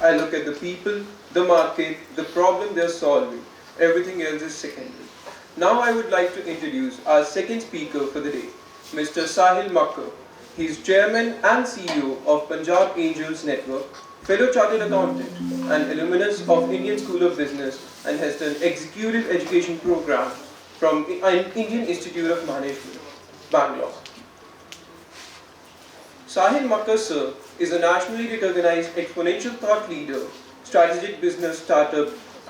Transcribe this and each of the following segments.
I look at the people, the market, the problem they're solving. Everything else is secondary. Now I would like to introduce our second speaker for the day, Mr. Sahil Makkar. He is Chairman and CEO of Punjab Angels Network, fellow chartered accountant, and alumnus of Indian School of Business, and has done executive education program from Indian Institute of Management, Bangalore. Sahil Makkar sir is a nationally recognized exponential thought leader, strategic business startup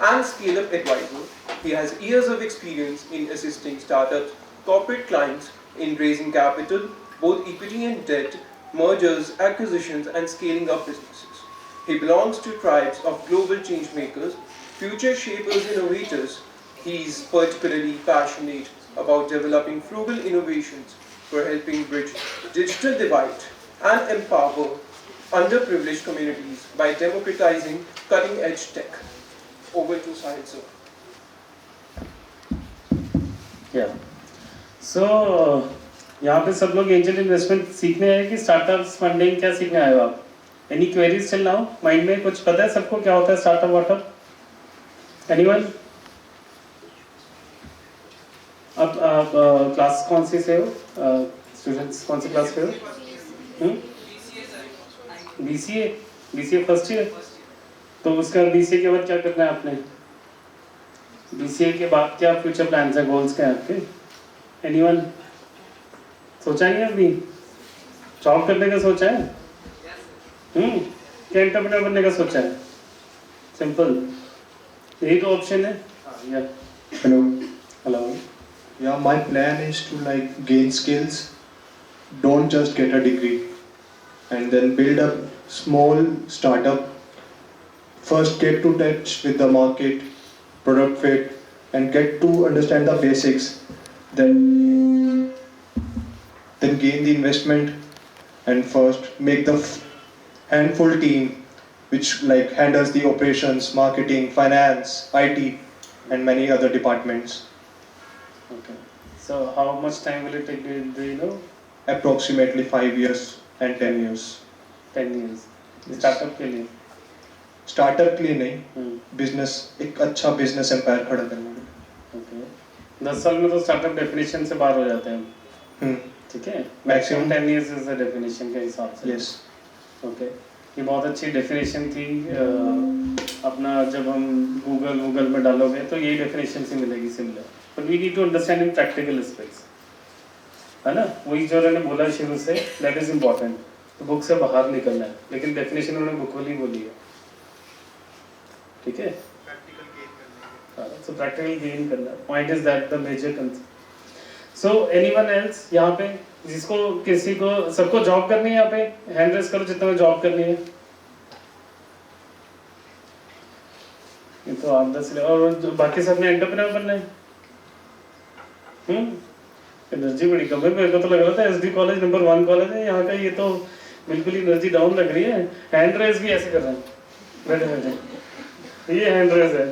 and scale-up advisor. He has years of experience in assisting startups, corporate clients in raising capital, both equity and debt, mergers, acquisitions and scaling up businesses. He belongs to tribes of global change makers, future shapers, innovators. He is particularly passionate about developing frugal innovations for helping bridge digital divide and empower underprivileged communities by democratizing cutting-edge tech. Over to Sahil sir. Yeah. So यहाँ पे सब लोग angel investment सीखने आए कि startups funding क्या सीखने आए हो आप? Any queries till now? Mind में कुछ पता है सबको क्या होता है स्टार्टअप वाटअप? एनीवन? आप क्लास कौन सी से हो? स्टूडेंट्स कौन सी क्लास पे हो? BCA first year. तो उसका बीसीए के बाद क्या करना है आपने? बीसीए के बाद क्या फ्यूचर प्लान्स हैं, गोल्स क्या हैं आपके? एनीवन? सोचा नहीं अभी? जॉब करने का सोचा है? क्या एंटरप्रेन्योर बनने का सोचा है? सिंपल, यही तो ऑप्शन है. Hello. Hello. Yeah, my plan is to gain skills. Don't just get a degree, and then build a small startup. First, get to touch with the market, product fit, and get to understand the basics. Then gain the investment, and first make the handful team, which handles the operations, marketing, finance, IT, and many other departments. Okay. So how much time will it take? Do you know? Approximately 5 years and 10 years. 10 years. Yes. Startup के लिए. Startup के लिए नहीं, business, एक अच्छा business empire खड़ा करने के लिए. ओके. 10 साल में तो स्टार्टअप डेफिनेशन से बाहर हो जाते हैं हम. ठीक है. Maximum 10 years is the definition के हिसाब से. यस. ओके. ये बहुत अच्छी डेफिनेशन थी. अपना जब हम गूगल में डालोगे तो यही डेफिनेशन से मिलेगी similar. But we need to understand in practical aspects, है ना. वही जो उन्होंने बोला शुरू से, दैट इज इम्पॉर्टेंट. तो बुक से बाहर निकलना है, लेकिन डेफिनेशन उन्होंने बुक वाली बोली है. ठीक है. सो प्रैक्टिकल गेन करना. Point is that the major concept. So anyone else यहाँ पे जिसको किसी को सबको जॉब करनी है? यहाँ पे हैंड रेज करो जितना में जॉब करनी है. ये तो आप 10 और बाकी सब ने एंटरप्रेन्योर बनना है. एनर्जी बड़ी कम है. मेरे को तो लग रहा था एसडी कॉलेज नंबर 1 कॉलेज है यहाँ का. ये तो बिल्कुल ही एनर्जी डाउन लग रही है. हैंड रेज भी ऐसे कर रहे हैं. बैठे ये हैंड रेज है.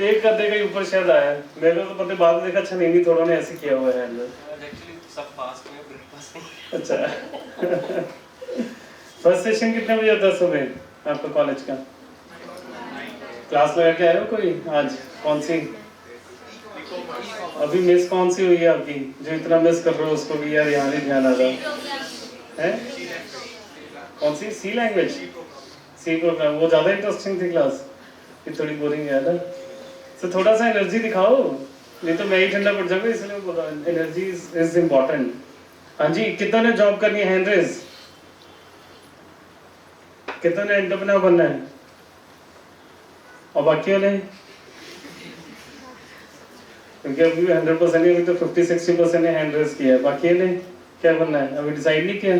एक गद्दे के ऊपर शायद आया. मेरे को तो पता बाद में देखा. अच्छा नहीं थोड़ा ने ऐसे किया हुआ है हैंड रेज. सब पास में ब्रेकफास्ट नहीं. अच्छा. फर्स्ट सेशन कितने बजे होता है सुबह आपका कॉलेज का? क्लास लगा के आए हो कोई आज? कौन सी अभी मिस कौन सी हुई है आपकी जो इतना मिस कर रहे हो उसको भी यार यहाँ नहीं ध्यान आ रहा है? कौन सी? सी लैंग्वेज, सी प्रोग्राम. वो ज़्यादा इंटरेस्टिंग थी क्लास. ये थोड़ी बोरिंग है ना. तो थोड़ा सा एनर्जी दिखाओ, नहीं तो मैं ही ठंडा पड़ जाऊंगा. इसलिए बोल रहा हूँ एनर्जी इज इम्पोर्टेंट. हाँ जी. कितनों ने जॉब करनी है? Hand raise. कितनों ने एंटरप्रेन्योर बनना है? और बाकी वाले? क्योंकि अभी 100% नहीं, अभी तो 50-60% ने हैंड रेज किया है. बाकी वाले क्या बनना है अभी डिसाइड नहीं किया.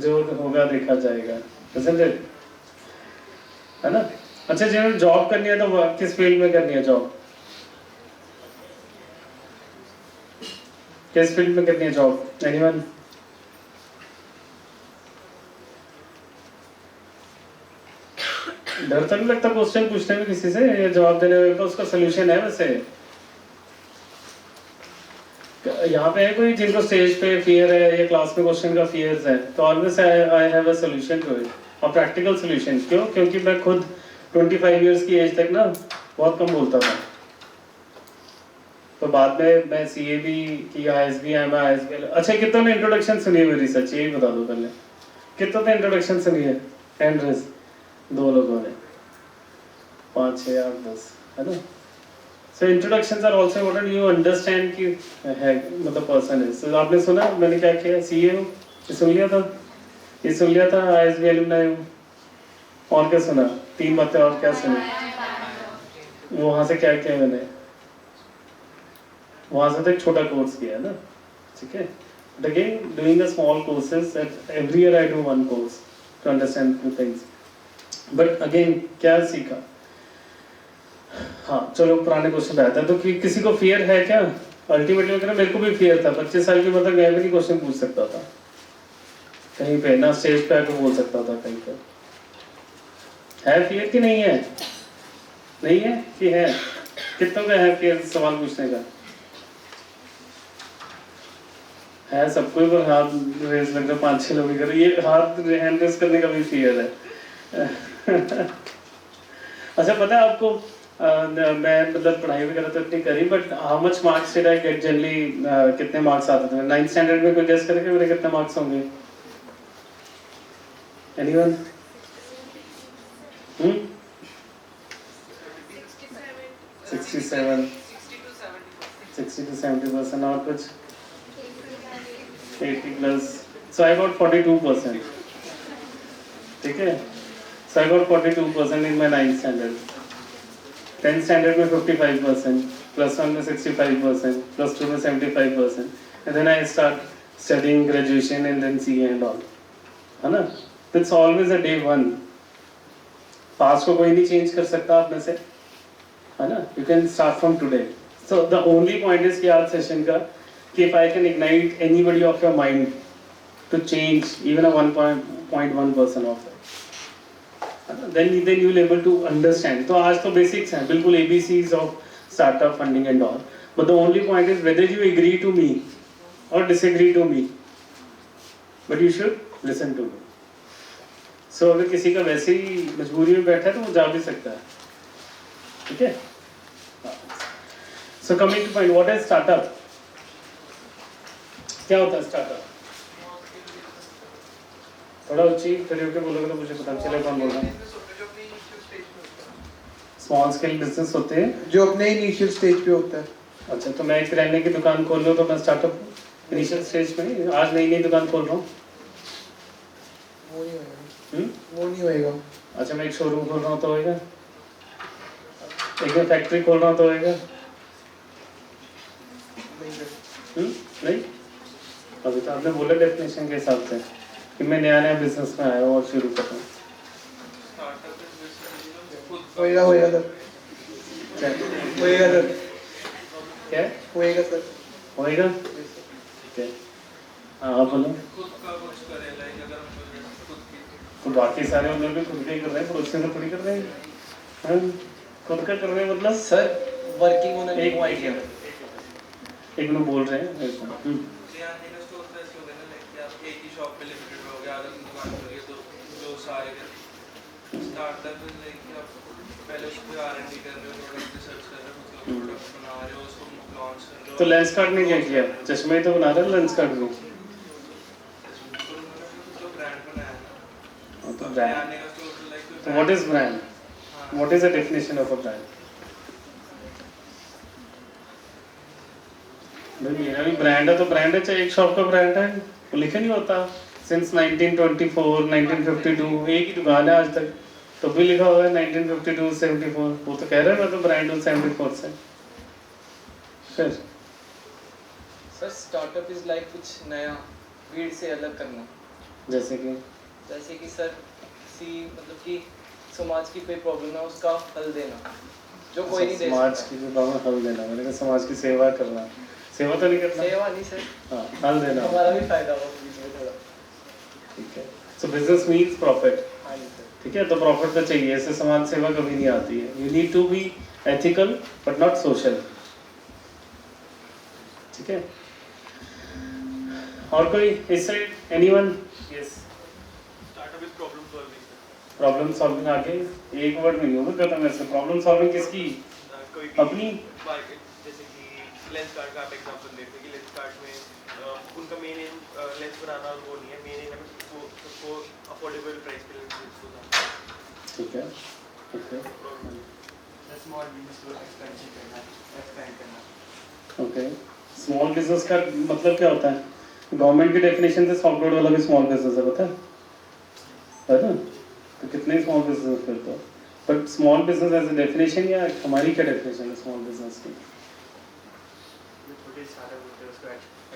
जो होगा देखा जाएगा. है ना. अच्छा, जिन्होंने जॉब करनी है तो किस फील्ड में करनी है जॉब? किस फील्ड में करनी है जॉब? एनीवन? डर तो नहीं लगता क्वेश्चन पूछने में किसी से या जवाब देने में? तो उसका सोल्यूशन है. वैसे यहाँ पे है कोई जिनको स्टेज पे फियर है या क्लास में क्वेश्चन का फियर्स है? तो always I have a solution to it. और प्रैक्टिकल सोल्यूशन। क्यों? क्योंकि मैं खुद 25 इयर्स की एज तक ना बहुत कम बोलता था, तो बाद में मैं सीए भी किया, ISB में ISB। अच्छा, कितनों ने इंट्रोडक्शन सुनी है मेरी? सच यही बता दो पहले, कितनों ने इंट्रोडक्शन सुनी है? हैंड रेज 2 लोगों ने, 5 6 8 10, है ना? So introductions are also important, you understand कि है मतलब पर्सन है। सो आपने सुना मैंने क्या किया? सीए हूँ, ये सुन लिया था, ये सुन लिया था, ISB एलुमनाई हूँ, और क्या सुना? 3 बातें और क्या सुनी? वहाँ से क्या किया मैंने? वहाँ से तो एक छोटा कोर्स किया ना, ठीक है? But again, doing a small courses, that every year I do one course to understand few things. But again, क्या सीखा? हाँ, चलो पुराने क्वेश्चन पे आता है। तो किसी को फियर है क्या? अल्टीमेटली मेरे को भी फियर था। 25 साल की उम्र तक मैं भी नहीं क्वेश्चन पूछ सकता था कहीं पे, ना स्टेज पे आके बोल सकता था कहीं पे। है फियर कि नहीं है? नहीं है कि है? कितनों का है फियर सवाल पूछने का? है सबको ही, पर हाथ रेस लग रहा, 5 6 लोग ही कर रहे। ये हाथ हैंड रेस करने का भी फियर है। अच्छा, पता है आपको, मैं मतलब पढ़ाई वगैरह तो इतनी करी, but how much marks did I get generally? कितने मार्क्स आते थे 9th स्टैंडर्ड में? कोई गेस करके मेरे कितने मार्क्स होंगे? एनीवन? 67, 60 to 70%, और कुछ 80 प्लस। सो आई गॉट 42%, ठीक है? So I got 42% in my 9th standard. 10th standard में 55%, +1 में 65%, +2 में 75%, and then I start studying graduation and then CA and all, है ना? It's always a day one. Past को कोई नहीं चेंज कर सकता आप में से, है ना? You can start from today. So the only point is कि आज सेशन का कि if I can ignite anybody of your mind to change even a 1.1% of it, then you will able to understand. तो आज तो basics हैं बिल्कुल, ABCs of startup funding and all. But the only point is whether you agree to me or disagree to me, but you should listen to me. So अगर किसी का वैसे ही मजबूरी में बैठा है तो वो जा भी सकता है, ठीक है? So coming to point, what is startup? क्या होता है startup? थोड़ा ऊंची खड़े होकर बोलोगे तो मुझे पता चलेगा कौन बोल रहा है। स्मॉल स्केल बिजनेस होते हैं जो अपने इनिशियल स्टेज पे होता है। अच्छा, तो मैं एक किराने की दुकान खोल लूँ तो मैं स्टार्टअप इनिशियल स्टेज में, आज नई नई दुकान खोल रहा हूँ, वो नहीं होएगा। वो नहीं होएगा। अच्छा, मैं एक शोरूम खोल रहा हूँ तो होएगा? एक मैं फैक्ट्री खोल रहा हूँ तो होएगा? नहीं। अभी तो आपने बोला डेफिनेशन के हिसाब से कि मैं नया नया बिजनेस में आया हूँ और शुरू कर रहा हूँ। होएगा होएगा सर। क्या होएगा सर। क्या होएगा सर। होएगा? ठीक है, हाँ आप बोलो। तो बाकी सारे उधर भी खुद का ही कर रहे हैं, पड़ोसियों का थोड़ी कर रहे हैं। हाँ, खुद का कर रहे हैं मतलब सर वर्किंग ऑन एक आइडिया, एक लोग बोल रहे हैं। एक ही शॉप पे लिमिटेड हो गया, अगर दुकान खोलिए तो जो सारे स्टार्टअप में लाइक आप पहले उस पे R&D कर रहे हो, प्रोडक्ट रिसर्च कर रहे हो, मतलब प्रोडक्ट बना रहे हो, उसको लॉन्च कर रहे हो। तो लेंस कार्ड ने क्या किया? चश्मे ही तो बना रहा है लेंस कार्ड में। जो ब्रांड बनाया ना, तो ब्रांड, आने का तो लाइक तो what is brand? What is the definition of a brand? मेरा भी ब्रांड है तो ब्रांड है, चाहे एक शॉप का ब्रांड है, वो लिखा नहीं होता सिंस 1924 1952, एक ही दुकान है आज तक, तो भी लिखा हुआ है 1952 74। वो तो कह रहे हैं मैं तो ब्रांड हूँ 74 से। फिर सर स्टार्टअप इज लाइक कुछ नया, भीड़ से अलग करना। जैसे कि सर किसी मतलब कि समाज की कोई प्रॉब्लम है उसका हल देना, जो कोई नहीं दे समाज सकता। की जो प्रॉब्लम हल देना, मैंने कहा समाज की सेवा करना। सेवा तो नहीं करना, सेवा नहीं सर, हाँ हल देना, हमारा भी फायदा हो बीच में थोड़ा। ठीक है। सो बिजनेस मीन्स प्रॉफिट, हाँ जी सर। ठीक है? तो प्रॉफिट तो चाहिए, ऐसे समाज सेवा कभी नहीं आती है। You need to be ethical but not social, ठीक है? और कोई इस side? Anyone? Yes. Startup is problem solving. Problem solving आगे एक वर्ड में नहीं होगा खत्म ऐसे प्रॉब्लम सॉल्विंग किसकी कोई अपनी मार्केट जैसे कि लेंस कार्ड का आप एग्जांपल देते हैं कि लेंस कार्ड में उनका मेन एम लेंस बनाना और वो नहीं है, मेन एम है उसको अफोर्डेबल प्राइस पे लेंस बनाना। ठीक है ओके स्मॉल बिजनेस को एक्सपेंशन करना, एक्सपेंड करना। ओके स्मॉल बिजनेस का मतलब क्या होता है गवर्नमेंट की डेफिनेशन से 100 करोड़ वाला भी स्मॉल बिजनेस है पता है ना तो कितने स्मॉल बिजनेस फिर तो but small business as a definition या हमारी क्या डेफिनेशन है स्मॉल बिजनेस की जो छोटे स्टार्टअप होते हैं उसको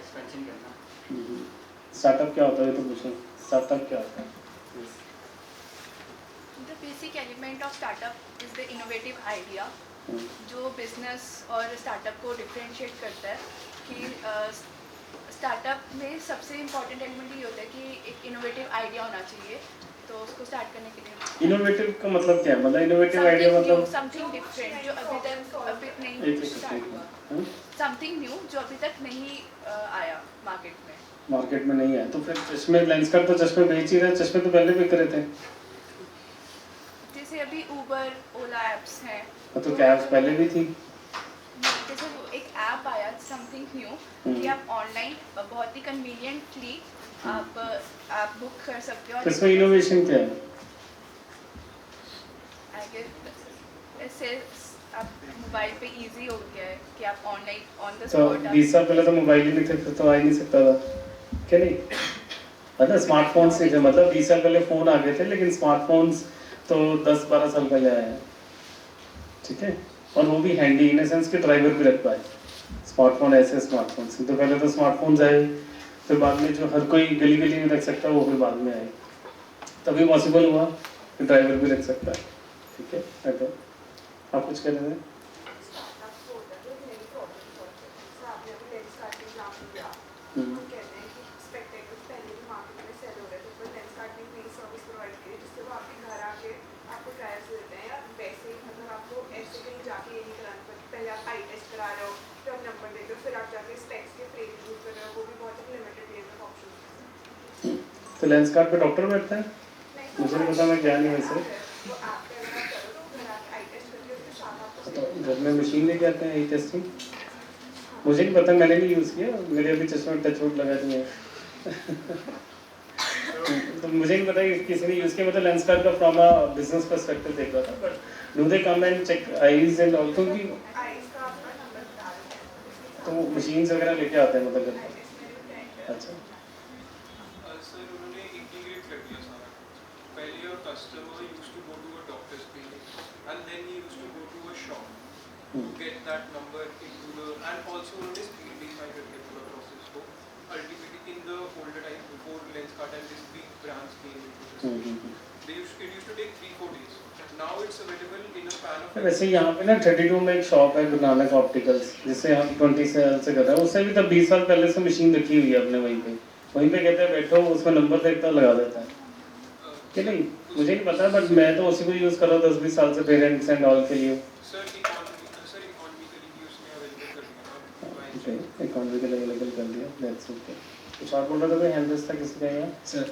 एक्सपेंशन करना। स्टार्टअप क्या होता है ये तो पूछो स्टार्टअप क्या होता है The basic element of startup is the innovative idea जो बिजनेस और स्टार्टअप को डिफरेंशिएट करता है कि स्टार्टअप में सबसे इम्पोर्टेंट एलिमेंट ये होता है कि एक इनोवेटिव आइडिया होना चाहिए तो उसको स्टार्ट करने के लिए इनोवेटिव का मतलब क्या है मतलब इनोवेटिव आइडिया मतलब समथिंग डिफरेंट जो अभी एक नहीं एक स्टार्ट हुआ सेकंड समथिंग न्यू जो अभी तक नहीं आया मार्केट में मार्केट में नहीं है तो फिर चश्मे लेंस कार्ड तो चश्मे बेच ही रहे चश्मे तो पहले बिक रहे थे जैसे अभी उबर ओला एप्स हैं तो कैब्स पहले भी थी जैसे वो एक ऐप आया समथिंग न्यू कि आप ऑनलाइन बहुत ही कन्वीनियंटली आप बुक कर सकते हो तो इसमें इनोवेशन क्या है आई गेस इससे आप मोबाइल पे इजी हो गया है कि आप ऑनलाइन ऑन द तो स्पॉट 20 साल पहले तो मोबाइल ही नहीं थे फिर तो आ ही नहीं सकता था क्या नहीं मतलब स्मार्टफोन्स नहीं थे मतलब 20 साल पहले फ़ोन आ गए थे लेकिन स्मार्टफोन्स तो 10-12 साल पहले आए हैं ठीक है और वो भी हैंडी इन सेंस के ड्राइवर भी रख पाए स्मार्टफोन ऐसे स्मार्टफोन्स तो पहले तो स्मार्टफोन्स आए फिर बाद में जो हर कोई गली गली में रख सकता है वो फिर बाद में आए तभी पॉसिबल हुआ कि ड्राइवर भी रख सकता है ठीक है अगर आप कुछ कह रहे थे तो लेंस कार्ड पे डॉक्टर बैठता है मुझे नहीं पता मैं क्या नहीं वैसे तो घर में मशीन लेके आते हैं आई टेस्टिंग मुझे नहीं पता मैंने नहीं यूज़ किया मेरे अभी चश्मे टच वुड लगा दिए तो मुझे नहीं पता कि किसी ने यूज़ किया मतलब लेंस कार्ड का फ्रॉम अ बिजनेस पर्सपेक्टिव देख रहा था but do they come and check eyes and all क्योंकि तो मशीन्स वगैरह लेके आते हैं मतलब घर पर अच्छा सर उन्होंने इंटीग्रेट कर दिया सारा पहले your customer used to go to a doctor's clinic and then he used to go to a shop to get that number into the and also उन्होंने speedify करके पूरा process को ultimately in the older time before Lenskart and this big brands came into the situation it used to take 3-4 days now it's available in a span of वैसे यहाँ पे ना 32 में एक शॉप है गुरु नानक ऑप्टिकल्स जिससे हम 20 साल से कर रहे हैं उससे भी तब 20 साल पहले से मशीन रखी हुई है अपने वहीं पे कहते हैं बैठो उसमें नंबर देखता लगा देता है कि नहीं मुझे नहीं पता बट मैं तो उसी को यूज़ कर रहा हूँ 10-20 साल से पेरेंट्स एंड ऑल के लिए सर इकोनॉमिकली भी उसने अवेलेबल कर दिया ओके इकोनॉमिकली अवेलेबल कर दिया दैट्स ओके कुछ और बोल रहा था कोई हैंड रेस था किसी का यहाँ सर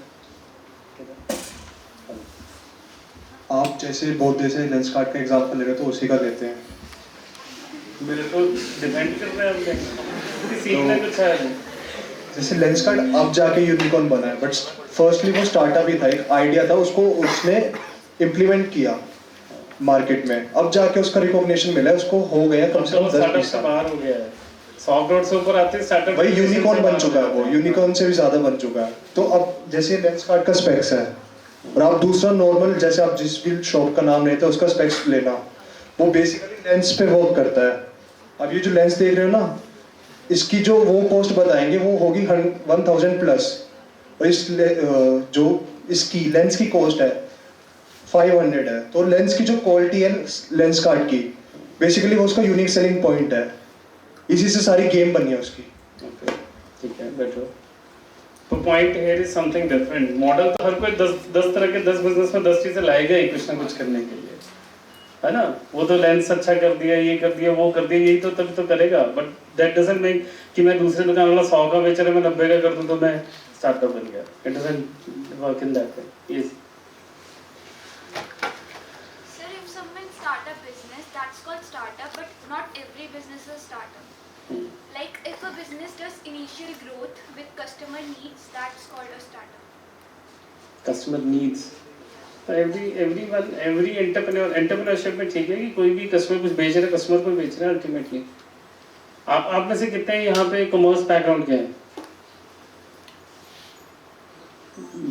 आप जैसे बहुत जैसे लेंस कार्ड का एग्जांपल ले रहे हो तो उसी का लेते हैं मेरे को डिपेंड कर रहा है हमने सीखना कुछ है जैसे लेंस कार्ड अब जाके यूनिकॉर्न बना है बट फर्स्टली वो स्टार्टअप ही था एक आइडिया था उसको उसने इम्प्लीमेंट किया मार्केट में अब जाके उसका रिकॉग्निशन मिला है उसको हो गया कम से कम 10-20 से साल बाहर हो गया है 100 करोड़ से ऊपर आते हैं स्टार्टअप भाई यूनिकॉर्न बन चुका है वो यूनिकॉर्न से भी ज़्यादा बन चुका है तो अब जैसे लेंस कार्ड का स्पेक्स है और आप दूसरा नॉर्मल जैसे आप जिस भी शॉप का नाम लेते हैं उसका स्पेक्स लेना वो बेसिकली लेंस पे वर्क करता है अब ये जो लेंस देख रहे हो ना इसकी जो वो कॉस्ट बताएंगे वो होगी 1000 प्लस और इस जो इसकी लेंस की कॉस्ट है 500 है तो लेंस की जो क्वालिटी है लेंस कार्ड की बेसिकली वो उसका यूनिक सेलिंग पॉइंट है इसी से सारी गेम बनी है उसकी ओके ठीक है बैठो तो point here is something different model तो हर कोई 10 तरह के 10 बिजनेस में 10 चीजें लाएगा ही कुछ ना कुछ करने के लिए है ना वो तो लेंस अच्छा कर दिया ये कर दिया वो कर दिया यही तो तभी तो करेगा बट दैट डजंट मीन कि मैं दूसरे दुकान वाला 100 का बेच रहा मैं 90 का कर दूं तो मैं स्टार्टअप बन गया it doesn't work in that way yes it's called startup, but not every business is startup. Like if a business does initial growth with customer needs, that's called a startup. Customer needs, तो every entrepreneurship में ठीक है कि कोई भी customer कुछ बेच रहा है, कस्टमर को बेच रहा है अल्टीमेटली। आप में से कितने यहाँ पे कॉमर्स बैकग्राउंड के हैं?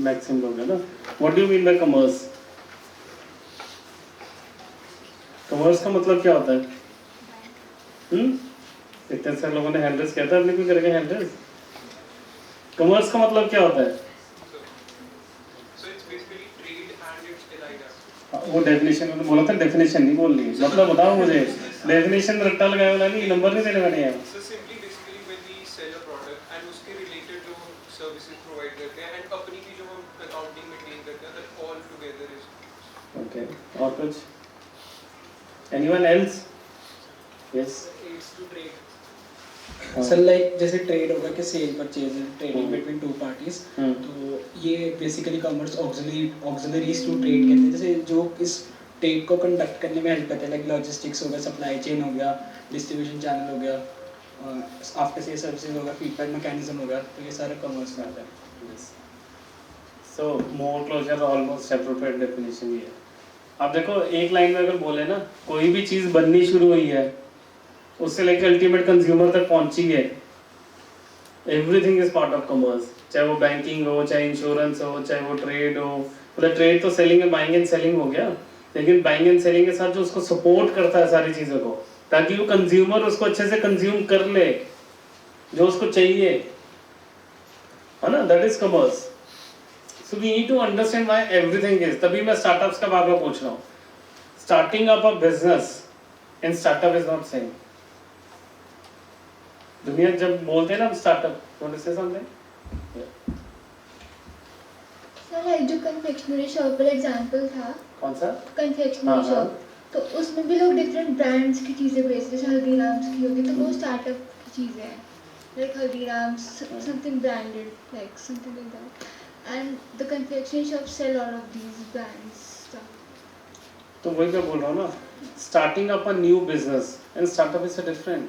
मैक्सिमम लोग है ना। What do you mean by commerce? Commerce का मतलब क्या होता है? इतने सारे लोगों ने हैंडल्स किया था, अपने कोई करके हैंडल्स। कॉमर्स का मतलब क्या होता है? वो डेफिनेशन मैंने बोला था, डेफिनेशन नहीं बोल रही, मतलब बताओ मुझे। डेफिनेशन रट्टा लगाया वाला नहीं, नंबर नहीं देने वाले हैं। So simply basically when we sell a product and उसके related जो services provide करते हैं and अपनी भी जो हम accounting maintain करते हैं, that all together is. Okay, और कुछ? Anyone else? Yes. It's to trade. Sir like जैसे ट्रेड होगा कि sell purchase trading between two parties, तो ये basically commerce auxiliaries to trade कहते हैं, जैसे जो इस ट्रेड को कंडक्ट करने में हेल्प करते हैं, लाइक लॉजिस्टिक्स हो गया, सप्लाई चेन हो गया, डिस्ट्रीब्यूशन चैनल हो गया, आफ्टर सेल सर्विसेज हो गया, फीडबैक मैकेनिज्म हो गया, तो ये सारा कॉमर्स में आता है। So more closer almost appropriate definition ही है। आप देखो एक लाइन में अगर बोले ना, कोई भी चीज़ बननी शुरू हुई है उससे लेकर अल्टीमेट कंज्यूमर तक पहुंची है, everything is part of commerce. चाहे वो बैंकिंग हो, चाहे इंश्योरेंस हो, चाहे वो ट्रेड हो, मतलब ट्रेड तो सेलिंग है, बाइंग एंड सेलिंग हो गया, लेकिन बाइंग एंड सेलिंग के साथ जो उसको सपोर्ट करता है सारी चीज़ों को, ताकि वो कंज्यूमर उसको अच्छे से कंज्यूम कर ले जो उसको चाहिए, है ना, that is commerce. So we need to understand why everything is, तभी मैं स्टार्टअप्स का बार बार पूछ रहा हूँ। Starting up a business in startup is not same. दुनिया जब बोलते हैं ना startup, want say something sir, like जो कन्फेक्शनरी शॉप वाला एग्जांपल था, कौन सा? कन्फेक्शनरी शॉप, तो उसमें भी लोग डिफरेंट ब्रांड्स की चीज़ें बेचते हैं, जैसे हल्दीराम्स की होगी, तो वो स्टार्टअप की चीज़ें हैं, like Haldiram's something branded, like something like that, and the confectionery shop sell all of these brands. तो वही मैं बोल रहा हूँ ना, starting up a new business and startup is different.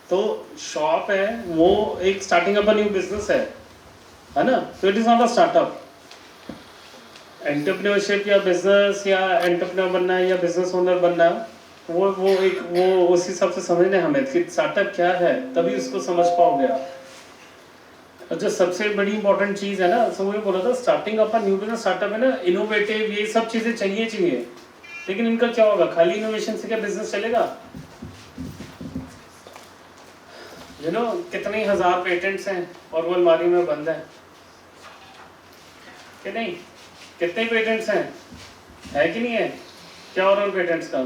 तो शॉप है वो एक starting up a new business है ना, तो it is not a startup. Entrepreneurship या बिजनेस या एंटरप्रेन्योर बनना है या बिजनेस ओनर बनना है, वो उस हिसाब से समझने हमें कि स्टार्टअप क्या है, तभी उसको समझ पाओगे आप। और जो सबसे बड़ी इंपॉर्टेंट चीज़ है ना, सो वही बोला था, starting up a new business, startup है ना, इनोवेटिव, ये सब चीज़ें चाहिए, लेकिन इनका क्या होगा, खाली इनोवेशन से क्या बिजनेस चलेगा? यू नो, कितने हजार पेटेंट्स हैं और वो अलमारी में बंद है कि नहीं? कितने पेटेंट्स हैं, है कि नहीं है? क्या हो रहा है पेटेंट्स का?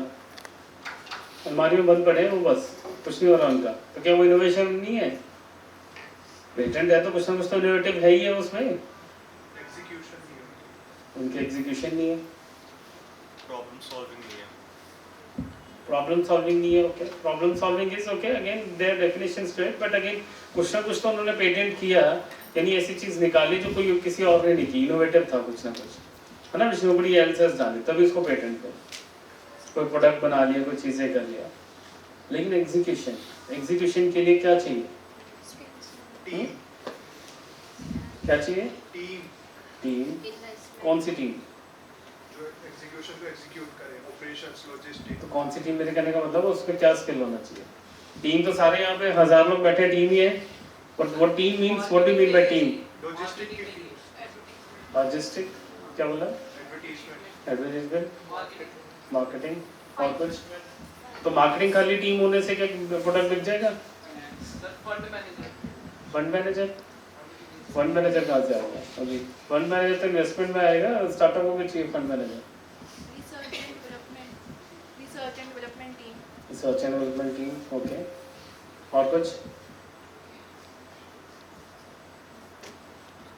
अलमारी में बंद पड़े हैं वो, बस कुछ नहीं हो रहा उनका, तो क्या वो इनोवेशन नहीं है? पेटेंट है तो कुछ ना कुछ तो इनोवेटिव है ही है उसमें। एग्जीक्यूशन नहीं है, उनके एग्जीक्यूशन नहीं है, प्रॉब्लम सॉल्विंग नहीं है, प्रॉब्लम सॉल्विंग नहीं है। Okay, problem solving is okay, again there definitions to it, but again कुछ ना कुछ तो उन्होंने पेटेंट किया, यानी ऐसी चीज निकाली जो कोई किसी और ने नहीं की, इनोवेटिव था कुछ ना कुछ, है ना, विच नोबडी एल्स हैज डन, तभी उसको पेटेंट किया, कोई प्रोडक्ट बना लिया, कोई चीजें कर लिया। लेकिन एग्जीक्यूशन के लिए क्या चाहिए? टीम, क्या चाहिए? टीम, कौन सी टीम? जो एग्जीक्यूशन को एग्जीक्यूट करे, ऑपरेशंस, लॉजिस्टिक्स। तो कौन सी टीम मेरे कहने का मतलब है, उसमें क्या स्किल होना चाहिए? टीम तो सारे यहाँ पे 1000 लोग बैठे टीम ही है, but what team means, what do you mean by team? Logistic की टीम, लॉजिस्टिक क्या बोला? एडवर्टाइजमेंट, मार्केटिंग और कुछ? तो मार्केटिंग खाली टीम होने से क्या प्रोडक्ट बिक जाएगा? फंड मैनेजर कहाँ से आएगा? अभी फंड मैनेजर तो इन्वेस्टमेंट में आएगा, स्टार्टअप को भी चाहिए fund manager. Research and development team, okay, और कुछ?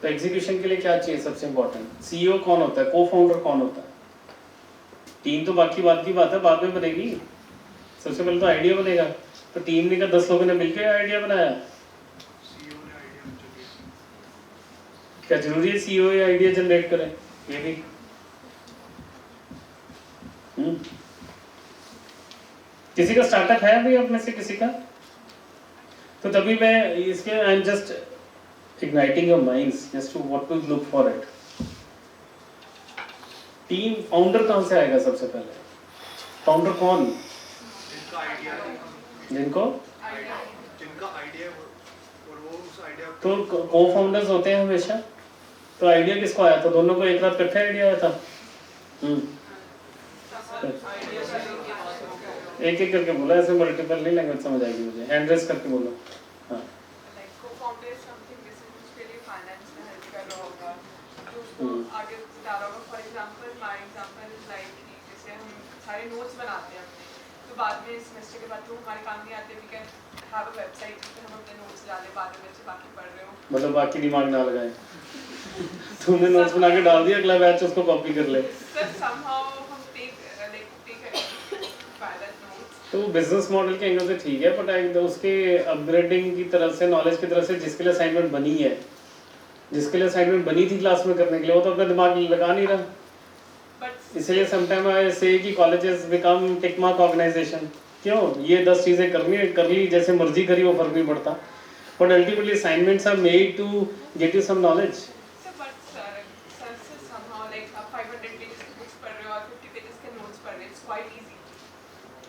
तो एग्जीक्यूशन के लिए क्या चाहिए सबसे इम्पोर्टेंट? सीईओ कौन होता है, को फाउंडर कौन होता है? टीम तो बाकी बात की बात है, बाद में बनेगी, सबसे पहले तो आइडिया बनेगा। तो टीम ने क्या 10 लोगों ने मिलकर आइडिया बनाया? सीईओ ने आइडिया जनरेट, क्या जरूरी है सीईओ ये आइडिया जनरेट करे? ये भी किसी का स्टार्टअप है अभी आप में से किसी का? तो तभी मैं इसके I am just igniting your minds just to what to look for it. Team founder कहाँ से आएगा सबसे पहले? फाउंडर कौन? जिनका आइडिया है, जिनको जिनका आइडिया है और वो उस आइडिया तो को फाउंडर्स होते हैं हमेशा। तो आइडिया किसको आया था? दोनों को एक रात इकट्ठे आइडिया आया था? एक एक करके बोला, ऐसे मल्टीपल नहीं, लैंग्वेज समझ आएगी मुझे। हैंड रेस करके बोलो। हाँ आगे बता रहा हूँ। For example my example is like कि जैसे हम सारे नोट्स बनाते हैं अपने, तो बाद में सेमेस्टर के बाद जो हमारे काम नहीं आते, we can have a website जिस पे हम अपने नोट्स डालें, बाद में बच्चे बाकी पढ़ रहे हो। मतलब बाकी दिमाग ना लगाए। तुमने नोट्स बना के डाल दिया, अगला बैच उसको कॉपी कर ले। सर समहाउ हम टेक नोट्स। तो बिजनेस मॉडल के एंगल से ठीक है, बट उसके अपग्रेडिंग की तरफ से, नॉलेज की तरफ से जिसके लिए असाइनमेंट बनी है, जिसके लिए असाइनमेंट बनी थी क्लास में करने के लिए, वो तो अपना दिमाग लगा नहीं रहा। इसलिए समटाइम आई से कि colleges become tick mark organization. क्यों? ये 10 चीज़ें करनी है, कर ली, जैसे मर्जी करी, वो फर्क नहीं पड़ता। But ultimately assignments are made to get you some knowledge.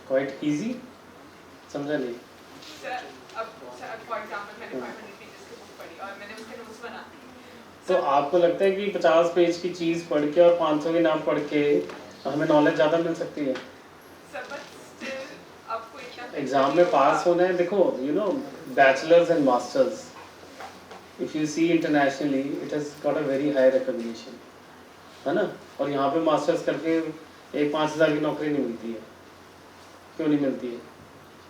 Quite easy समझा नहीं? तो आपको लगता है कि 50 पेज की चीज़ पढ़ के और 500 की ना पढ़ के हमें नॉलेज ज़्यादा मिल सकती है? एग्जाम में पास होना है। देखो you know bachelors and masters, if you see internationally it has got a very high recognition, है ना? और यहाँ पे मास्टर्स करके एक 5,000 की नौकरी नहीं मिलती है। क्यों नहीं मिलती है?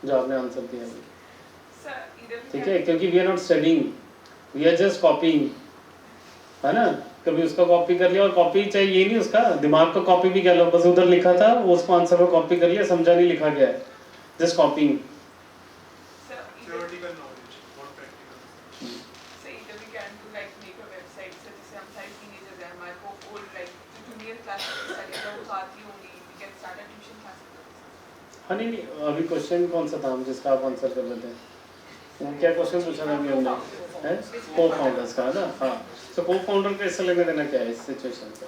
जो आपने आंसर दिया अभी, ठीक है? क्योंकि we are not studying, we are just copying, है ना? कभी उसका कॉपी कर लिया, और कॉपी चाहिए ये नहीं, उसका दिमाग को कॉपी भी कर लो, बस उधर लिखा था वो उसको आंसर में कॉपी कर लिया, समझा नहीं लिखा गया है, just copying. theoretical knowledge, not practical. So either we can do like make a website, so जैसे हम सारे teenagers हैं, हमारे को old like junior class में सारे लोग आती होंगी, we can start a tuition class. हाँ नहीं, अभी क्वेश्चन कौन सा था हम जिसका आप आंसर कर लेते हैं? क्या क्वेश्चन पूछा था अभी हमने? है को फाउंडर्स का ना? हाँ, तो को फाउंडर का इससे लेने देना क्या है इस सिचुएशन से?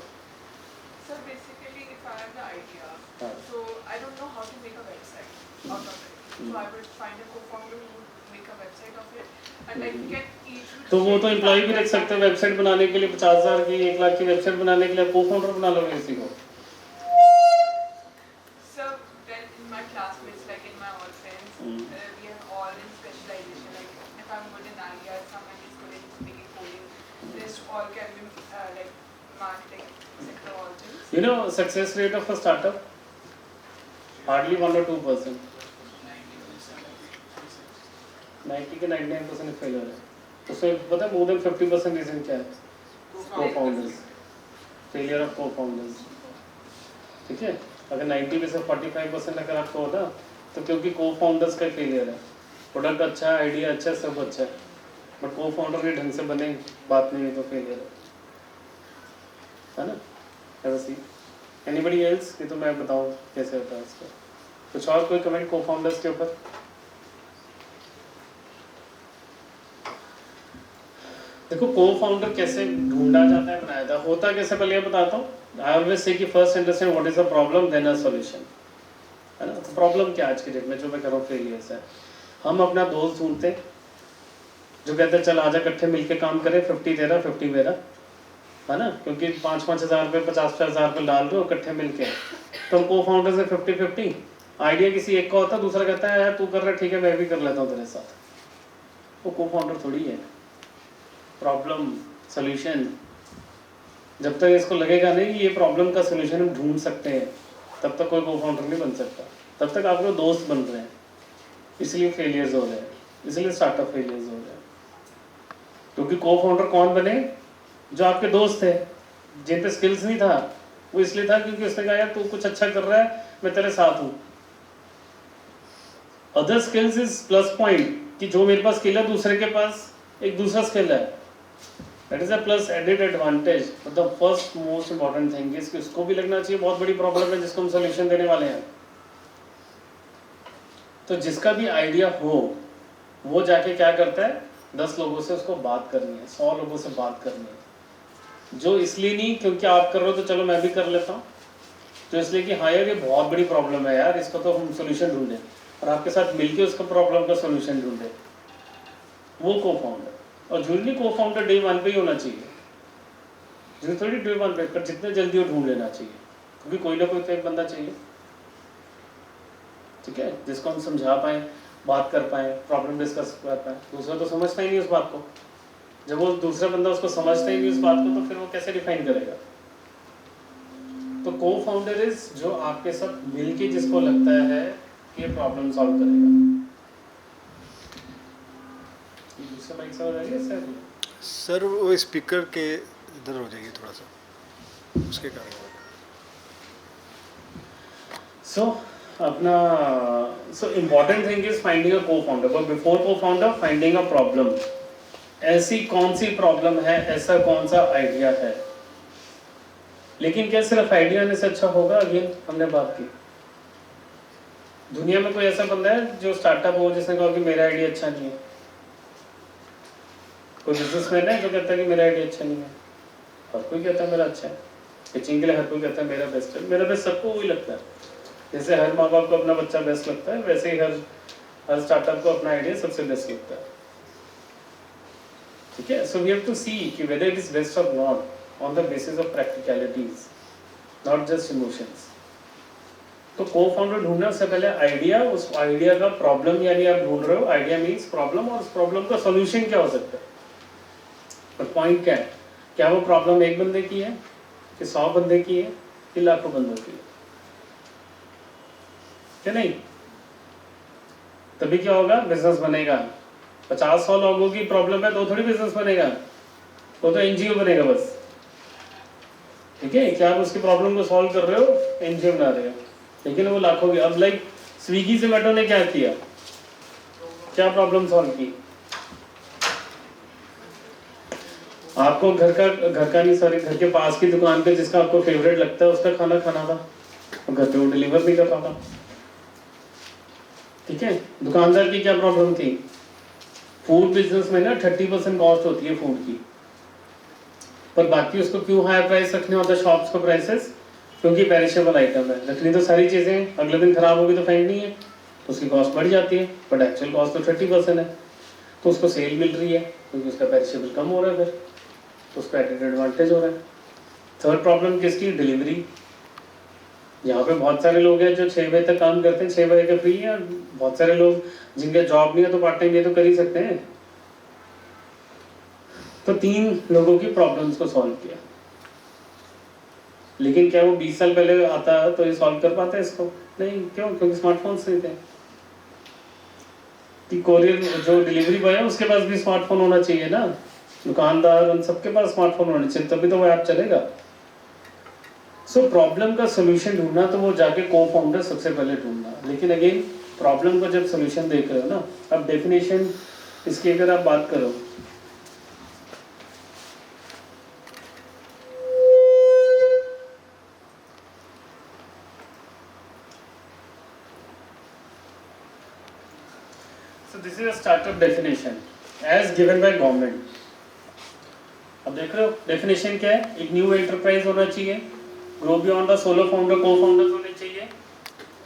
So basically if I have the idea, हाँ. so I don't know how to make a website out of it. So I would find a co-founder who would make a website of it, and like we can each. तो वो तो employ भी रख सकते हैं website बनाने के लिए। 50,000 की 1 लाख की वेबसाइट बनाने के लिए को फाउंडर बना लोगे किसी को? So then in my classmates, like in my all friends, we are all in specialization. Like if I'm good in ideas, someone is good in speaking coding, this all can be like marketing sector all things. You know success rate of a startup? Hardly 1 or 2%. 90 के 99% failure है। उसमें पता है more than 50% reason क्या है? को founders, failure of को founders. ठीक है, अगर 90 में से 45% अगर आपको होता तो क्योंकि को फाउंडर्स का फेलियर है। प्रोडक्ट अच्छा है, आइडिया अच्छा है, सब अच्छा है, बट को फाउंडर के ढंग से बने बात नहीं है तो फेलियर है ना? ऐसा एनीबडी एल्स? ये तो मैं बताऊँ कैसे होता है इसका। कुछ और कोई कमेंट को फाउंडर्स के ऊपर? देखो को फाउंडर कैसे ढूंढा जाता है, बनाया जाता होता कैसे, पहले बताता हूँ। आई ऑलवेज से कि first understand what is the problem then a solution, है ना? तो प्रॉब्लम क्या आज की डेट में जो मैं कर रहा हूँ फेलियर्स है। हम अपना दोस्त ढूंढते जो कहते हैं चल आजा इकट्ठे मिलके काम करें, 50 तेरा 50 मेरा, है ना? क्योंकि 5-5 हज़ार रुपये 50-50 हज़ार रुपये डाल दो इकट्ठे मिलके, तो हम को फाउंडर से 50-50 आइडिया किसी एक का होता है, दूसरा कहता है यार तू कर रहा है ठीक है मैं भी कर लेता हूँ तेरे साथ। वो को फाउंडर थोड़ी है। प्रॉब्लम सॉल्यूशन, जब तक इसको लगेगा नहीं कि ये प्रॉब्लम का सॉल्यूशन हम ढूंढ सकते हैं, तब तक कोई को फाउंडर नहीं बन सकता। तब तक आप लोग दोस्त बन रहे हैं, इसलिए फेलियर्स हो रहे हैं, इसलिए स्टार्टअप फेलियर्स हो रहे हैं। क्योंकि को फाउंडर कौन बने? जो आपके दोस्त थे, जिन पे स्किल्स नहीं था, वो इसलिए था क्योंकि उसने कहा यार तू कुछ अच्छा कर रहा है मैं तेरे साथ हूँ। Other skills is plus point, कि जो मेरे पास स्किल है दूसरे के पास एक दूसरा स्किल है, that is a plus added advantage. But the first most important thing is कि उसको भी लगना चाहिए बहुत बड़ी प्रॉब्लम है जिसको हम सोल्यूशन देने वाले हैं। तो जिसका भी आइडिया हो वो जाके क्या करता है, 10 लोगों से उसको बात करनी है, 100 लोगों से बात करनी है। जो इसलिए नहीं क्योंकि आप कर रहे हो तो चलो मैं भी कर लेता हूँ, तो इसलिए कि हाँ यार ये बहुत बड़ी प्रॉब्लम है यार, इसका तो हम सोल्यूशन ढूंढें और आपके साथ मिलके उसका प्रॉब्लम का सोल्यूशन ढूंढें, वो को फाउंडर। और जरूरी को फाउंडर डे 1 पे ही होना चाहिए, जरूरी थोड़ी डे 1 पे, पर जितने जल्दी वो ढूंढ लेना चाहिए, क्योंकि कोई ना कोई तो एक बंदा चाहिए, ठीक है, जिसको हम समझा पाएँ, बात कर पाएँ, प्रॉब्लम डिस्कस कर पाएँ। दूसरा तो समझता ही नहीं उस बात को, जब वो दूसरा बंदा उसको समझता ही नहीं उस बात को, तो फिर वो कैसे डिफाइन करेगा। तो को फाउंडर इज जो आपके साथ मिलके जिसको लगता है कि ये प्रॉब्लम सॉल्व करेगा। ये दूसरा माइक से हो जाएगा सर वो स्पीकर के इधर हो जाएगी थोड़ा सा, उसके कारण। So important thing is finding a को फाउंडर, बट बिफोर को फाउंडर फाइंडिंग अ प्रॉब्लम। ऐसी कौन सी प्रॉब्लम है, ऐसा कौन सा आइडिया है। लेकिन क्या सिर्फ आइडिया आने से अच्छा होगा? अगेन हमने बात की, दुनिया में कोई ऐसा बंदा है जो स्टार्टअप हो जिसने कहा कि मेरा आइडिया अच्छा नहीं है? कोई बिजनेसमैन है जो कहता है कि मेरा आइडिया अच्छा नहीं है? हर कोई कहता है मेरा अच्छा है। पिचिंग के लिए हर कोई कहता है मेरा बेस्ट है। मेरा बेस्ट सबको वही लगता है। जैसे हर माँ बाप को अपना बच्चा बेस्ट लगता है, वैसे ही हर स्टार्टअप को अपना आइडिया सबसे बेस्ट लगता है, ठीक है। सो वी हैव टू सी कि वेदर इट इज बेस्ट और not on the basis of practicalities, not just emotions. तो co-founder ढूंढने से पहले आइडिया, उस आइडिया का प्रॉब्लम यानी आप ढूंढ रहे हो, आइडिया मीन्स प्रॉब्लम, और उस प्रॉब्लम का सॉल्यूशन क्या हो सकता है। पर पॉइंट क्या है, क्या वो प्रॉब्लम एक बंदे की है कि 100 बंदे की है कि लाखों बंदों की है, क्या नहीं? तभी क्या होगा, बिजनेस बनेगा। 50-100 लोगों की प्रॉब्लम है तो थोड़ी बिजनेस बनेगा, वो तो एनजीओ बनेगा बस, ठीक है। क्या आप उसकी प्रॉब्लम को सॉल्व कर रहे हो, एनजीओ बना रहे हो, लेकिन वो लाखों की। अब लाइक स्विगी जोमेटो ने क्या किया, क्या प्रॉब्लम सॉल्व की? आपको घर का नहीं, सॉरी, घर के पास की दुकान पे जिसका आपको फेवरेट लगता है उसका खाना खाना था, घर पे वो डिलीवर नहीं कर पाता, ठीक है। दुकानदार की क्या प्रॉब्लम थी? फूड बिजनेस में ना 30% कॉस्ट होती है फूड की, पर बाकी उसको क्यों हाई प्राइस रखने होता है शॉप्स को प्राइसेस? क्योंकि पेरिशेबल आइटम है, रखनी तो सारी चीज़ें, अगले दिन खराब होगी तो फेंकनी है, तो उसकी कॉस्ट बढ़ जाती है, बट एक्चुअल कॉस्ट तो 30% है, तो उसको सेल मिल रही है क्योंकि उसका पेरिशेबल कम हो रहा है, फिर तो उसका एडेड एडवांटेज हो रहा है। थर्ड प्रॉब्लम किसकी? डिलीवरी। यहाँ पे बहुत सारे लोग हैं जो 6 बजे तक काम करते हैं, 6 बजे का फ्री है, और बहुत सारे लोग जिनके जॉब नहीं है तो पार्ट टाइम ये तो कर ही सकते हैं। तो 3 लोगों की प्रॉब्लम्स को सॉल्व किया, लेकिन क्या वो 20 साल पहले आता तो ये सॉल्व कर पाते इसको? नहीं। क्यों? क्योंकि स्मार्टफोन्स नहीं थे। कि कोरियर जो डिलीवरी बॉय है उसके पास भी स्मार्टफोन होना चाहिए ना, दुकानदार, उन सबके पास स्मार्टफोन होना चाहिए, तभी तो वो ऐप चलेगा। सो प्रॉब्लम का सोल्यूशन ढूंढना, तो वो जाके को फाउंडर सबसे पहले ढूंढना। लेकिन अगेन प्रॉब्लम का जब सोल्यूशन देख रहे हो ना, अब डेफिनेशन इसकी अगर आप बात करो, so this is a startup definition as given by government. अब देख रहे हो डेफिनेशन क्या है? एक न्यू एंटरप्राइज होना चाहिए, grow beyond the solo founder, co-founders होने चाहिए,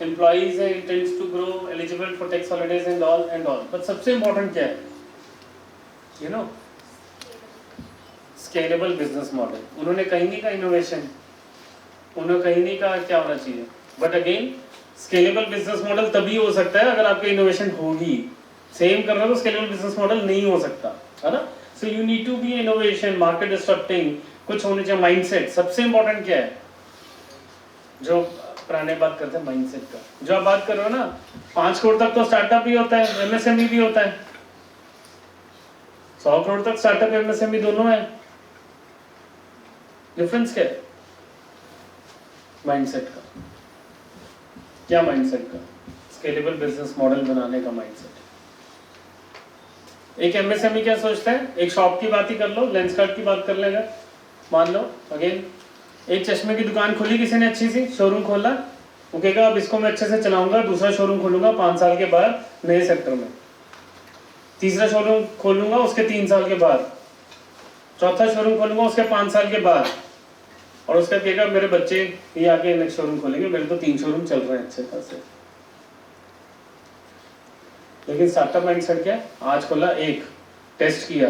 एम्प्लॉइज है, intents to grow, eligible for tax holidays and all. But सबसे इंपॉर्टेंट क्या है? You know, scalable business model. उन्होंने कहीं नहीं कहा इनोवेशन, उन्होंने कहीं नहीं कहा क्या होना चाहिए, but again scalable business model तभी हो सकता है अगर आपके इनोवेशन होगी। सेम कर रहे हो तो स्केलेबल बिजनेस मॉडल नहीं हो सकता, है ना। So you need to be innovation, market disrupting, कुछ होने चाहिए। माइंडसेट सबसे इंपॉर्टेंट क्या है? जो पुराने बात करते हैं माइंडसेट का, जो आप बात कर रहे हो ना, 5 करोड़ तक तो स्टार्टअप ही होता है, एमएसएमई भी होता है, 100 करोड़ तक स्टार्टअप एमएसएमई दोनों है। डिफरेंस क्या है? माइंडसेट का। क्या माइंडसेट का? स्केलेबल बिजनेस मॉडल बनाने का माइंडसेट। एक एमएसएमई क्या सोचता है? एक शॉप की बात ही कर लो, लेंस कार्ट की बात कर लेगा, मान लो अगेन एक चश्मे की दुकान खोली किसी ने, अच्छी सी शोरूम खोला, वो कहेगा अब इसको मैं अच्छे से चलाऊंगा, दूसरा शोरूम खोलूंगा 5 साल के बाद नए सेक्टर में, तीसरा शोरूम खोलूंगा उसके 3 साल के बाद, चौथा शोरूम खोलूंगा उसके 5 साल के बाद, और उसका कहेगा मेरे बच्चे ये आके नेक्स्ट शोरूम खोलेंगे, मेरे तो 3 शोरूम चल रहे हैं अच्छे खासे। लेकिन स्टार्टअप माइंडसेट क्या है, आज खोला, एक टेस्ट किया,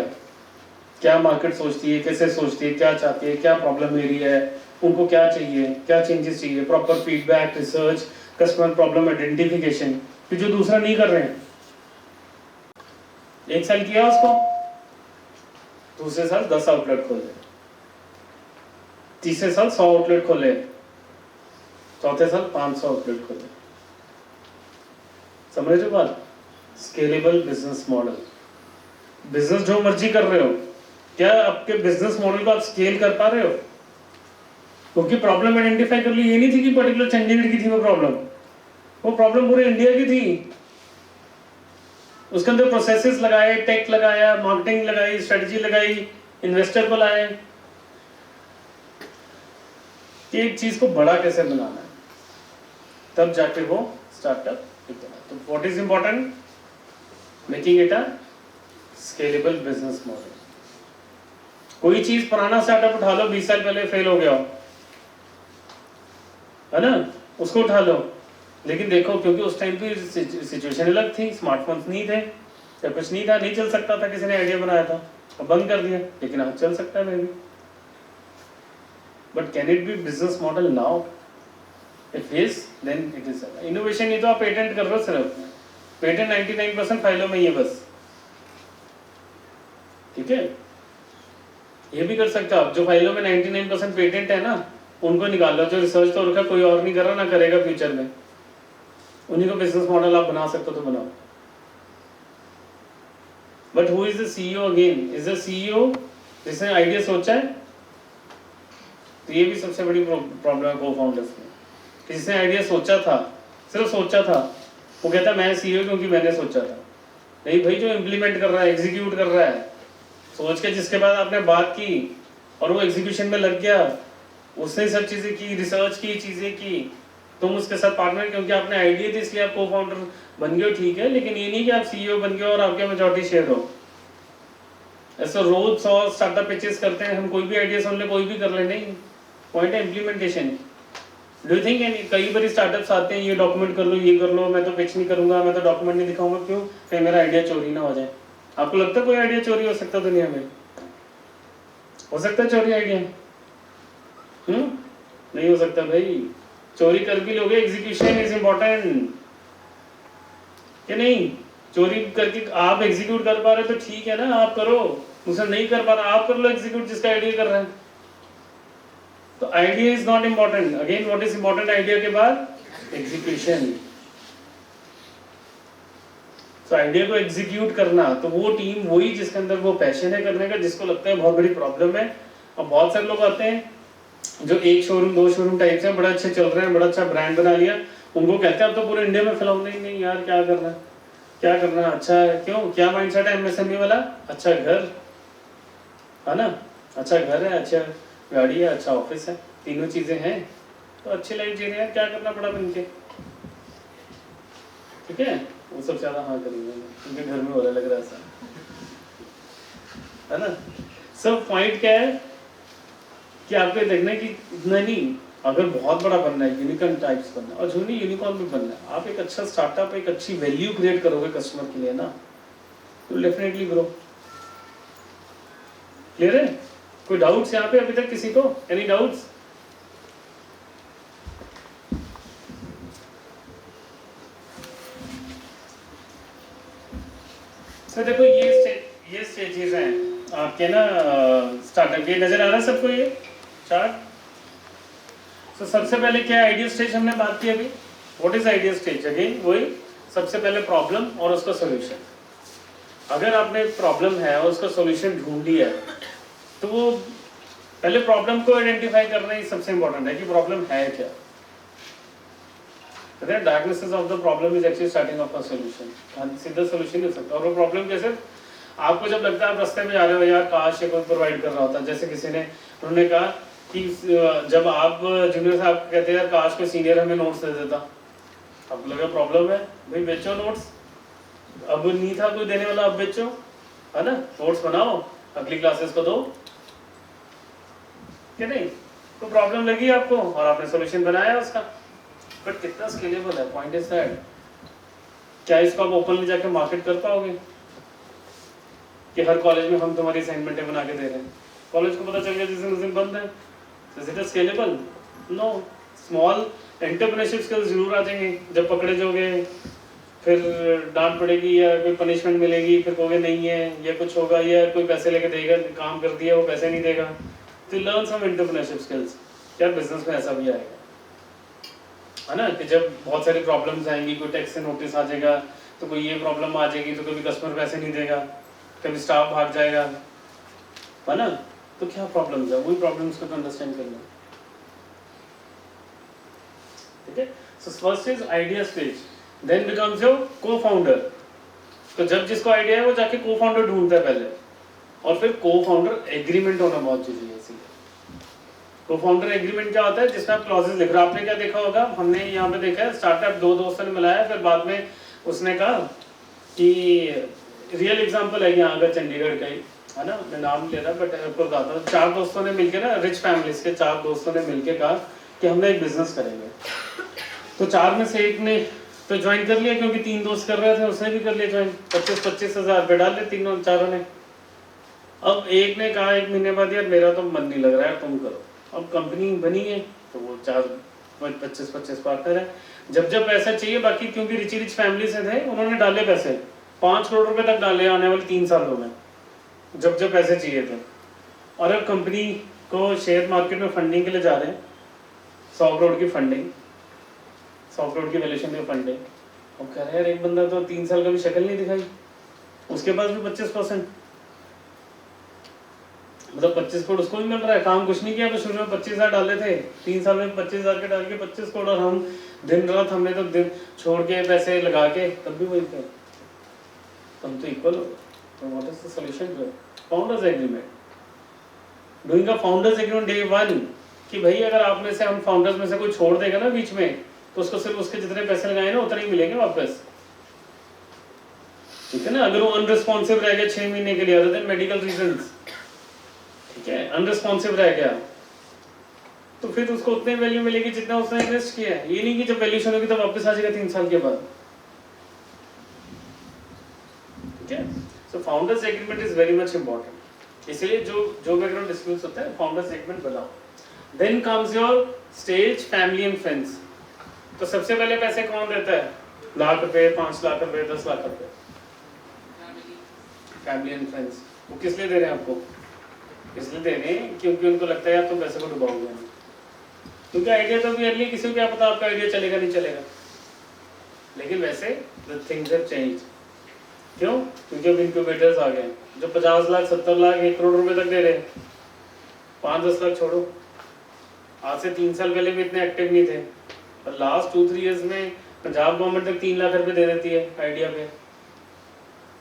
क्या मार्केट सोचती है, कैसे सोचती है, क्या चाहती है, क्या प्रॉब्लम एरिया है, उनको क्या चाहिए, क्या चेंजेस चाहिए, proper feedback, research, customer problem identification, कि जो दूसरा नहीं कर रहे हैं। 1 साल किया उसको, दूसरे साल 10 आउटलेट खोले, तीसरे साल 100 आउटलेट खोले, चौथे साल 500 आउटलेट खोले। समझ रहे हो बात? Scalable business model. बिजनेस जो मर्जी कर रहे हो, क्या आपके बिजनेस मॉडल को आप स्केल कर पा रहे हो? क्योंकि प्रॉब्लम आइडेंटिफाई कर ली, ये नहीं थी कि पर्टिकुलर चंडीगढ़ की थी वो प्रॉब्लम पूरे इंडिया की थी। उसके अंदर प्रोसेसेस लगाए, टेक लगाया, मार्केटिंग लगाई, स्ट्रेटजी लगाई, इन्वेस्टर को लाए कि एक चीज को बड़ा कैसे बनाना है, तब जाके वो स्टार्टअप बना। तो what is important? Making it a scalable business model. कोई चीज पुराना स्टार्टअप उठा लो, 20 साल पहले फेल हो गया हो, है ना, उसको उठा लो, लेकिन देखो क्योंकि उस टाइम पे सिचुएशन अलग थी, स्मार्टफोन्स नहीं थे या कुछ नहीं था, नहीं चल सकता था, किसी ने आइडिया बनाया था और बंद कर दिया, लेकिन आज चल सकता है maybe. But can it be business model now? If yes then it is. Innovation नहीं तो आप पेटेंट कर रहे हो, सिर्फ पेटेंट 99% फाइलों में ही है बस, ठीक है। ये भी कर सकते हो आप, जो फाइलों में 99% पेटेंट है ना, उनको निकाल लो, जो रिसर्च तो रखा कोई और नहीं कर रहा ना करेगा फ्यूचर में, उन्हीं को बिजनेस मॉडल आप बना सकते हो तो बनाओ। But who is the CEO? Again is the CEO जिसने आइडिया सोचा है? तो ये भी सबसे बड़ी प्रॉब्लम है को फाउंडर्स में, जिसने आइडिया सोचा था, सिर्फ सोचा था, वो कहता है मैं सीईओ क्योंकि मैंने सोचा था। नहीं भाई, जो इम्प्लीमेंट कर रहा है, एग्जीक्यूट कर रहा है, सोच के जिसके बाद आपने बात की और वो एग्जीक्यूशन में लग गया, उसने सब चीजें की, रिसर्च की, चीजें की, तुम उसके साथ पार्टनर, क्योंकि आपने आइडिया थी इसलिए आप को फाउंडर बन गए, ठीक है, लेकिन ये नहीं कि आप सीईओ बन गए और आपके मेजॉरिटी शेयर हो। ऐसा रोज 100 स्टार्टअप पिचेस करते हैं हम, कोई भी आइडिया सुन ले, कोई भी कर ले, नहीं, पॉइंट है इम्प्लीमेंटेशन। डू यू थिंक कई बार स्टार्टअप्स आते हैं, ये डॉक्यूमेंट कर लो, ये कर लो, मैं तो पिच नहीं करूंगा, मैं तो डॉक्यूमेंट नहीं दिखाऊंगा, क्यों? कहीं मेरा आइडिया चोरी ना हो जाए। आपको लगता है कोई आइडिया चोरी हो सकता है दुनिया में? हो सकता है चोरी आइडिया? नहीं हो सकता भाई, चोरी कर भी लोगे, एग्जीक्यूशन इज इम्पोर्टेंट, कि नहीं? चोरी करके आप एग्जीक्यूट कर पा रहे हो तो ठीक है ना, आप करो, दूसरा नहीं कर पा रहा, आप कर लो एग्जीक्यूट जिसका आइडिया कर रहा है। तो idea is not important. Again what is important idea के बाद? एग्जीक्यूशन। तो आइडिया को एग्जीक्यूट करना, तो वो टीम वही जिसके अंदर वो पैशन है करने का, जिसको लगता है बहुत बड़ी प्रॉब्लम है। और बहुत सारे लोग आते हैं जो 1 शोरूम 2 शोरूम टाइप से बड़ा अच्छे चल रहे हैं, बड़ा अच्छा ब्रांड बना लिया, उनको कहते हैं अब तो पूरे इंडिया में फैलाओ। नहीं यार, क्या करना है, क्या करना है, अच्छा है, क्यों, क्या माइंडसेट है एमएसएमई वाला? अच्छा घर है ना, अच्छा घर है, अच्छा गाड़ी है, अच्छा ऑफिस है, तीनों चीजें हैं तो अच्छी लाइफ जी रहे हैं, क्या करना पड़ा बन के, ठीक है। वो सब ज्यादा हाँ करेंगे उनके घर में हो रहा लग रहा है, है ना। सब पॉइंट क्या है कि आपको देखना है कि इतना नहीं, अगर बहुत बड़ा बनना है, यूनिकॉर्न टाइप्स बनना है, और जो नहीं यूनिकॉर्न भी बनना है, आप एक अच्छा स्टार्टअप, एक अच्छी वैल्यू क्रिएट करोगे कस्टमर के लिए ना, तो डेफिनेटली ग्रो। क्लियर है? कोई डाउट्स यहाँ पे अभी तक किसी को? Any doubts? तो देखो ये स्टेजेस हैं आपके ना स्टार्टअप के, नजर आ रहा है सबको ये चार्ट? तो सबसे पहले क्या आइडिया स्टेज हमने बात की अभी। What is idea stage? Again वही, सबसे पहले प्रॉब्लम और उसका सॉल्यूशन। अगर आपने प्रॉब्लम है और उसका सॉल्यूशन ढूंढ लिया है, तो वो पहले प्रॉब्लम को आइडेंटिफाई करना ही सबसे इंपॉर्टेंट है कि प्रॉब्लम है क्या। Diagnosis of the problem is actually starting of a solution. सीधा सॉल्यूशन नहीं हो सकता। और वो प्रॉब्लम कैसे? आपको जब लगता है आप रास्ते में जा रहे हो, यार काश ये कोई प्रोवाइड कर रहा होता, जैसे किसी ने, उन्होंने कहा कि जब आप जूनियर साहब कहते हैं यार काश कोई सीनियर हमें नोट्स दे देता, आपको लगा प्रॉब्लम है भाई बेचो नोट्स, अब नहीं था कोई देने वाला, अब बेचो, है ना, नोट्स बनाओ अगली क्लासेस को दो, क्या नहीं, तो प्रॉब्लम लगी आपको और आपने सोल्यूशन बनाया उसका, बट कितना स्केलेबल है, पॉइंट इज दैट, क्या इसको आप ओपनली जाके मार्केट कर पाओगे कि हर कॉलेज में हम तुम्हारी असाइनमेंटें बना के दे रहे हैं, कॉलेज को पता चल गया जिस दिन उस दिन बंद है, is it scalable? No. Small entrepreneurship skills जरूर आ जाएंगे, जब पकड़े जाओगे फिर डांट पड़ेगी या कोई पनिशमेंट मिलेगी, फिर कहोगे नहीं है या कुछ होगा या कोई पैसे लेके देगा, काम कर दिया वो पैसे नहीं देगा, तो लर्न सम एंटरप्रेन्योरशिप स्किल्स। यार बिजनेस में ऐसा भी आएगा, है ना, कि जब बहुत सारी प्रॉब्लम्स आएंगी, कोई टैक्स से नोटिस आ जाएगा, तो कोई ये प्रॉब्लम आ जाएगी, तो कभी कस्टमर पैसे नहीं देगा, कभी स्टाफ भाग जाएगा, है ना, तो क्या प्रॉब्लम्स है, वही प्रॉब्लम्स को अंडरस्टैंड करना, ठीक है। So first is idea stage, then becomes your co-founder. तो जब जिसको आइडिया है वो जाके को-फाउंडर ढूंढता है पहले, और फिर को-फाउंडर एग्रीमेंट होना बहुत जरूरी है। को-फाउंडर एग्रीमेंट क्या होता है, जिसमें आप क्लॉजेस लिख रहे हो। आपने क्या देखा होगा, हमने यहाँ पे देखा है स्टार्टअप दो दोस्तों ने मिलाया, फिर बाद में उसने कहा कि रियल एग्जांपल है यहाँ अगर चंडीगढ़ का ही, है ना, मैं नाम ले रहा बट आपको बताता हूँ, 4 दोस्तों ने मिलकर ना, रिच फैमिलीज के 4 दोस्तों ने मिलकर कहा कि हमने एक बिजनेस करेंगे। तो 4 में से एक ने तो ज्वाइन कर लिया, क्योंकि 3 दोस्त कर रहे थे, उसने भी कर लिया ज्वाइन, 25-25 हज़ार रुपये डाल दिए चारों ने। अब एक ने कहा 1 महीने बाद यार मेरा तो मन नहीं लग रहा है, तुम करो। अब कंपनी बनी है तो वो 25-25 पार्टनर है, जब जब पैसा चाहिए, बाकी क्योंकि रिच फैमिली से थे, उन्होंने डाले पैसे 5 करोड़ रुपए तक डाले आने वाले 3 सालों में, जब जब पैसे चाहिए थे। और अब कंपनी को शेयर मार्केट में फंडिंग के लिए जा रहे हैं, 100 करोड़ की फंडिंग, 100 करोड़ की वैल्यूएशन की फंडिंग। अब कह रहे हैं यार एक बंदा तो 3 साल का भी शक्ल नहीं दिखाई, उसके पास भी 25%, मतलब 25 करोड़ उसको भी मिल रहा है, काम कुछ नहीं किया, तो शुरू में 25,000 डाले थे, 3 साल में 25,000 के डाल के 25 करोड़, और हम दिन रात हमने तो दिन छोड़ के पैसे लगा के तब भी वही थे, हम तो इक्वल हो। तो what is the solution to founders agreement, doing a founders agreement day 1, कि भाई अगर आप में से, हम फाउंडर्स में से कोई छोड़ देगा ना बीच में, तो उसको सिर्फ उसके जितने पैसे लगाए ना उतने ही मिलेंगे वापस, ठीक है ना। अगर वो अनरिस्पॉन्सिव रह गया 6 महीने के लिए, अदर देन मेडिकल रीजंस, ठीक है, अनरिस्पॉन्सिव रह गया, तो फिर उसको उतने वैल्यू मिलेगी जितना उसने इन्वेस्ट किया है। ये नहीं कि जब वैल्यूएशन होगी तो वापस आ जाएगा 3 साल के बाद, ठीक है। So founders agreement is very much important, इसलिए जो बैकग्राउंड डिस्प्यूट्स होता है फाउंडर्स एग्रीमेंट बनाओ। Then comes your stage family and friends. तो सबसे पहले पैसे कौन देता है, लाख रुपए, 5 लाख रुपए, 10 लाख रुपए, फैमिली एंड फ्रेंड्स। वो किस लिए दे रहे हैं आपको, इसलिए दे रहे हैं क्योंकि उनको लगता है यार तुम पैसे को डुबाओगे, क्योंकि आइडिया तो भी अर्ली, किसी को क्या पता आपका आइडिया चलेगा नहीं चलेगा। लेकिन वैसे द थिंग्स हैव चेंज्ड, क्यों, क्योंकि अब इनक्यूबेटर्स आ गए जो 50 लाख, 70 लाख, 1 करोड़ रुपए तक दे रहे हैं। 5-10 लाख छोड़ो, आज से 3 साल पहले भी इतने एक्टिव नहीं थे, और लास्ट 2-3 ईयर्स में पंजाब गवर्नमेंट तक 3 लाख रुपए दे देती है आइडिया पे।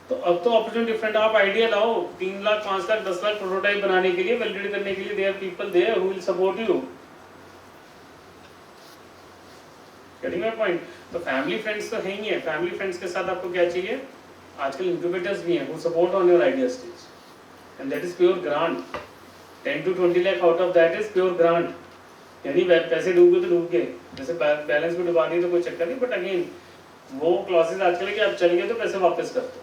तो अब तो अपॉर्चुनिटी डिफरेंट, आप आइडिया लाओ, 3 लाख, 5 लाख, 10 लाख प्रोटोटाइप बनाने के लिए, वैलिडेट करने के लिए, there people there who will support you. Getting my point. तो फैमिली फ्रेंड्स तो है ही है, फैमिली फ्रेंड्स के साथ आपको क्या चाहिए, आजकल इंक्यूबेटर्स भी हैं who support on your idea stage, and that is pure grant. 10 to 20 lakh out of that is pure grant, यानी पैसे डूब गए, जैसे बैलेंस भी डुबा नहीं तो कोई चक्कर नहीं, बट अगेन वो क्लॉसेज आजकल है कि आप चल गए तो पैसे वापस कर दो,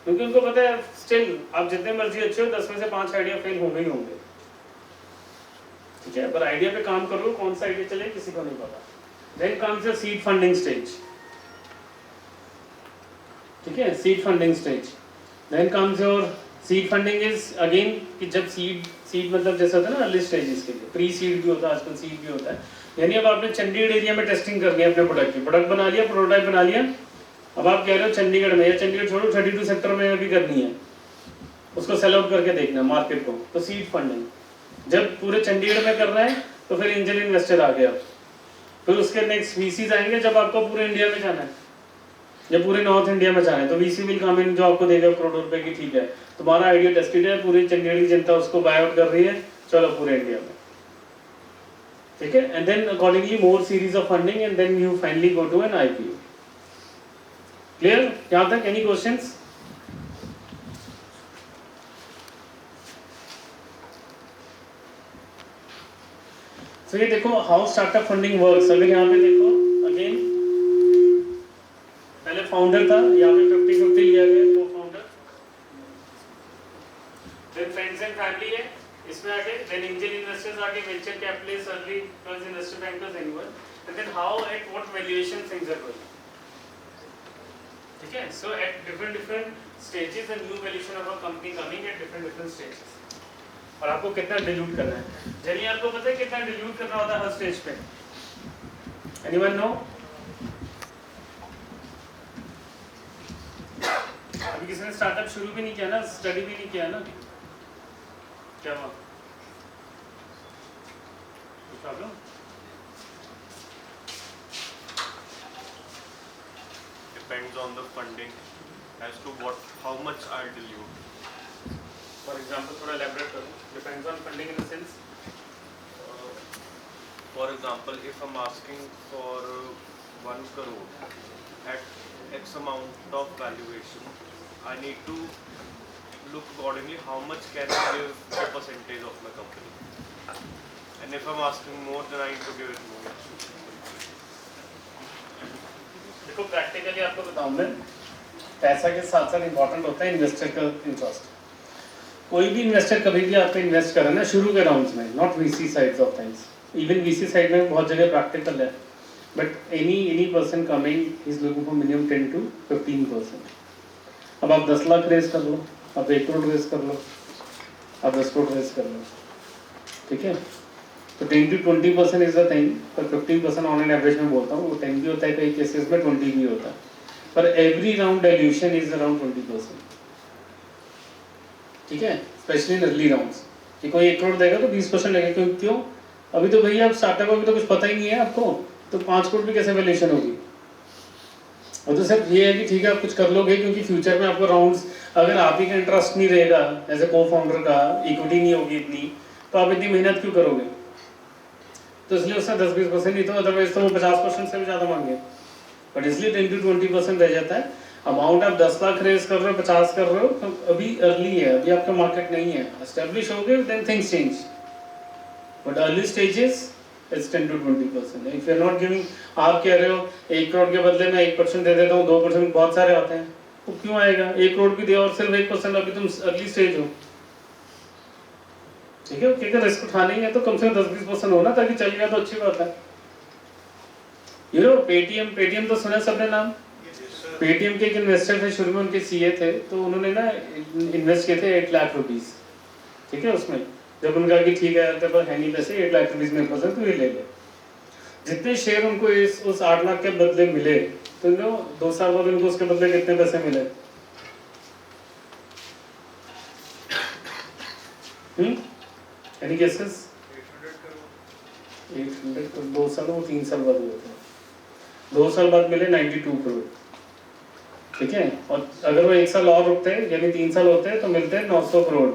क्योंकि उनको पता है स्टिल आप जितने मर्जी अच्छे हो, 10 में से 5 आइडिया फेल होंगे ही होंगे, ठीक है। पर आइडिया पे काम करो, कौन सा आइडिया चले किसी को नहीं पता। Then comes your seed funding stage, ठीक है, seed funding stage. Then comes your seed funding is again कि जब सीड मतलब जैसा होता है ना अर्ली स्टेजेस के लिए, प्री सीड भी होता है, आजकल सीड भी होता है, यानी अब आपने चंडीगढ़ एरिया में टेस्टिंग करनी है अपने प्रोडक्ट की, प्रोडक्ट बना लिया, प्रोटोटाइप बना लिया, अब आप कह रहे हो चंडीगढ़ में, या चंडीगढ़ छोड़ो 32 सेक्टर में भी करनी है, उसको सेल आउट करके देखना मार्केट को, तो सीड फंडिंग। जब पूरे चंडीगढ़ में कर रहे हैं तो फिर एंजल इन्वेस्टर आ गया, फिर उसके नेक्स्ट वीसीज आएंगे जब आपको पूरे इंडिया में जाना है, जब पूरे नॉर्थ इंडिया में जाना है तो वीसी विल कम इन, जो आपको देगा करोड़ों रुपए की, ठीक है, तुम्हारा आइडिया टेस्टेड है, पूरी चंडीगढ़ की जनता उसको बाय आउट कर रही है, चलो पूरे इंडिया में, ठीक है, and then accordingly more series of funding and then you finally go to an IPO. Clear यहाँ तक? Any questions? तो ये देखो हाउ स्टार्टअप फंडिंग वर्क्स. अगर यहाँ पे देखो अगेन पहले फाउंडर था, यहाँ पे 50-50 लिया गया, cofounder, then friends and family है इसमें आके, देन एंजल इन्वेस्टर्स आके, venture capitalist, early funds, investor bankers, anyone, and then how at what valuation things are going. ठीक है, so at different stages a new valuation of a company coming at different stages. और आपको कितना dilute करना है, चलिए आपको पता है कितना डिल्यूट करना होता है हर स्टेज पे? Anyone no? अभी किसी ने स्टार्टअप शुरू भी नहीं किया ना, स्टडी भी नहीं किया ना, क्या हुआ? Problem? Depends on the funding as to how much I'll dilute. For example थोड़ा elaborate करो. Depends on funding in the sense. For example, if I'm asking for 1 crore at X amount of valuation, I need to look accordingly how much can I give a percentage of my company. And if I'm asking more, then I need to give it more. देखो practically आपको बताऊं मैं, पैसा के साथ साथ important होता है इन्वेस्टर का इंटरेस्ट. कोई भी इन्वेस्टर कभी भी आपको इन्वेस्ट करे ना शुरू के राउंड्स में, not VC sides of things, even VC side में बहुत जगह प्रैक्टिकल है, but any person coming is looking for minimum 10 to 15%. अब आप 10 लाख रेज कर लो, आप 1 करोड़ रेज कर लो, आप 10 करोड़ रेज कर लो, ठीक है. तो 10 to 20% इज द थिंग, पर 15% ऑन एन एवरेज में बोलता हूँ. वो 10 भी होता है कई केसेस में, 20 भी होता है, पर every round dilution is around 20%. ठीक है, स्पेशली इन अर्ली राउंड्स. कि कोई 1 करोड़ देगा तो 20% लगेगा. क्यों? अभी तो भैया आप स्टार्टअप को भी तो कुछ पता ही नहीं है आपको, तो 5 करोड़ भी कैसे वैल्यूएशन होगी? और तो सिर्फ ये है कि ठीक है आप कुछ कर लोगे, क्योंकि फ्यूचर में आपको राउंड्स, अगर आप ही का इंटरेस्ट नहीं रहेगा एज ए को फाउंडर का, इक्विटी नहीं होगी इतनी, तो आप इतनी मेहनत क्यों करोगे? तो इसलिए उससे 10-20% नहीं, तो अदरवाइज तो वो 50% से भी ज़्यादा मांगे. बट इसलिए 10 to 20% रह जाता है. अमाउंट आप 10 लाख रेज कर रहे हो, 50 कर रहे हो, तो अभी अर्ली है, अभी आपका मार्केट नहीं है, एस्टेब्लिश हो गए then things change. But early stages it's 10 to 20%. If you are not giving, आप कह रहे हो 1 करोड़ के बदले में 1% दे देता हूँ, 2% बहुत सारे आते हैं, तो क्यों आएगा? 1 करोड़ भी दे और सिर्फ 1%, अभी तुम अर्ली स्टेज हो. ठीक है, क्योंकि रिस्क उठाने है तो कम से कम 10-20% होना, ताकि चल गया तो अच्छी बात है. यू नो पेटीएम तो सुना सबने नाम. पेटीएम के एक इन्वेस्टर थे, शुरू में उनके सीए थे, तो उन्होंने ना इन्वेस्ट किए थे 8 लाख रुपीस. ठीक है, उसमें जब उनका कि ठीक है तेरे पास है नहीं पैसे, 8 लाख रुपीस मेरे पास है, तो ये ले ले. जितने शेयर उनको उस 8 लाख के बदले मिले, तो उनको 2 साल बाद उनको उसके बदले कितने पैसे मिले? Any guesses? 800 करोड़ 2 साल, वो 3 साल बाद हुए थे. 2 साल बाद मिले 92 करोड़. ठीक है, और अगर वो 1 साल और रुकते यानी 3 साल होते तो मिलते 900 करोड़.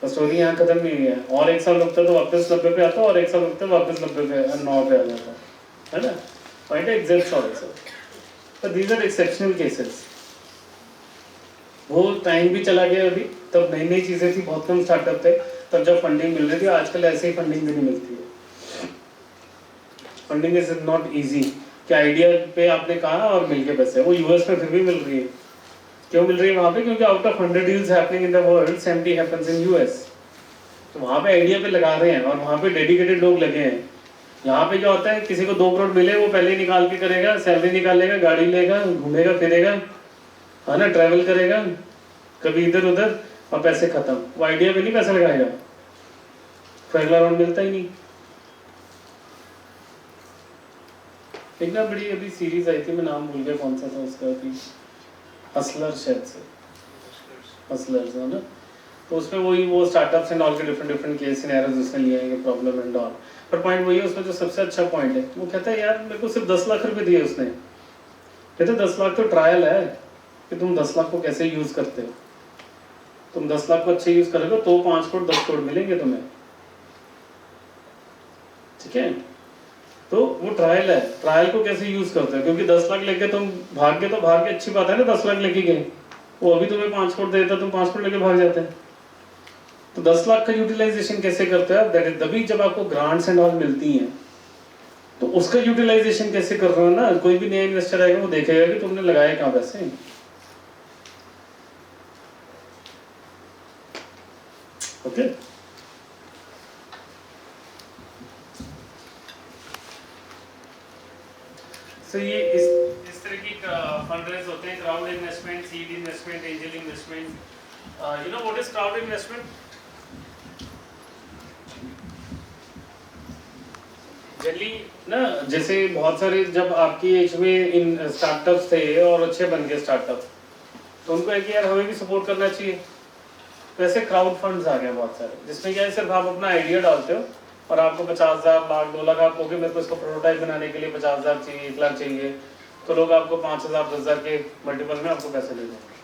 तो स्टोरी यहाँ खत्म नहीं हुई है. और 1 साल रुकते तो वापस 90 पे आता, और 1 साल रुकते वापस 90 पे 9 पे आ जाता है ना. Point exist also, but these are exceptional cases. वो टाइम भी चला गया अभी, तब नई नई चीज़ें थी, बहुत कम स्टार्टअप थे, तब जब फंडिंग मिल रही थी. आजकल ऐसे ही फंडिंग भी नहीं मिलती है. फंडिंग इज नॉट ईजी कि आइडिया पे आपने कहा और मिल के पैसे. वो यूएस में फिर भी मिल रही है. क्यों मिल रही है वहाँ पे? क्योंकि out of 100 deals happening in the world 70 happens in US. तो वहाँ पे आइडिया पे लगा रहे हैं, और वहाँ पे डेडिकेटेड लोग लगे हैं. यहाँ पे क्या होता है, किसी को 2 करोड़ मिले, वो पहले ही निकाल के करेगा, सैलरी निकाल लेगा, गाड़ी लेगा, घूमेगा फिरेगा, है ना, ट्रैवल करेगा कभी इधर उधर, और पैसे खत्म. वो आइडिया पे नहीं पैसा लगाएगा, फिर अगला राउंड मिलता ही नहीं. एक ना बड़ी अभी सीरीज आई थी, मैं नाम भूल गया कौन सा था उसका, थी हसलर शायद से, हसलर्स है ना. तो उसमें वही वो स्टार्टअप्स एंड ऑल के डिफरेंट केस सिनेरियोज उसने लिए हैं, प्रॉब्लम एंड ऑल. पर पॉइंट वही है, उसमें जो सबसे अच्छा पॉइंट है, वो कहता है यार मेरे को सिर्फ 10 लाख रुपए दिए उसने. कहते 10 लाख तो ट्रायल है कि तुम 10 लाख को कैसे यूज करते हो. तुम 10 लाख को अच्छे यूज करोगे तो 5 करोड़ 10 करोड़ मिलेंगे तुम्हें. ठीक है, तो वो ट्रायल है, ट्रायल को कैसे यूज करते हैं, क्योंकि 10 लाख लेके तुम भाग गए तो भाग के अच्छी बात है ना, 10 लाख लेके गए, वो अभी तुम्हें 5 करोड़ देता तुम 5 करोड़ लेके भाग जाते हैं। तो 10 लाख का यूटिलाइजेशन कैसे करते हैं, दैट इज तभी जब आपको ग्रांट्स एंड ऑल मिलती हैं तो उसका यूटिलाइजेशन कैसे कर रहे हो ना, कोई भी नया इन्वेस्टर आएगा वो देखेगा कि तुमने लगाए कहाँ पैसे। ओके सो ये इस तरह की फंड रेज होते हैं, crowd investment, seed investment, angel investment. You know what is crowd investment? Generally ना, जैसे बहुत सारे जब आपकी एज में इन स्टार्टअप्स थे और अच्छे बन गए स्टार्टअप, तो उनको है कि यार हमें भी सपोर्ट करना चाहिए, तो ऐसे क्राउड फंड्स आ गए बहुत सारे, जिसमें क्या है सिर्फ आप अपना आइडिया डालते हो और आपको 50,000, लाख, 2 लाख, आप कहोगे मेरे को इसको प्रोटोटाइप बनाने के लिए 50,000 चाहिए, 1 लाख चाहिए, तो लोग आपको 5,000, 10,000 के मल्टीपल में आपको पैसे दे देंगे,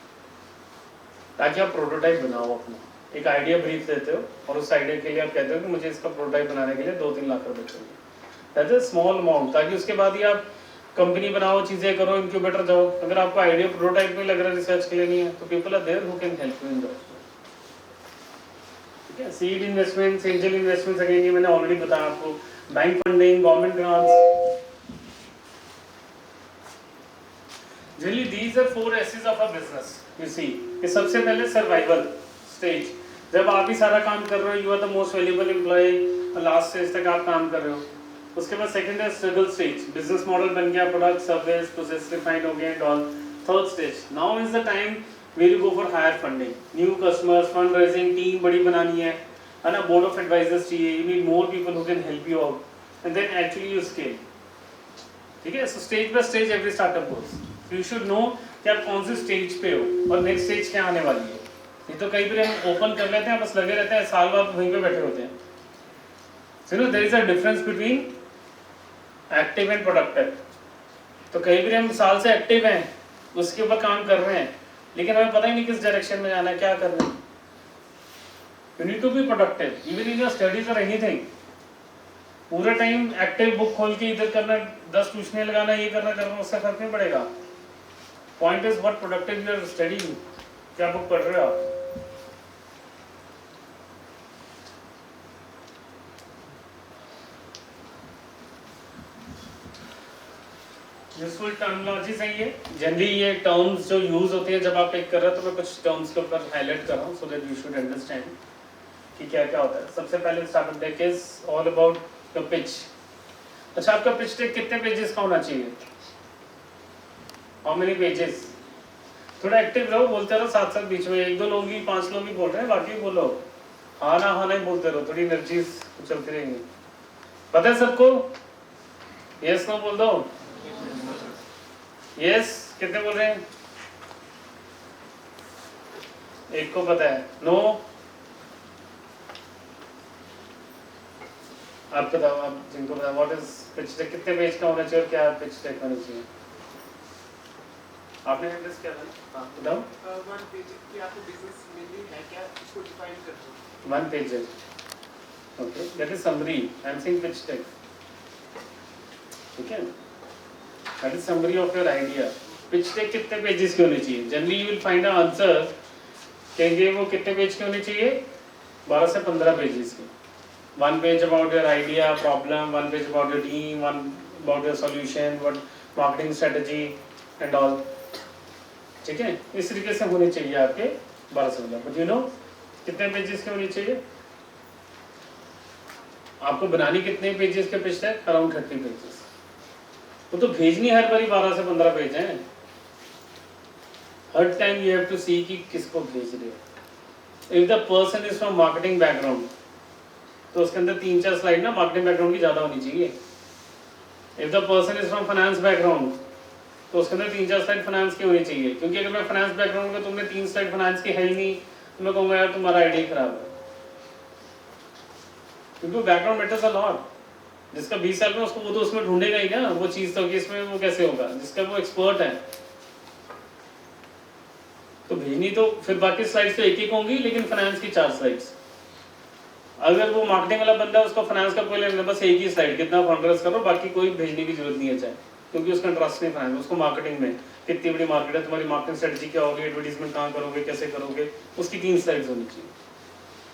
ताकि आप प्रोटोटाइप बनाओ अपना, एक आइडिया ब्रीफ देते हो और उस आइडिया के लिए आप कहते हो कि मुझे इसका प्रोटोटाइप बनाने के लिए 2-3 लाख रुपए चाहिए, दैट इज स्मॉल अमाउंट, ताकि उसके बाद ही आप कंपनी बनाओ, चीजें करो, इनक्यूबेटर जाओ। अगर आपको आइडिया प्रोटोटाइप में लग रहा है, रिसर्च के लिए नहीं है, तो people are there who can help you in that. ठीक है, seed investments, angel investments, again ये मैंने ऑलरेडी बताया आपको, bank funding, government grants. Generally these are 4 S's of a business, you see. ये सबसे पहले सर्वाइवल स्टेज, जब आप ही सारा काम कर रहे हो, you are the most valuable employee, last stage तक आप काम कर रहे हो। उसके बाद सेकंड है स्ट्रगल स्टेज, बिजनेस मॉडल बन गया, प्रोडक्ट, सर्विस, प्रोसेस रिफाइन हो गए and all. Third stage, now is the time where you go for higher funding, new customers, fundraising, team बड़ी बनानी है ना, board of advisors चाहिए, you need more people who can help you out, and then actually you scale। ठीक है, so stage by stage every startup goes, you should know कि आप कौन सी स्टेज पे हो और नेक्स्ट स्टेज क्या आने वाली है। ये तो कई बार हम ओपन कर लेते हैं, बस लगे रहते हैं, साल बाद वहीं पे बैठे होते हैं। so you know there is a difference between active and productive। तो कई बार हम साल से एक्टिव हैं, उसके ऊपर काम कर रहे हैं, लेकिन हमें पता ही नहीं किस डायरेक्शन में जाना है, क्या करना है। You need to be productive even in your studies और एनीथिंग। पूरे टाइम एक्टिव बुक खोल के इधर करना, 10 ट्यूशनें लगाना, ये करना, उससे फर्क नहीं पड़ेगा। Point is what productive you are studying, क्या बुक पढ़ रहे हो आप। यूजफुल टर्मिनोलॉजी सही है। जनरली ये टर्म्स जो यूज होते हैं जब आप पिक कर रहे हो, तो मैं कुछ टर्म्स के ऊपर हाईलाइट कर रहा हूँ, so that you should understand कि क्या क्या होता है। सबसे पहले startup deck is all about the pitch. अच्छा, आपका पिच डेक कितने पेजेस का होना चाहिए? How many pages? थोड़ा एक्टिव रहो, बोलते रहो साथ साथ, बीच में 1-2 लोग ही 5 लोग ही बोल रहे हैं, बाकी बोलो, हाँ ना ही बोलते रहो, थोड़ी एनर्जीज चलती रहेंगी। पता है सबको? यस नो बोल दो। यस कितने बोल रहे हैं? एक को पता है, नो? आप बताओ, आप जिनको बताओ व्हाट इज पिच डेक, कितने पेज का होना चाहिए और क्या पिच डेक होना चाहिए? आपने एड्रेस किया था? हाँ बताओ। 1 पेज की आपको बिजनेस मेनली है क्या, इसको डिफाइन कर दो। 1 पेज है, okay, that is summary. I am saying pitch deck, ठीक है, that is summary of your idea. Pitch deck कितने पेजेस की होनी चाहिए? Generally you will find a answer, कहेंगे वो कितने पेज की होनी चाहिए? 12 से 15 पेजेस की। 1 page about your idea, problem, 1 page about your team, 1 about your solution, what marketing strategy and all. ठीक है, इस तरीके से होने चाहिए आपके 12 से 15। बट यू नो कितने पेजेस की होनी चाहिए? आपको बनानी कितने पेजेस के पिच डेक? Around 30 pages. वो तो भेजनी हर बारी 12 से 15 पेज हैं। हर टाइम यू हैव टू सी कि किसको भेज रहे हो। If the person is from marketing background, तो उसके अंदर 3-4 स्लाइड ना मार्केटिंग बैकग्राउंड की ज्यादा होनी चाहिए। If the person is from finance background, तो उसके अंदर 3-4 स्लाइड फाइनेंस की होनी चाहिए। क्योंकि अगर मैं फाइनेंस बैकग्राउंड में तुमने 3 स्लाइड फाइनेंस की है ही नहीं, तो मैं कहूँगा यार तुम्हारा आइडिया खराब है। क्योंकि बैकग्राउंड मैटर्स अ लॉट। जिसका 20 साल में, उसको वो तो उसमें ढूंढेगा ही ना वो चीज, तो कि इसमें वो कैसे होगा, जिसका वो एक्सपर्ट है। तो भेजनी तो फिर बाकी स्लाइड्स तो एक होंगी, लेकिन फाइनेंस की 4 स्लाइड्स। अगर वो मार्केटिंग वाला बंदा है, उसको फाइनेंस का कोई लेना, बस एक ही स्लाइड कितना फंड करो, बाकी कोई भेजने की जरूरत नहीं है चाहे, क्योंकि उसका इंटरेस्ट नहीं फाइनेंस, उसको मार्केटिंग में कितनी बड़ी मार्केट है, तुम्हारी मार्केटिंग स्ट्रेटजी क्या होगी, एडवर्टीजमेंट कहाँ करोगे, कैसे करोगे, उसकी 3 स्लाइड्स होनी चाहिए.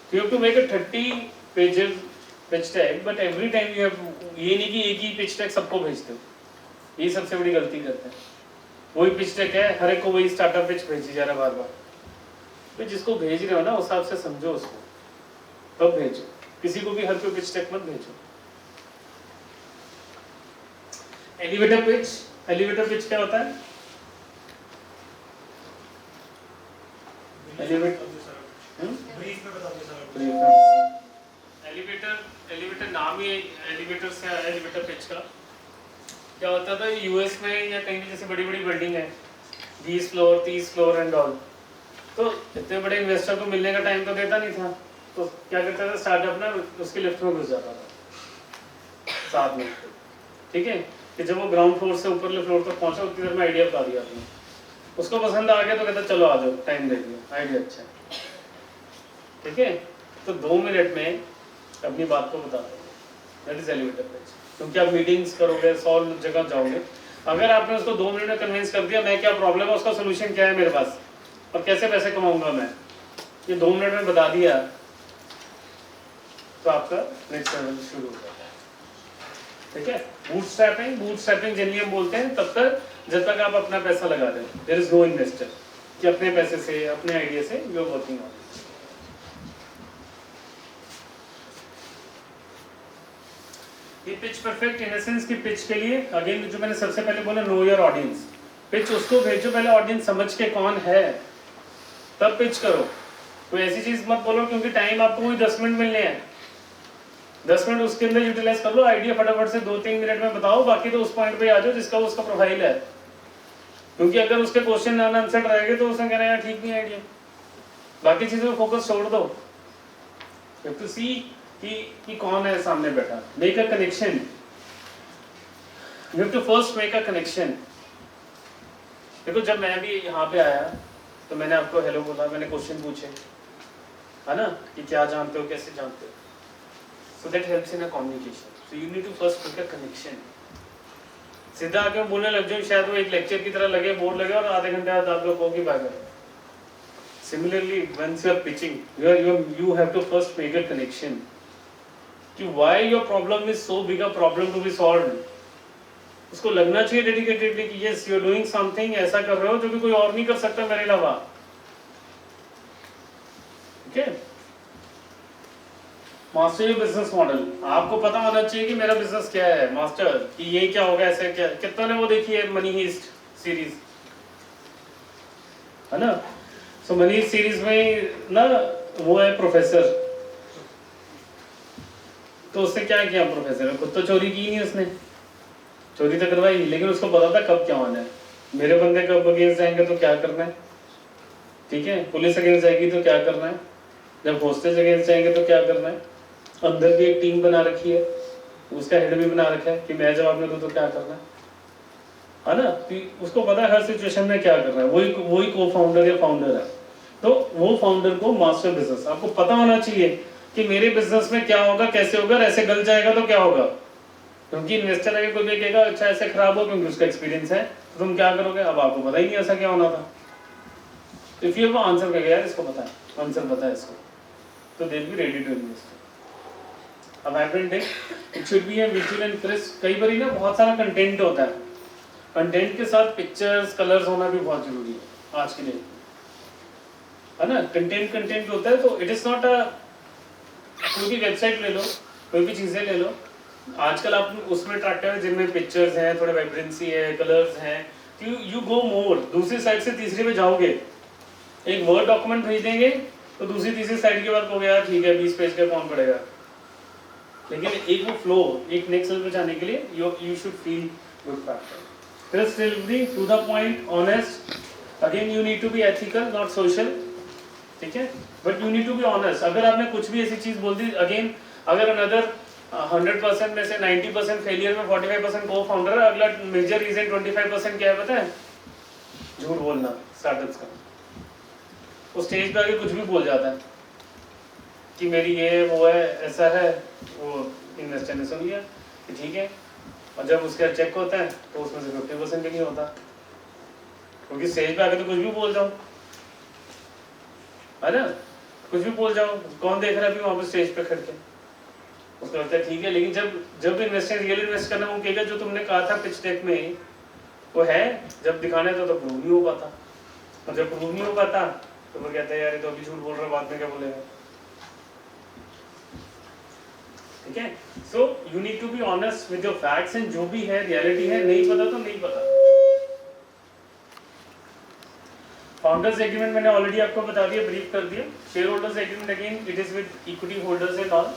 So you have to make a 30 pages pitch deck, but every time you have, ये नहीं कि एक ही pitch deck सबको भेजते हो, ये सबसे बड़ी गलती करते हैं. वही pitch deck है, हर एक को वही स्टार्टअप pitch भेजी जा रहा है बार बार. तो जिसको भेज रहे हो ना, उस हिसाब से समझो उसको, तब भेजो. किसी को भी हर कोई pitch deck मत भेजो. एलिवेटर पिच क्या होता है? एलिवेटर नाम ही एलिवेटर से आया, एलिवेटर पिच का. क्या होता था यूएस में या कहीं भी, जैसे बड़ी बड़ी बिल्डिंग है 20 फ्लोर 30 फ्लोर एंड ऑल, तो इतने बड़े इन्वेस्टर को मिलने का टाइम तो देता नहीं था, तो क्या करता था स्टार्टअप ना, उसके लिफ्ट में घुस जाता था साथ में. ठीक है, कि जब वो ग्राउंड फ्लोर से ऊपर फ्लोर तक पहुंचा, उतनी देर में आइडिया बता दिया आपने, उसको पसंद आ गया तो कहता चलो आ जाओ, टाइम दे दिया, आइडिया अच्छा है. ठीक है, तो 2 मिनट में अपनी बात को बता दो, दैट इज एलिवेटर पिच. क्योंकि आप मीटिंग्स करोगे, 100 जगह जाओगे, अगर आपने उसको 2 मिनट में कन्विंस कर दिया मैं क्या प्रॉब्लम है, उसका सोल्यूशन क्या है मेरे पास, और कैसे पैसे कमाऊंगा मैं, ये 2 मिनट में बता दिया, तो आपका नेक्स्ट लेवल शुरू हो जाता है. ठीक है, बूटस्ट्रैपिंग जनरली हम बोलते हैं तब तक जब तक आप अपना पैसा लगा रहे हो, देयर इज नो इन्वेस्टर, कि अपने पैसे से, अपने आइडिया से यू आर वर्किंग ऑन. ये पिच परफेक्ट इन एसेंस की पिच के लिए अगेन जो मैंने सबसे पहले बोला, नो योर ऑडियंस. पिच उसको भेजो पहले ऑडियंस समझ के कौन है, तब पिच करो. कोई ऐसी चीज मत बोलो क्योंकि टाइम आपको वही 10 मिनट मिलने हैं, 10 मिनट उसके अंदर यूटिलाइज कर लो, आइडिया फटाफट से 2-3 मिनट में बताओ, बाकी तो उस पॉइंट पे आ जाओ जिसका उसका प्रोफाइल है. क्योंकि अगर उसके क्वेश्चन अनआंसर्ड रहेंगे तो उसने कहना यार ठीक नहीं आइडिया, बाकी चीजों में फोकस छोड़ दो. यू हैव टू सी कि कौन है सामने बैठा. Make a connection, you have to first make a connection. देखो जब मैं भी यहाँ पे आया तो मैंने आपको हेलो बोला, मैंने क्वेश्चन पूछे, है ना, कि क्या जानते हो, कैसे जानते हो. So that helps in a communication. So you need to first make a connection. सीधा आके बोलने लग जाओ, शायद वो एक लेक्चर की तरह लगे, बोर्ड लगे और आधे घंटे बाद आप लोग कहोगे bye bye. Similarly, once you are pitching, you have to first make a connection. कि why your problem is so big a problem to be solved. उसको लगना चाहिए डेडिकेटेडली कि yes you are doing something, ऐसा कर रहे हो जो कि कोई और नहीं कर सकता मेरे अलावा. ठीक है, मास्टर योर बिजनेस मॉडल. आपको पता होना चाहिए कि मेरा बिजनेस क्या है मास्टर, कि ये क्या होगा, ऐसे क्या. कितनों ने वो देखी है मनी हीस्ट सीरीज, है ना. सो मनी हीस्ट सीरीज में ना वो है प्रोफेसर, तो उसने क्या किया, प्रोफेसर खुद तो चोरी की नहीं, उसने चोरी तो करवाई, लेकिन उसको पता था कब क्या होना है, मेरे बंदे कब अगेंस्ट जाएंगे तो क्या करना है. ठीक है, पुलिस अगेंस्ट जाएगी तो क्या करना है, जब होस्टेज अगेंस्ट जाएंगे तो क्या करना है. अंदर भी एक टीम बना रखी है, उसका हेड भी बना रखा है कि मैं जवाब न दूं तो क्या करना है ना. उसको पता है हर सिचुएशन में क्या करना है. वही को फाउंडर या फाउंडर है, तो वो फाउंडर को मास्टर बिजनेस आपको पता होना चाहिए कि मेरे बिजनेस में क्या होगा, कैसे होगा, ऐसे गल जाएगा तो क्या होगा. क्योंकि इन्वेस्टर अगर कोई भी कहेगा अच्छा ऐसे खराब हो, क्योंकि उसका एक्सपीरियंस है, तो तुम क्या करोगे, अब आपको पता ही नहीं ऐसा क्या होना था. इफ यू हैव आंसर कहेगा यार इसको पता है, आंसर पता है इसको, तो they will be ready to invest. अब hybrid it should be a visual and crisp. कई बार ना बहुत सारा कंटेंट होता है, कंटेंट के साथ पिक्चर्स कलर्स होना भी बहुत जरूरी है आज के लिए, है ना. कंटेंट होता है तो इट इज नॉट अ, कोई भी वेबसाइट ले लो, कोई भी चीजें ले लो, आजकल आप उसमें अट्रैक्टिव है जिनमें पिक्चर्स हैं, थोड़े वाइब्रेंसी है, कलर्स हैं, यू गो मोर. दूसरी साइड से तीसरी पे जाओगे, एक वर्ड डॉक्यूमेंट भेज देंगे तो दूसरी तीसरी साइड के बाद हो गया ठीक है 20 पेज का कौन पड़ेगा. लेकिन एक वो फ्लो, एक नेक्स्ट लेवल पे जाने के लिए you should feel good factor. Crisp delivery, to the point, honest. Again you need to be ethical not social. ठीक है, but you need to be honest. अगर आपने कुछ भी ऐसी चीज बोल दी, अगेन अगर अनदर 100% में से 90% फेलियर में 45% को फाउंडर है, अगला मेजर रीजन 25% क्या है पता है, झूठ बोलना स्टार्टअप्स का. वो स्टेज पे आके कुछ भी बोल जाता है, कि मेरी ये वो है ऐसा है, वो इन्वेस्टर ने सुन लिया कि ठीक है, और जब उसका चेक होता है तो उसमें से 50% भी नहीं होता, क्योंकि स्टेज पे आके तो कुछ भी बोल जाओ, है ना, कुछ भी बोल जाओ, कौन देख रहा है अभी वहाँ पे स्टेज पे खड़ के, उसको लगता है ठीक है। लेकिन जब इन्वेस्टर रियल इन्वेस्ट करना, वो कहेगा जो तुमने कहा था पिच डेक में वो है, जब दिखाने तो प्रूव नहीं हो पाता, और जब प्रूव नहीं हो पाता तो वो कहता है यार ये तो अभी झूठ बोल रहा है, बाद में क्या बोलेगा, ठीक है। So you need to be honest with your facts, and जो भी है रियलिटी है, नहीं पता तो नहीं पता। फाउंडर्स एग्रीमेंट मैंने ऑलरेडी आपको बता दिया, ब्रीफ कर दिया। Share holders agreement again it is with equity holders and all.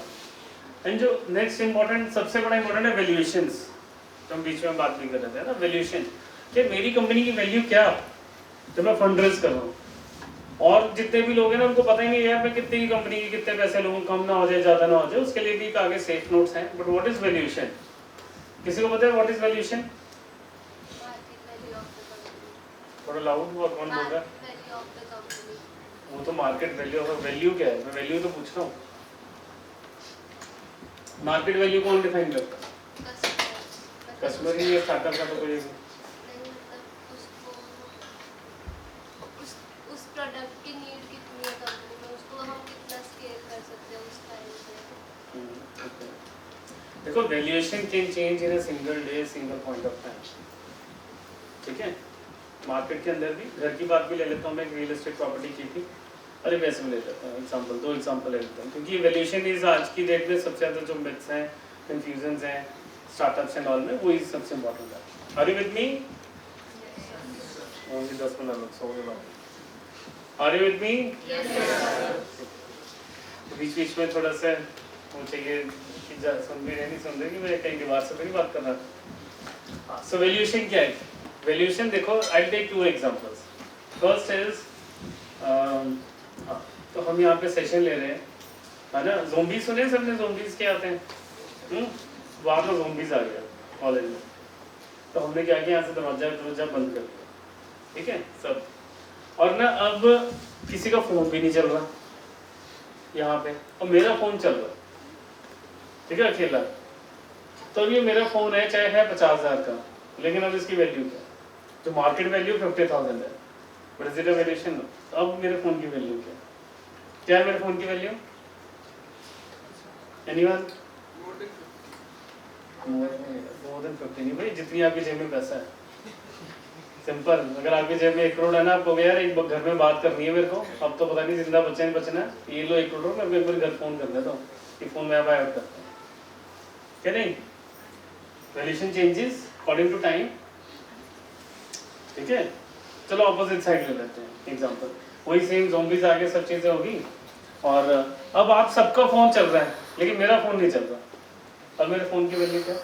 And जो नेक्स्ट इंपॉर्टेंट, सबसे बड़ा इंपॉर्टेंट है वैल्यूएशंस, तो हम बीच में बात भी कर रहे थे ना, वैल्यूएशन, कि मेरी कंपनी की वैल्यू क्या जो मैं फंड रेज कर रहा हूँ, और जितने भी लोग हैं ना उनको पता ही नहीं है यार मैं कितने की कंपनी की कितने पैसे लूँ, कम ना हो जाए ज़्यादा ना हो जाए, उसके लिए भी एक आगे सेफ नोट्स हैं। बट व्हाट इज वैल्यूएशन, किसी को पता है व्हाट इज वैल्यूएशन? थोड़ा लाउड हुआ, कौन बोल रहा है? वो तो मार्केट वैल्यू ऑफ, वैल्यू क्या है, मैं वैल्यू तो पूछ रहा हूँ। मार्केट वैल्यू कौन डिफाइन करता है? कस्टमर ही, स्टार्टअप का तो कोई उस प्रोडक्ट की नीड कितनी है कंपनी में, उसको हम कितना स्केल कर सकते हैं उस टाइम पे। देखो valuation can change in a single day, single point of time, ठीक है। मार्केट के अंदर भी, घर की बात भी ले लेता हूँ मैं, रियल एस्टेट प्रॉपर्टी की थी, अरे वैसे भी ले लेता हूँ एग्जांपल, दो एग्जांपल ले लेता हूँ, क्योंकि वैल्यूएशन इज आज की डेट में सबसे ज़्यादा जो मिथ्स हैं, कंफ्यूजन्स हैं स्टार्टअप्स एंड ऑल में, वो ही सबसे इम्पोर्टेंट है। Are you with me? Only 10-15 लोग सो गए। Are you with me? बीच बीच में थोड़ा सा वो चाहिए कि सुन भी रहे, नहीं सुन रहे कि मैं कहीं दीवार से तो नहीं बात कर रहा था। सो वैल्यूएशन क्या है? वैल्यूएशन देखो, I take 2 examples. First is तो हम यहाँ पे सेशन ले रहे हैं, है ना, ज़ोंबीज सुने सबने, ज़ोंबीज क्या आते हैं, वहाँ पर ज़ोंबीज आ गया कॉलेज में, तो हमने क्या किया, यहाँ से दरवाजा बंद कर दिया, ठीक है सब, और ना अब किसी का फ़ोन भी नहीं चल रहा यहाँ पे, और मेरा फ़ोन चल रहा, ठीक है, अकेला। तो ये मेरा फ़ोन है, चाहे है 50,000 का, लेकिन अब इसकी वैल्यू क्या है? जो मार्केट वैल्यू 50,000 है, but is it a valuation? अब मेरे फ़ोन की वैल्यू क्या है? मेरे फ़ोन की वैल्यू? एनीवन? मोर देन 50 नहीं भाई, जितनी आपकी जेब में पैसा है, सिंपल। अगर आपकी जेब में 1 करोड़ है ना, आपको यार एक घर में बात करनी है मेरे को, अब तो पता नहीं जिंदा बच्चा नहीं बचना, ये लो 1 करोड़, मैं एक बार घर फ़ोन कर देता हूँ कि फ़ोन मैं बाय आउट करता हूँ, क्या नहीं? Valuation changes according to time, ठीक है। चलो ऑपोजिट साइड ले लेते हैं एग्जांपल, वही सेम ज़ोंबीज आगे सब चीज़ें होगी, और अब आप सबका फ़ोन चल रहा है लेकिन मेरा फ़ोन नहीं चल रहा, अब मेरे फ़ोन की वैल्यू क्या?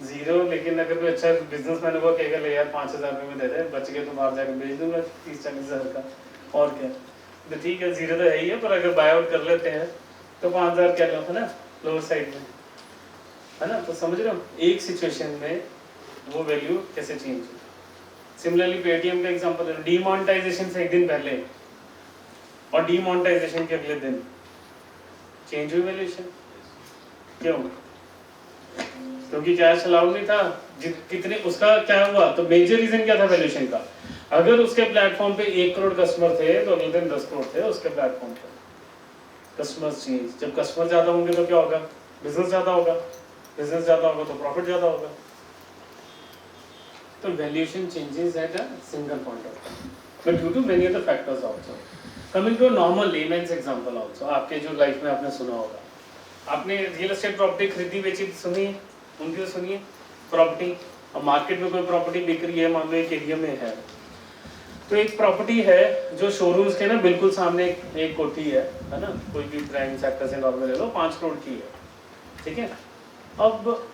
0। लेकिन अगर कोई अच्छा बिजनेसमैन होगा कहेगा ले यार 5,000 रुपये में दे दे, बच गए तो बाहर जाकर बेच दूंगा 30-40 हज़ार का, और क्या, तो ठीक है 0 तो है ही है, पर अगर बाय आउट कर लेते हैं तो 5,000 क्या लो, है ना, लोअर साइड में, है ना। तो समझ रहे हो एक सिचुएशन में वो वैल्यू कैसे चेंज हुई। सिमिलरली पेटीएम का एग्जांपल है, डीमोनेटाइजेशन से 1 दिन पहले और डीमोनेटाइजेशन के अगले दिन चेंज हुई वैल्यूएशन, क्यों? क्योंकि कैश अलाउड नहीं था, कितने उसका क्या हुआ, तो मेजर रीजन क्या था वैल्यूएशन का? अगर उसके प्लेटफॉर्म पे 1 करोड़ कस्टमर थे तो अगले दिन 10 करोड़ थे उसके प्लेटफॉर्म पे। कस्टमर्स चेंज, जब कस्टमर ज़्यादा होंगे तो क्या होगा? बिजनेस ज़्यादा होगा, बिजनेस ज़्यादा होगा तो प्रॉफिट ज़्यादा होगा। तो valuation changes at a single point of time, but due to many other factors also. Coming to normal layman's example also, आपके जो लाइफ में आपने सुना होगा, आपने रियल एस्टेट प्रॉपर्टी खरीदी बेची सुनी, उनकी तो सुनिए प्रॉपर्टी, अब मार्केट में कोई प्रॉपर्टी बिक रही है, मान लो एक एरिया में है, तो एक प्रॉपर्टी है जो शोरूम्स के ना बिल्कुल सामने एक कोठी है ना, कोई भी प्राइम सेक्टर से नॉर्मल ले लो, 5 करोड़ की है, ठीक है। अब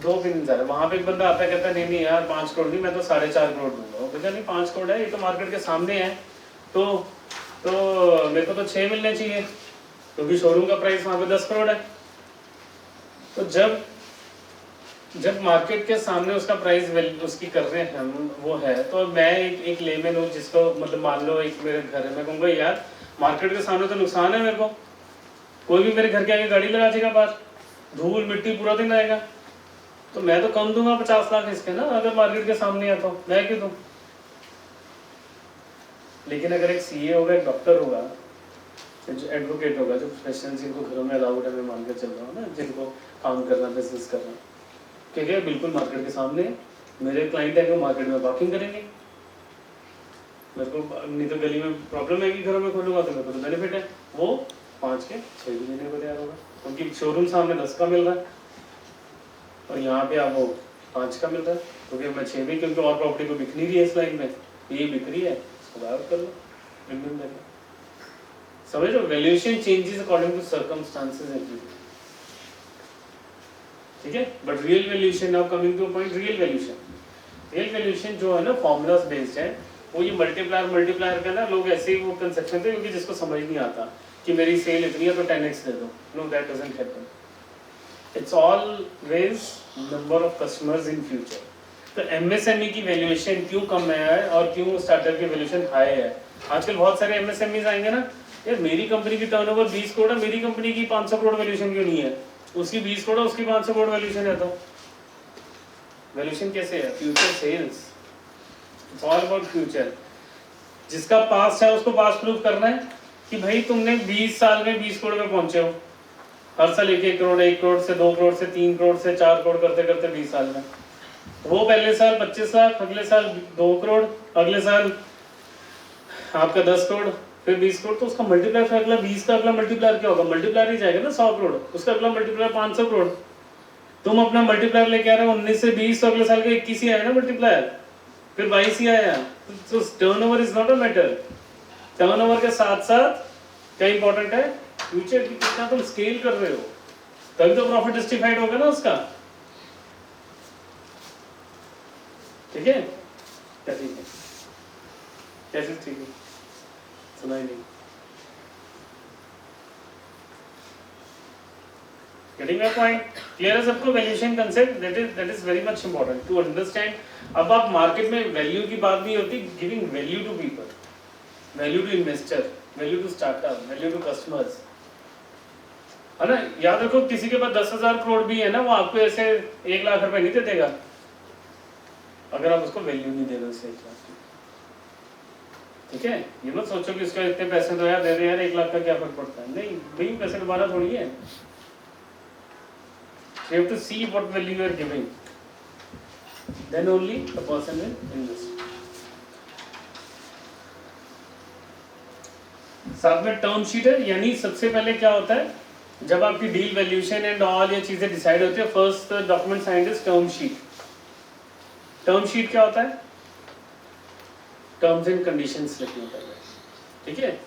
2 बिजनेस आ रहे, वहाँ पे एक बंदा आता है कहता है नहीं यार 5 करोड़ नहीं, मैं तो 4.5 करोड़ दूंगा। वो कहता नहीं 5 करोड़ है, ये तो मार्केट के सामने है, तो मेरे को तो 6 मिलने चाहिए, क्योंकि शोरूम का प्राइस वहाँ पे 10 करोड़ है। तो जब मार्केट के सामने उसका प्राइस उसकी कर रहे हैं हम, वो है, तो मैं एक लेमैन हूँ जिसको मतलब मान लो एक मेरे घर है, मैं कहूँगा यार मार्केट के सामने तो नुकसान है मेरे को, कोई भी मेरे घर के आगे गाड़ी लगा देगा बाहर, धूल मिट्टी पूरा दिन आएगा, तो मैं तो कम दूंगा 50 लाख इसके ना, अगर मार्केट के सामने आता हूँ मैं क्यों दूँ। लेकिन अगर एक सीए होगा, एक डॉक्टर होगा, जो एडवोकेट होगा, जो प्रोफेशनल जिनको घरों में अलाउड है, मैं मान कर चल रहा हूँ ना, जिनको काम करना, बिजनेस करना, क्योंकि बिल्कुल मार्केट के सामने मेरे क्लाइंट है, वो मार्केट में पार्किंग करेंगे, मेरे को नहीं तो गली में प्रॉब्लम है कि घरों में खोलूंगा तो मेरे को तो बेनिफिट है, वो 5 के 6 भी देने को तैयार होगा, क्योंकि शोरूम सामने 10 का मिल रहा है और यहाँ पे आपको 5 का मिल रहा है, क्योंकि मैं 6 में, क्योंकि और प्रॉपर्टी को बिक नहीं रही है इस लाइन में, ये बिक रही है, उसको बाय कर लो, प्रीमियम दे लो। समझो, valuation changes according to circumstances everything, ठीक है। But real valuation, now coming to point, real valuation जो है ना फॉर्मूलाज बेस्ड है, वो ये मल्टीप्लायर का ना लोग ऐसे ही वो कंसेप्शन थे, क्योंकि जिसको समझ नहीं आता कि मेरी सेल इतनी है तो 10x दे दो, know that doesn't happen, it's always number of customers in future. तो एमएसएमई की वैल्यूएशन क्यों कम है और क्यों स्टार्टअप की वैल्यूएशन हाई है? आजकल बहुत सारे एमएसएमईज आएंगे ना, यार मेरी कंपनी की टर्नओवर 20 करोड़ है, मेरी कंपनी की 500 करोड़ वैल्यूएशन क्यों नहीं है, उसकी 20 करोड़ है, उसकी 500 करोड़ वैल्यूएशन है। तो वैल्यूएशन कैसे है? Future sales, it's all about future. जिसका पास्ट है उसको पास्ट प्रूव करना है कि भाई तुमने 20 साल में 20 करोड़ में पहुंचे हो, हर साल 1 करोड़, 1 करोड़ से 2 करोड़ से 3 करोड़ से 4 करोड़ करते करते 20 साल में, वो पहले साल 25 लाख, अगले साल 2 करोड़, अगले साल आपका 10 करोड़, फिर 20 करोड़, तो उसका मल्टीप्लायर, फिर अगला 20 का अगला मल्टीप्लायर क्या होगा? मल्टीप्लायर ही जाएगा ना 100 करोड़, उसका अगला मल्टीप्लायर 500 करोड़। तुम अपना मल्टीप्लायर लेके आ रहे हो 19 से 20, तो अगले साल का 21 ही आया ना मल्टीप्लायर, फिर 22 ही आया। तो turnover is not a matter, turnover के साथ साथ क्या इंपॉर्टेंट है? फ्यूचर की कितना तुम स्केल कर रहे हो, तभी तो प्रॉफिट जस्टिफाइड होगा ना उसका, ठीक है? क्या ठीक है? कैसे ठीक है? सुना ही नहीं। Getting my point? Clear है सबको? Valuation concept that is very much important to understand. अब आप मार्केट में वैल्यू की बात नहीं होती, giving value to people, value to investor, value to startup, value to customers, है ना? याद रखो, किसी के पास 10,000 करोड़ भी है ना, वो आपको ऐसे 1 लाख रुपए नहीं दे देगा अगर आप उसको वैल्यू नहीं दे रहे उसे 1 लाख की, ठीक है? ये मत सोचो कि उसका इतने पैसे तो यार दे दे यार, 1 लाख का क्या फर्क पड़ता है, नहीं भाई, पैसे दोबारा थोड़ी है। You have to see what value you are giving, then only the person will invest. साथ में टर्म शीट है, यानी सबसे पहले क्या होता है जब आपकी डील वैल्यूएशन एंड ऑल ये चीजें डिसाइड होती है, first document signed is term sheet. Term sheet क्या होता है? टर्म्स एंड कंडीशंस लिखनी होता है, ठीक है?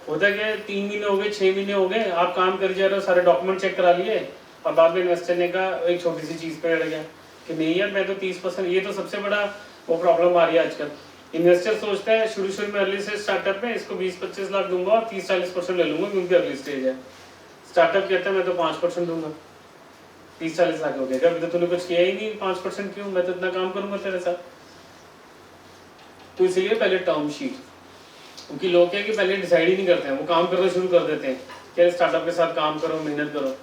होता क्या है, 3 महीने हो गए, 6 महीने हो गए, आप काम कर जा रहे हो, सारे डॉक्यूमेंट चेक करा लिए, और बाद में इन्वेस्टर ने कहा एक छोटी सी चीज़ पे अड़ गया कि नहीं यार मैं तो 30%, ये तो सबसे बड़ा वो प्रॉब्लम आ रही है आजकल। इन्वेस्टर सोचता है शुरू में अर्ली स्टेज स्टार्टअप में इसको 20-25 लाख दूंगा और 30-40% ले लूंगा क्योंकि अर्ली स्टेज है। स्टार्टअप कहता है मैं तो 5% दूंगा, 30-40 लाख हो गया, अभी तो तूने कुछ किया ही नहीं, 5% क्यों, मैं तो इतना काम करूंगा तेरे साथ। तो इसलिए पहले टर्म शीट, क्योंकि लोग क्या है कि पहले डिसाइड ही नहीं करते हैं, वो काम करना शुरू कर देते हैं क्या स्टार्टअप के साथ काम करो, मेहनत करो,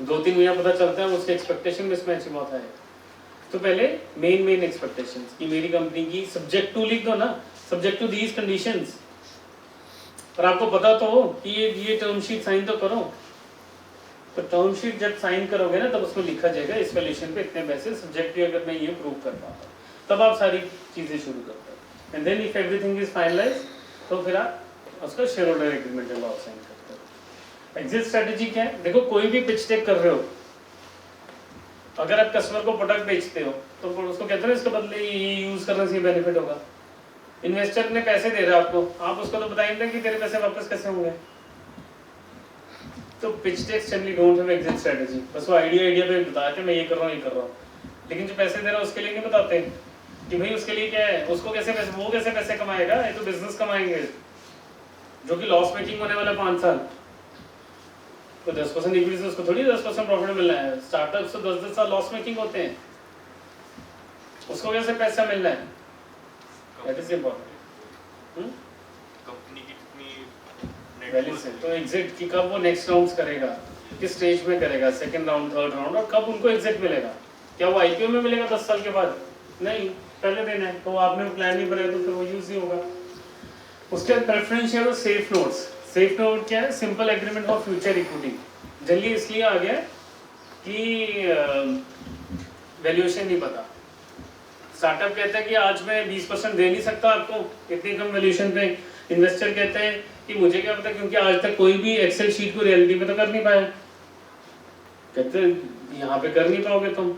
2-3 महीना पता चलता है उसके एक्सपेक्टेशन मिसमैच बहुत है। तो पहले मेन एक्सपेक्टेशंस कि मेरी कंपनी की सब्जेक्ट टू लिख दो ना, सब्जेक्ट टू दीज कंडीशंस, पर आपको पता तो हो कि ये टर्म शीट साइन तो करो। तो टर्म शीट जब साइन करोगे ना तब उसमें लिखा जाएगा इस वैल्यूएशन पे इतने पैसे, सब्जेक्ट अगर मैं ये प्रूव कर पाता तब आप सारी चीजें शुरू करते हो, and then if everything is finalize तो फिर आप उसका shareholder agreement law sign करते हो। एग्जिट स्ट्रेटेजी क्या है? देखो कोई भी पिच टेक कर रहे हो, अगर आप कस्टमर को प्रोडक्ट बेचते हो तो उसको कहते हो इसके बदले ये यूज करने से बेनिफिट होगा। इन्वेस्टर ने पैसे दे रहा है आपको, आप उसको तो बता ही नहीं कि तेरे पैसे वापस कैसे होंगे। तो pitch decks generally don't have exit strategy, बस वो आइडिया पे बताते मैं ये कर रहा हूँ ये कर रहा हूँ, लेकिन जो पैसे दे रहा है उसके लिए नहीं बताते कि भाई उसके लिए क्या है, उसको कैसे पैसे, वो कैसे पैसे कमाएगा, ये तो बिजनेस कमाएंगे जो कि लॉस मेकिंग होने वाला 5 साल। तो 10% इक्विटी से उसको थोड़ी 10% प्रॉफिट मिल रहा है, स्टार्टअप्स तो 10-10 साल लॉस मेकिंग होते हैं, उसको कैसे पैसा मिल रहा है, दैट इज इंपॉर्टेंट। कंपनी की अपनी वैल्यू से तो एग्जिट कि कब वो नेक्स्ट राउंड्स करेगा, किस स्टेज में करेगा, सेकंड राउंड, थर्ड राउंड, और कब उनको एग्जिट मिलेगा। क्या वो आईपीओ में मिलेगा 10 साल के बाद? नहीं, पहले देना है। तो आपने प्लान नहीं बनाया तो फिर वो यूज नहीं होगा। उसके बाद प्रेफरेंस शेयर और सेफ नोट्स। सेफ नोट क्या है? Simple agreement for future equity. जल्दी इसलिए आ गया कि वैल्यूएशन नहीं पता। स्टार्टअप कहता है कि आज मैं 20% दे नहीं सकता आपको इतनी कम वैल्यूएशन पे। इन्वेस्टर कहते हैं कि मुझे क्या पता, क्योंकि आज तक कोई भी एक्सेल शीट को रियलिटी में तो कर नहीं पाया। कहते हैं यहाँ पे कर नहीं पाओगे तुम।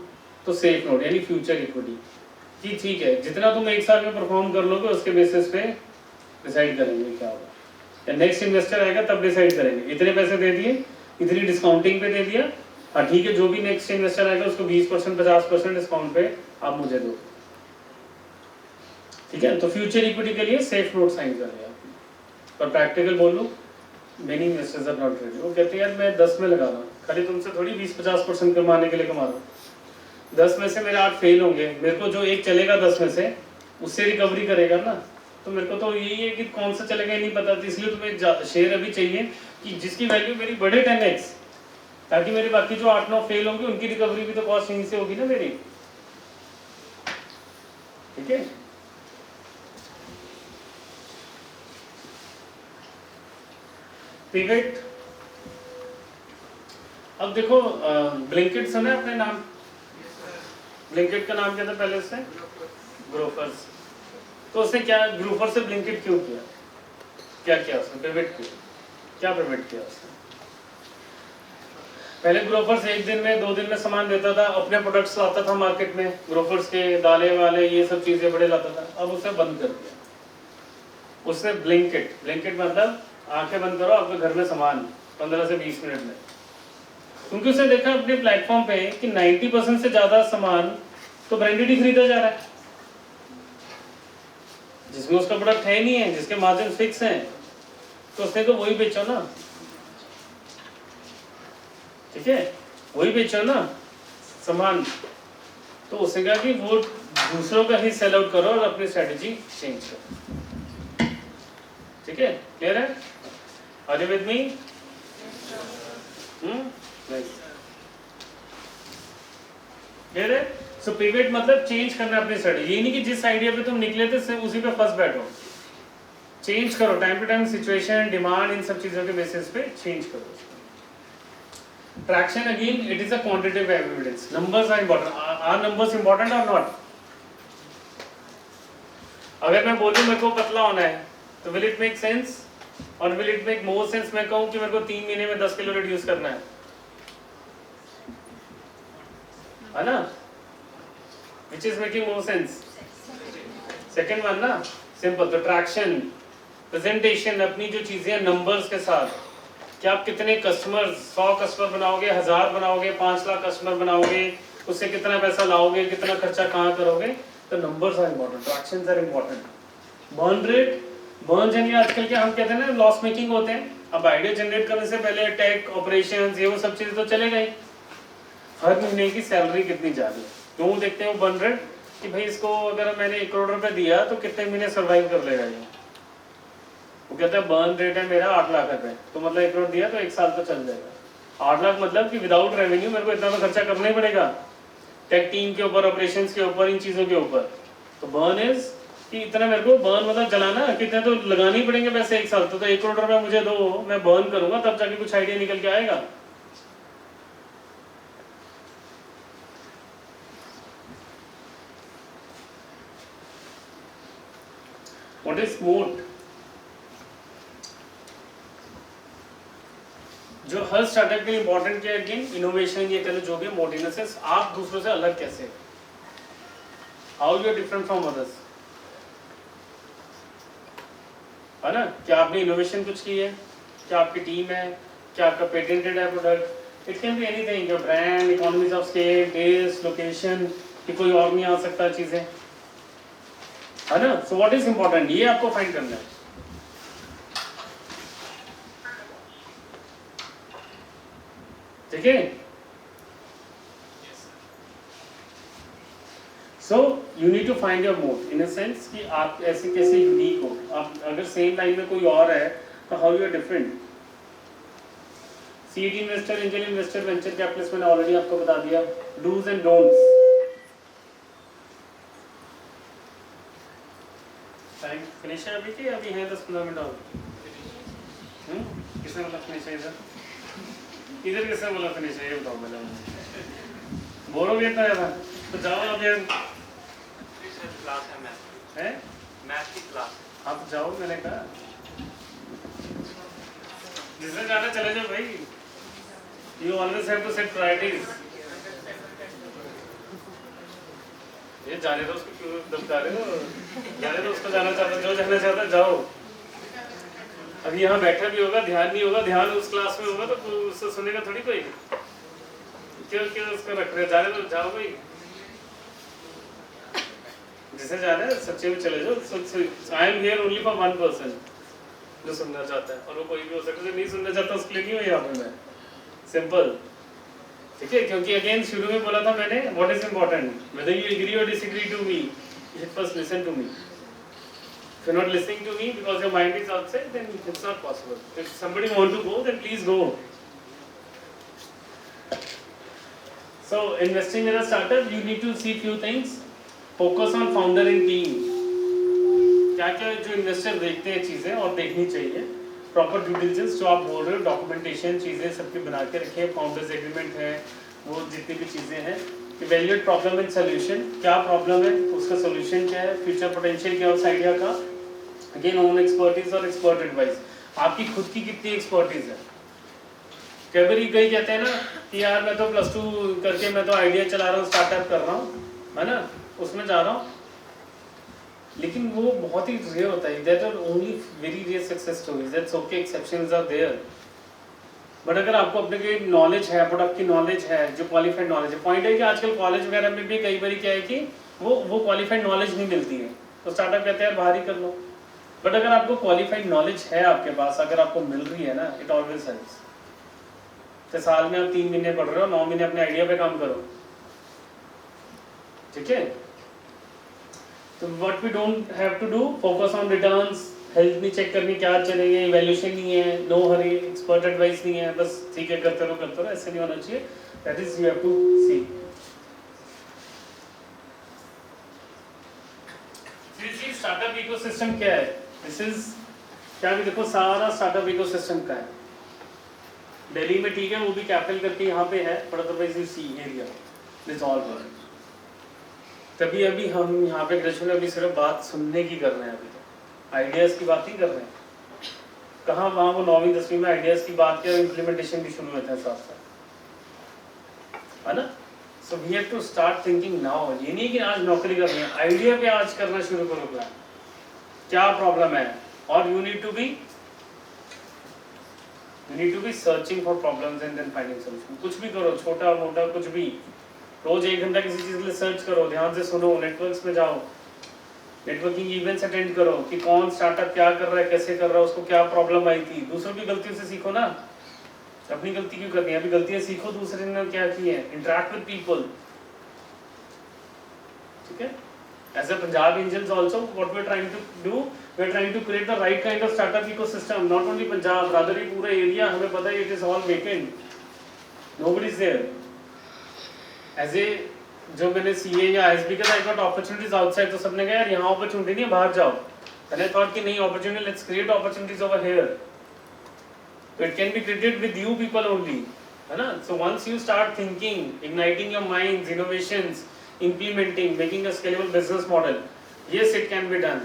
तो सेफ नोट यानी फ्यूचर इक्विटी कि ठीक है, जितना तुम एक साल में परफॉर्म कर लोगे उसके बेसिस पे डिसाइड करेंगे क्या होगा, या नेक्स्ट इन्वेस्टर आएगा तब डिसाइड करेंगे। इतने पैसे दे दिए, इतनी डिस्काउंटिंग पे दे दिया, हाँ ठीक है, जो भी नेक्स्ट इन्वेस्टर आएगा उसको 20% 50% डिस्काउंट पे आप मुझे दो, ठीक है। तो फ्यूचर इक्विटी के लिए सेफ नोट साइन कर लिया। पर प्रैक्टिकल बोल लूँ, many investors are not ready. वो कहते हैं यार मैं 10 में लगा रहा हूँ, खाली तुमसे थोड़ी 20-50% कमाने के लिए कमा रहा हूँ। 10 में से मेरे 8 फेल होंगे, मेरे को जो एक चलेगा 10 में से उससे रिकवरी करेगा ना। तो मेरे को तो यही है कि कौन सा चलेगा ये नहीं पता, तो इसलिए तुम्हें शेयर अभी चाहिए कि जिसकी वैल्यू मेरी बढ़े 10x, ताकि मेरे बाकी जो 8-9 फेल होंगे उनकी रिकवरी भी तो कॉस्ट यहीं से होगी ना मेरी, ठीक है। पिवट, अब देखो ब्लिंकिट सुना है अपने नाम? ब्लिंकिट का नाम क्या था पहले उससे? ग्रोफर्स। तो उसने क्या ग्रोफर से ब्लिंकिट क्यों किया? क्या किया उसने? पिवट किया। क्या पिवट किया उसने? पहले ग्रोफर्स एक दिन में 2 दिन में सामान देता था, अपने प्रोडक्ट्स लाता था मार्केट में, ग्रोफर्स के दाले वाले ये सब चीजें बड़े लाता था। अब उसने बंद कर दिया। उसने ब्लिंकिट, ब्लिंकिट मतलब आंखें बंद करो आपके घर में सामान 15 से 20 मिनट में। क्योंकि उसने देखा अपने प्लेटफॉर्म पे कि 90% से ज्यादा सामान तो ब्रांडेड ही खरीदा जा रहा है, जिसमें उसका प्रोडक्ट है नहीं है, जिसके मार्जिन फिक्स हैं, तो उसने तो वही बेचो ना, ठीक है, वही बेचो ना सामान। तो उसने कहा कि वो दूसरों का ही सेल आउट करो और अपनी स्ट्रेटेजी चेंज करो, ठीक है। क्लियर है? Are you with me? Clear है? सो पिवट मतलब चेंज करना अपनी स्ट्रेटेजी। ये नहीं कि जिस आइडिया पे तुम निकले थे उसी पे फंस बैठो, चेंज करो time to time, situation, demand, इन सब चीजों के बेसिस पे चेंज करो। Traction again, it is a quantitative evidence. Numbers are important. Are numbers important और नॉट? अगर मैं बोलूं मेरे को पतला होना है तो विल इट मेक सेंस, और will it make more sense मैं कहूं कि मेरे को 3 महीने में 10 किलो रिड्यूस करना है ना? Which is making more sense? Second one ना, सिंपल। तो ट्रैक्शन, प्रेजेंटेशन, अपनी जो चीजें नंबर्स के साथ, कि आप कितने कस्टमर, 100 कस्टमर बनाओगे, 1000 बनाओगे, 5 लाख कस्टमर बनाओगे, उससे कितना पैसा लाओगे, कितना खर्चा कहाँ करोगे, तो numbers are important, tractions are important. Burn rate, burn यानी आजकल क्या हम कहते हैं ना, लॉस मेकिंग होते हैं। अब आइडिया जनरेट करने से पहले टेक, ऑपरेशंस, ये वो सब चीजें तो चले गई। हर महीने की सैलरी कितनी जा रही है, क्यों देखते हो बर्न रेट कि भाई इसको अगर मैंने 1 करोड़ रुपए दिया तो कितने महीने सर्वाइव कर लेगा ये। वो कहता है बर्न रेट है मेरा 8 लाख रुपए, तो मतलब 1 करोड़ दिया तो 1 साल तो चल जाएगा। 8 लाख मतलब कि विदाउट रेवेन्यू मेरे को इतना तो खर्चा करना ही पड़ेगा, टेक टीम के ऊपर, ऑपरेशंस के ऊपर, इन चीजों के ऊपर। तो बर्न इज कि इतना मेरे को बर्न मतलब जलाना, कितने तो लगाने ही पड़ेंगे पैसे 1 साल। तो 1 करोड़ रुपए मुझे दो, मैं बर्न करूंगा तब जाके कुछ आइडिया निकल के आएगा। What is moat? जो हर स्टार्टअप के लिए इंपॉर्टेंट क्या है, अगेन इनोवेशन, ये चलो जो भी मोट, इन द सेंस आप दूसरों से अलग कैसे, how you are different from others, है ना? क्या आपने इनोवेशन कुछ की है, क्या आपकी टीम है, क्या आपका पेटेंटेड है product, it can be anything, your brand, economies of scale, taste, location, कि कोई और नहीं आ सकता चीजें, है ना? सो व्हाट इज इंपॉर्टेंट, ये आपको फाइंड करना है। ठीक है? So you need to find your mode in a sense कि आप ऐसे कैसे यूनिक हो। आप अगर सेम लाइन में कोई और है how you are different. Seed investor, angel investor, venture capitalist मैंने ऑलरेडी आपको बता दिया। Dos and don'ts. Time finish है अभी कि अभी है 10-15 मिनट और? किसने बोला फिनिश है इधर? इधर किसने बोला फिनिश है ये बताओ पहले। बोर हो गया था यार, तो जाओ आप यार। क्लास है मैथ है, मैथ की क्लास। आप जाओ, मैंने कहा जिसने जाना चले जाओ भाई। You always have to set priorities. ये जाने दो उसको, क्यों दबका रहे हो? जाने दो उसको, जाना चाहता जो जाना चाहता जाओ। अभी यहाँ बैठा भी होगा, ध्यान नहीं होगा, ध्यान उस क्लास में होगा तो उससे सुनेगा थोड़ी कोई। क्यों क्यों उसको रख रहे, जाने दो, जाओ भाई। जिसे जाना है सच्चे में चले जाओ। आई am here only for one person जो सुनना चाहता है, और वो कोई भी हो सकता है जो नहीं सुनना चाहता, उसके लिए नहीं हो यहाँ पे मैं। सिंपल, ठीक है? क्योंकि अगेन शुरू में बोला था मैंने, what is important, whether you agree और disagree to me, you should first listen to me. If you're not listening to me because your mind is outside, then it's not possible. If somebody wants to go, then please go. So, investing in a startup, you need to see few things. Focus on founder and team. क्या-क्या जो investor देखते हैं चीजें और देखनी चाहिए। Proper due diligence जो आप बोल रहे हो, डॉक्यूमेंटेशन चीजें सबकी बना के रखिए, फाउंडर्स एग्रीमेंट है, वो जितनी भी चीजें हैं। इवैल्यूएट प्रॉब्लम एंड सॉल्यूशन, क्या प्रॉब्लम है, उसका सॉल्यूशन क्या है, फ्यूचर पोटेंशियल क्या है उस आइडिया का। अगेन ओन एक्सपर्टीज और एक्सपर्ट एडवाइस, आपकी खुद की कितनी एक्सपर्टीज है। कई कहते हैं ना कि यार मैं तो +2 करके मैं तो आइडिया चला रहा हूँ, स्टार्टअप कर रहा हूँ, है ना, उसमें जा रहा हूँ, लेकिन वो बहुत ही रेयर होता है। That are only very rare success stories, that's okay, exceptions are there. But अगर आपको अपने की नॉलेज है, प्रोडक्ट की नॉलेज है, जो क्वालिफाइड नॉलेज है, पॉइंट है कि आजकल कॉलेज वगैरह में भी कई बार क्या है कि वो क्वालिफाइड नॉलेज नहीं मिलती है, तो स्टार्टअप कहते हैं बाहर ही कर लो। बट अगर आपको क्वालिफाइड नॉलेज है आपके पास, अगर आपको मिल रही है ना, इट ऑलवेज हेल्प्स। तो साल में आप 3 महीने पढ़ रहे हो, 9 महीने अपने आइडिया पे काम करो, ठीक है? तो what we don't have to do, focus on returns, health नहीं चेक करनी क्या चलेंगे, इवैल्यूएशन नहीं है, नो हरी, एक्सपर्ट एडवाइस नहीं है, बस ठीक है करते रहो, ऐसे नहीं होना चाहिए। That is you have to see. Startup ecosystem क्या है, दिस इज क्या भी देखो, सारा स्टार्टअप इकोसिस्टम का है। दिल्ली में ठीक है, वो भी कैपिटल करके यहाँ पे है, but otherwise you see area this all world. तभी अभी हम यहाँ पे ग्रेजुएशन अभी सिर्फ बात सुनने की कर रहे हैं, अभी तो आइडियाज़ की बात ही कर रहे हैं। कहाँ वहाँ वो 9वीं 10वीं में आइडियाज़ की बात किया, इम्प्लीमेंटेशन भी शुरू हुए थे साथ साथ, है ना। So we have to start thinking now. ये नहीं कि आज नौकरी करनी है, आइडिया पे आज करना शुरू करो प्लान, क्या प्रॉब्लम है, और you need to be searching for problems and then finding solution. कुछ भी करो, छोटा मोटा कुछ भी, रोज 1 घंटा किसी चीज़ के लिए सर्च करो, ध्यान से सुनो, नेटवर्क्स में जाओ, नेटवर्किंग इवेंट्स अटेंड करो कि कौन स्टार्टअप क्या कर रहा है, कैसे कर रहा है, उसको क्या प्रॉब्लम आई थी। दूसरों की गलतियों से सीखो ना, अपनी गलती क्यों करनी है, अभी गलतियां सीखो दूसरे ने क्या की है, इंटरेक्ट विद पीपल, ठीक है। As a Punjab Angels also, what we are trying to do, we are trying to create the right kind of startup ecosystem. Not only Punjab, rather ये पूरा area हमें पता है it is all vacant, nobody is there. As a जो मैंने CA या ISB का I got opportunities outside, तो सबने कहा यार यहाँ opportunity नहीं है, बाहर जाओ। Then I thought कि नहीं, opportunity, let's create opportunities over here. So it can be created with you people only, है ना। So once you start thinking, igniting your minds, innovations, implementing, making a scalable business model, yes it can be done.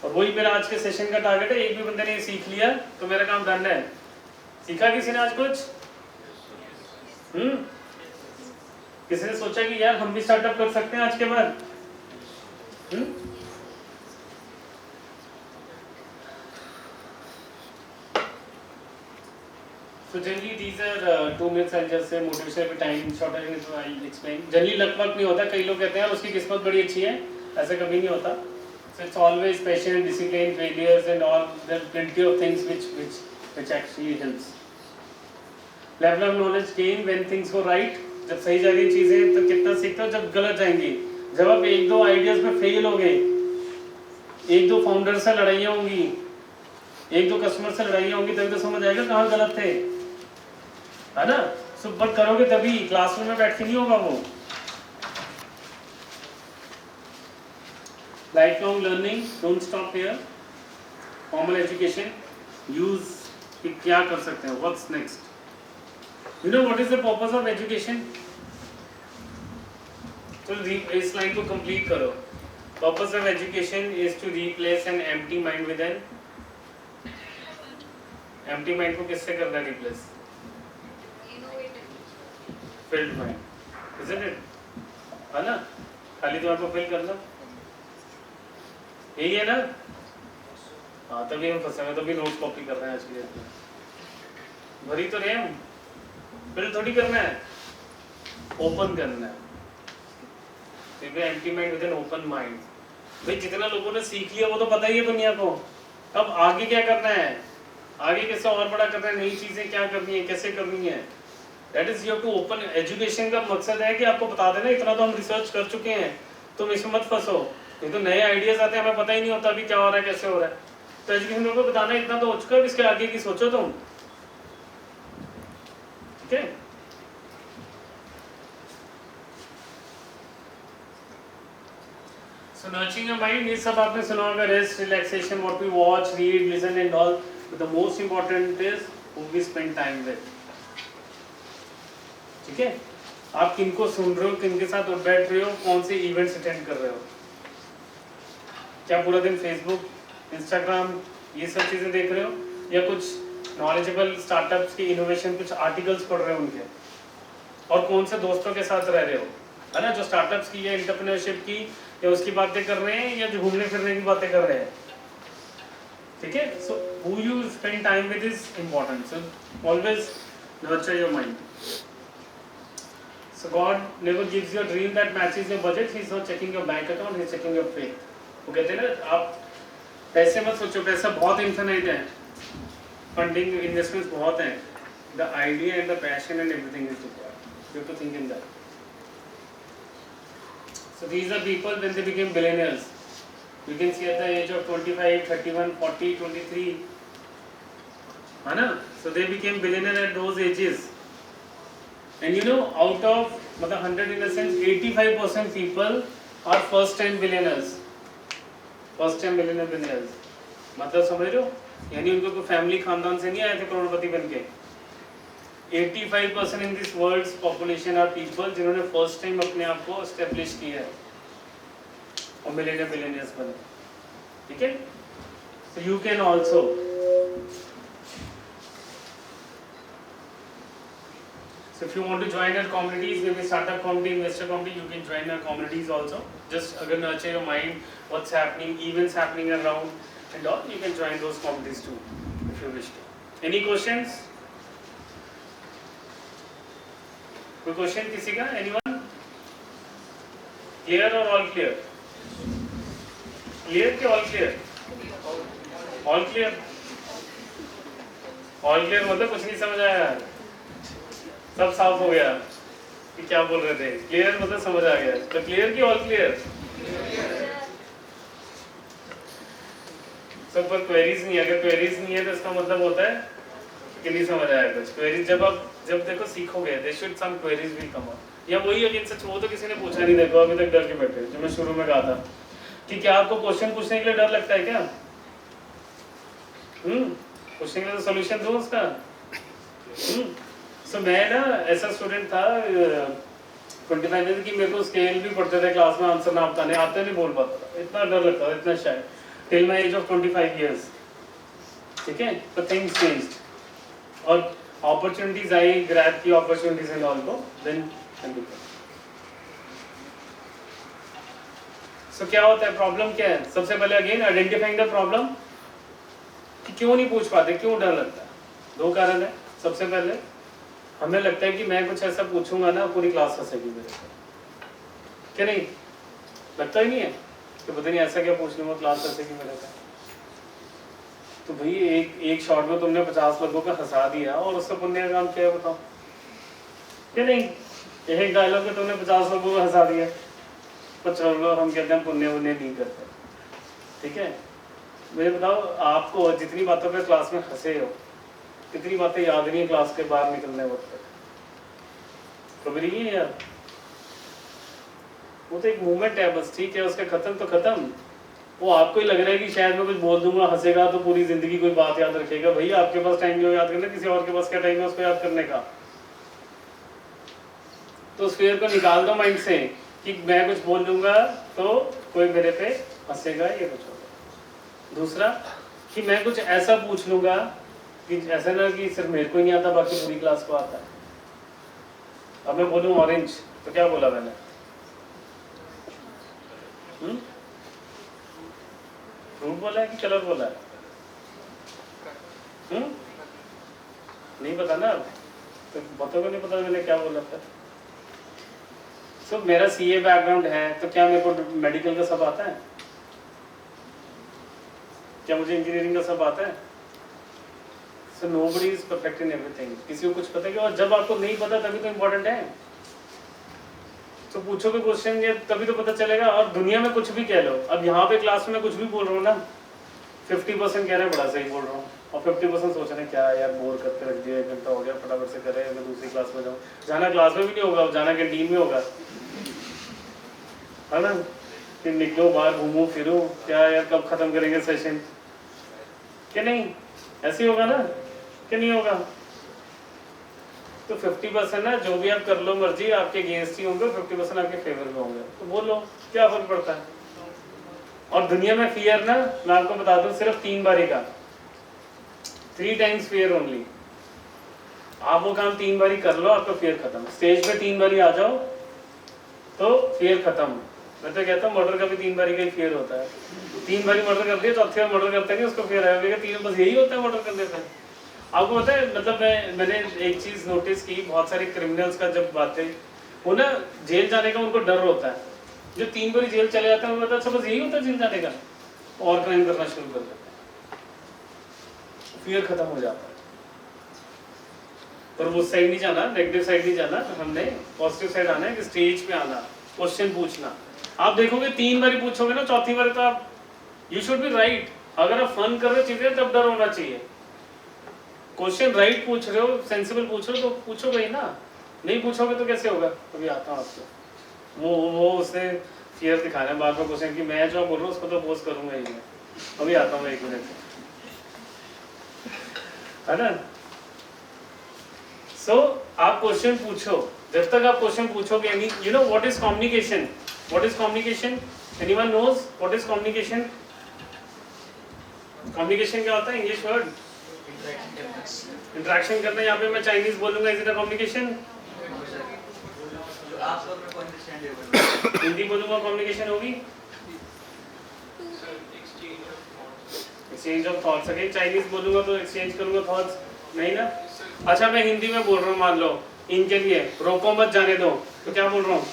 और वही मेरा आज के session का target है। एक भी बंदे ने सीख लिया तो मेरा काम डन है। सीखा किसी ने आज कुछ? किसी ने सोचा कि यार हम भी स्टार्टअप कर सकते हैं आज के बाद? So generally these are 2 minutes. I'll just say motivational time shorter है तो I'll explain. Generally लक वक नहीं होता, कई लोग कहते हैं उसकी किस्मत बड़ी अच्छी है, ऐसा कभी नहीं होता. So it's always patience, discipline, failures and all. There are plenty of things which actually helps. Level of knowledge gain when things go right. जब सही जा रही चीजें तो कितना सीखते हो, जब गलत जाएंगी, जब आप 1-2 आइडियाज में फेल हो गए, 1-2 फाउंडर से लड़ाइयाँ होंगी, एक दो कस्टमर से लड़ाई होंगी तभी तो समझ आएगा कहाँ गलत थे, है ना। सो बट करोगे तभी, क्लासरूम में बैठ के नहीं होगा वो। Life long learning, don't stop here. Formal education, use कि क्या कर सकते हैं, what's next. You know what is the purpose of education? तो इस लाइन को कंप्लीट करो। Purpose of education is to replace an empty mind with an empty mind को किससे करना है replace? Filled mind, isn't it? है ना, खाली दिमाग को फिल करना, यही है ना। हाँ तभी हम फंसे हैं, तभी नोट्स कॉपी कर रहे हैं आज के डेट में। भरी तो रहे हम, फिल थोड़ी करना है, ओपन करना है। Empty mind with an open mind. भाई जितना लोगों ने सीख लिया वो तो पता ही है दुनिया को, अब आगे क्या करना है, आगे कैसे और बड़ा करना है, नई चीजें क्या करनी है, कैसे करनी है। That is you have to open. Education का मकसद है कि आपको बता देना इतना तो हम रिसर्च कर चुके हैं, तुम इसमें मत फंसो। नहीं तो नए आइडियाज आते हैं, हमें पता ही नहीं होता अभी क्या हो रहा है, कैसे हो रहा है। तो एजुकेशन को बताना इतना तो हो चुका है, इसके आगे की सोचो तुम, ठीक है। So nurturing your mind, ये सब आपने सुना होगा, rest, relaxation, what we watch, read, listen and all. But the most important is who we spend time with. ठीक है, आप किनको सुन रहे हो, किनके साथ बैठ रहे हो, कौन से इवेंट्स अटेंड कर रहे हो। क्या पूरा दिन फेसबुक, इंस्टाग्राम ये सब चीजें देख रहे हो, या कुछ नॉलेजेबल स्टार्टअप्स की इनोवेशन, कुछ आर्टिकल्स पढ़ रहे हो उनके, और कौन से दोस्तों के साथ रह रहे हो, है ना, जो स्टार्टअप्स की या एंटरप्रेन्योरशिप की या उसकी बातें कर रहे हैं, या जो घूमने फिरने की बातें कर रहे हैं, ठीक है। So who you spend time with is important. So always nurture your mind. So God never gives you a dream that matches your budget. He is not checking your bank account, he is checking your faith. वो कहते हैं ना, आप पैसे मत सोचो, पैसा बहुत इन्फिनिट है, फंडिंग इन्वेस्टमेंट्स बहुत हैं, the idea and the passion and everything is required. You have to think in that. So these are people when they became billionaires. You can see at the age of 25, 31, 40, 23, है ना, so they became billionaire at those ages. And you know, out of मतलब 100 in a sense, 85% people are first time billionaires. First time billionaires. मतलब समझ रहे हो, यानी उनको कोई फैमिली खानदान से नहीं आए थे करोड़पति बनके। 85% in this world's population are people जिन्होंने first time अपने आप को establish किया है और billionaires बने, ठीक है। So you can also. So if you want to join our communities, maybe startup community, investor community, you can join our communities also. Just again nurture your mind, what's happening, events happening around and all, you can join those communities too, if you wish to. Any questions? कोई question किसी का? Anyone? Clear or all clear? Clear के all clear? All clear? All clear मतलब कुछ नहीं समझ आया, सब साफ हो गया कि क्या बोल रहे थे। क्लियर मतलब समझ आ गया, तो क्लियर की ऑल क्लियर? सब पर क्वेरीज नहीं है, अगर क्वेरीज नहीं है तो इसका मतलब होता है कि नहीं समझ आया कुछ। क्वेरीज जब देखो सीखोगे, they should some queries will come up. या वही अगेन सच, वो तो किसी ने पूछा नहीं, देखो अभी तक डर के बैठे, जो मैं शुरू में कहा था कि क्या आपको क्वेश्चन पूछने के लिए डर लगता है क्या? पूछने के लिए तो सोल्यूशन दो उसका। So, मैं ना ऐसा स्टूडेंट था 25 में कि मेरे को स्केल भी पढ़ते थे क्लास में, आंसर ना बताने आते नहीं, बोल पाता था, इतना डर लगता था, इतना शायद till my age of 25 years, ठीक है। तो थिंग्स चेंज्ड और अपॉर्चुनिटीज आई, ग्रैब की अपॉर्चुनिटीज एंड ऑल को, देन कैन बी। सो क्या होता है, प्रॉब्लम क्या है? सबसे पहले अगेन आइडेंटिफाइंग द प्रॉब्लम, कि क्यों नहीं पूछ पाते, क्यों डर लगता है। दो कारण है। सबसे पहले हमें लगता है कि मैं कुछ ऐसा पूछूंगा ना पूरी क्लास हंसेगी मेरे को, क्या नहीं लगता ही नहीं है कि पता नहीं ऐसा क्या पूछ लूंगा क्लास हंसेगी मेरे को। तो भाई एक शॉट में तुमने 50 लोगों को हंसा दिया और उसका पुण्य का काम क्या है बताओ, क्या नहीं? एक डायलॉग में तुमने 50 लोगों को हंसा दिया, 50 लोग हम कहते हैं पुण्य नहीं करते, ठीक है। मुझे बताओ, आपको जितनी बातों पे क्लास में हंसे हो, कितनी बातें याद नहीं है क्लास के बाहर निकलने वक्त तक? कभी नहीं है यार? वो तो एक मूवमेंट है बस, ठीक है, उसका खत्म तो खत्म। वो आपको ही लग रहा है कि शायद मैं कुछ बोल दूंगा, हंसेगा तो पूरी जिंदगी कोई बात याद रखेगा। भाई आपके पास टाइम जो याद करना, किसी और के पास क्या टाइम है उसको याद करने का? तो उस फेयर को निकाल दो माइंड से कि मैं कुछ बोल दूंगा तो कोई मेरे पे हंसेगा, ये कुछ होगा। दूसरा कि मैं कुछ ऐसा पूछ लूंगा कि ऐसा ना कि सिर्फ मेरे को ही नहीं आता, बाकी पूरी क्लास को आता है। अब मैं बोलूँ ऑरेंज, तो क्या बोला मैंने? फ्रूट बोला है कि कलर बोला है? नहीं पता ना, तो बहुतों को नहीं पता मैंने क्या बोला था। मेरा सीए बैकग्राउंड है, तो क्या मेरे को मेडिकल का सब आता है? क्या मुझे इंजीनियरिंग का सब आता है? So nobody is perfect in everything. किसी को कुछ पता है, और जब आपको नहीं पता तभी तो इम्पोर्टेंट है। तो पूछोगे क्वेश्चन, ये तभी तो पता चलेगा। और दुनिया में कुछ भी कह लो, अब यहाँ पे क्लास में कुछ भी बोल रहा हूँ ना, 50% कह रहे हैं बड़ा सही बोल रहा हूँ, और 50% सोच रहे हैं क्या यार बोर करके रख दिया, 1 घंटा हो गया, फटाफट से करे, मैं दूसरी क्लास में जाऊँ। जाना क्लास में भी नहीं होगा, जाना कैंटीन में होगा, है ना? कि निकलो बाहर, घूमो फिरो, क्या यार कब खत्म करेंगे सेशन, कि नहीं? ऐसे ही होगा ना, कि नहीं होगा? तो 50% ना, जो भी आप कर लो मर्जी, आपके अगेंस्ट ही होंगे, 50% आपके फेवर में होंगे। तो बोलो, क्या फर्क पड़ता है? और दुनिया में फियर ना, मैं आपको बता दूं, सिर्फ 3 बारी का, 3 टाइम्स फियर ओनली। आप वो काम 3 बारी कर लो, आपका फियर खत्म। स्टेज पे 3 बारी आ जाओ तो फियर खत्म। मैं तो कहता हूँ मर्डर का भी 3 बारी का ही फियर होता है। 3 बारी मर्डर कर दिया, चौथी बार मर्डर करते नहीं, उसको फियर आएगा। 3 बस यही होता है मर्डर करने से। आपको पता है, मतलब मैंने एक चीज नोटिस की, बहुत सारे क्रिमिनल्स का जब बातें वो ना, जेल जाने का उनको डर होता है। जो 3 बारी जेल चले जाते हैं उनको अच्छा बस यही होता है जेल जाने का, और क्राइम करना शुरू कर देते हैं, फियर खत्म हो जाता है। पर वो साइड नहीं जाना, नेगेटिव साइड नहीं जाना, हमने पॉजिटिव साइड आना है कि स्टेज पे आना, क्वेश्चन पूछना। आप देखोगे 3 बारी पूछोगे ना, चौथी बारी तो आप, यू शुड बी राइट। अगर आप फन कर रहे हो चीजें, तब डर होना चाहिए। क्वेश्चन राइट पूछ रहे हो, सेंसिबल पूछ रहे हो, तो पूछोगे ही ना। नहीं पूछोगे तो कैसे होगा? अभी आता हूँ आपको। वो उसने फियर दिखाना है बार बार क्वेश्चन कि मैं जो बोल रहा हूँ उसको तो पोस्ट करूंगा ही मैं। अभी आता हूँ 1 मिनट, है ना? सो आप क्वेश्चन पूछो, जब तक आप क्वेश्चन पूछोगे नहीं। You know what is communication? What is communication? Anyone knows what is communication? Communication क्या होता है? इंग्लिश वर्ड इंटरेक्शन करना। यहाँ पे मैं चाइनीज बोलूंगा, is it a communication? Hindi बोलूंगा कम्युनिकेशन होगी? Exchange of thoughts. अगर चाइनीज बोलूंगा तो एक्सचेंज करूंगा थॉट्स? नहीं ना। अच्छा मैं हिंदी में बोल रहा हूँ, मान लो इनके लिए रोको मत जाने दो, तो क्या बोल रहा हूँ?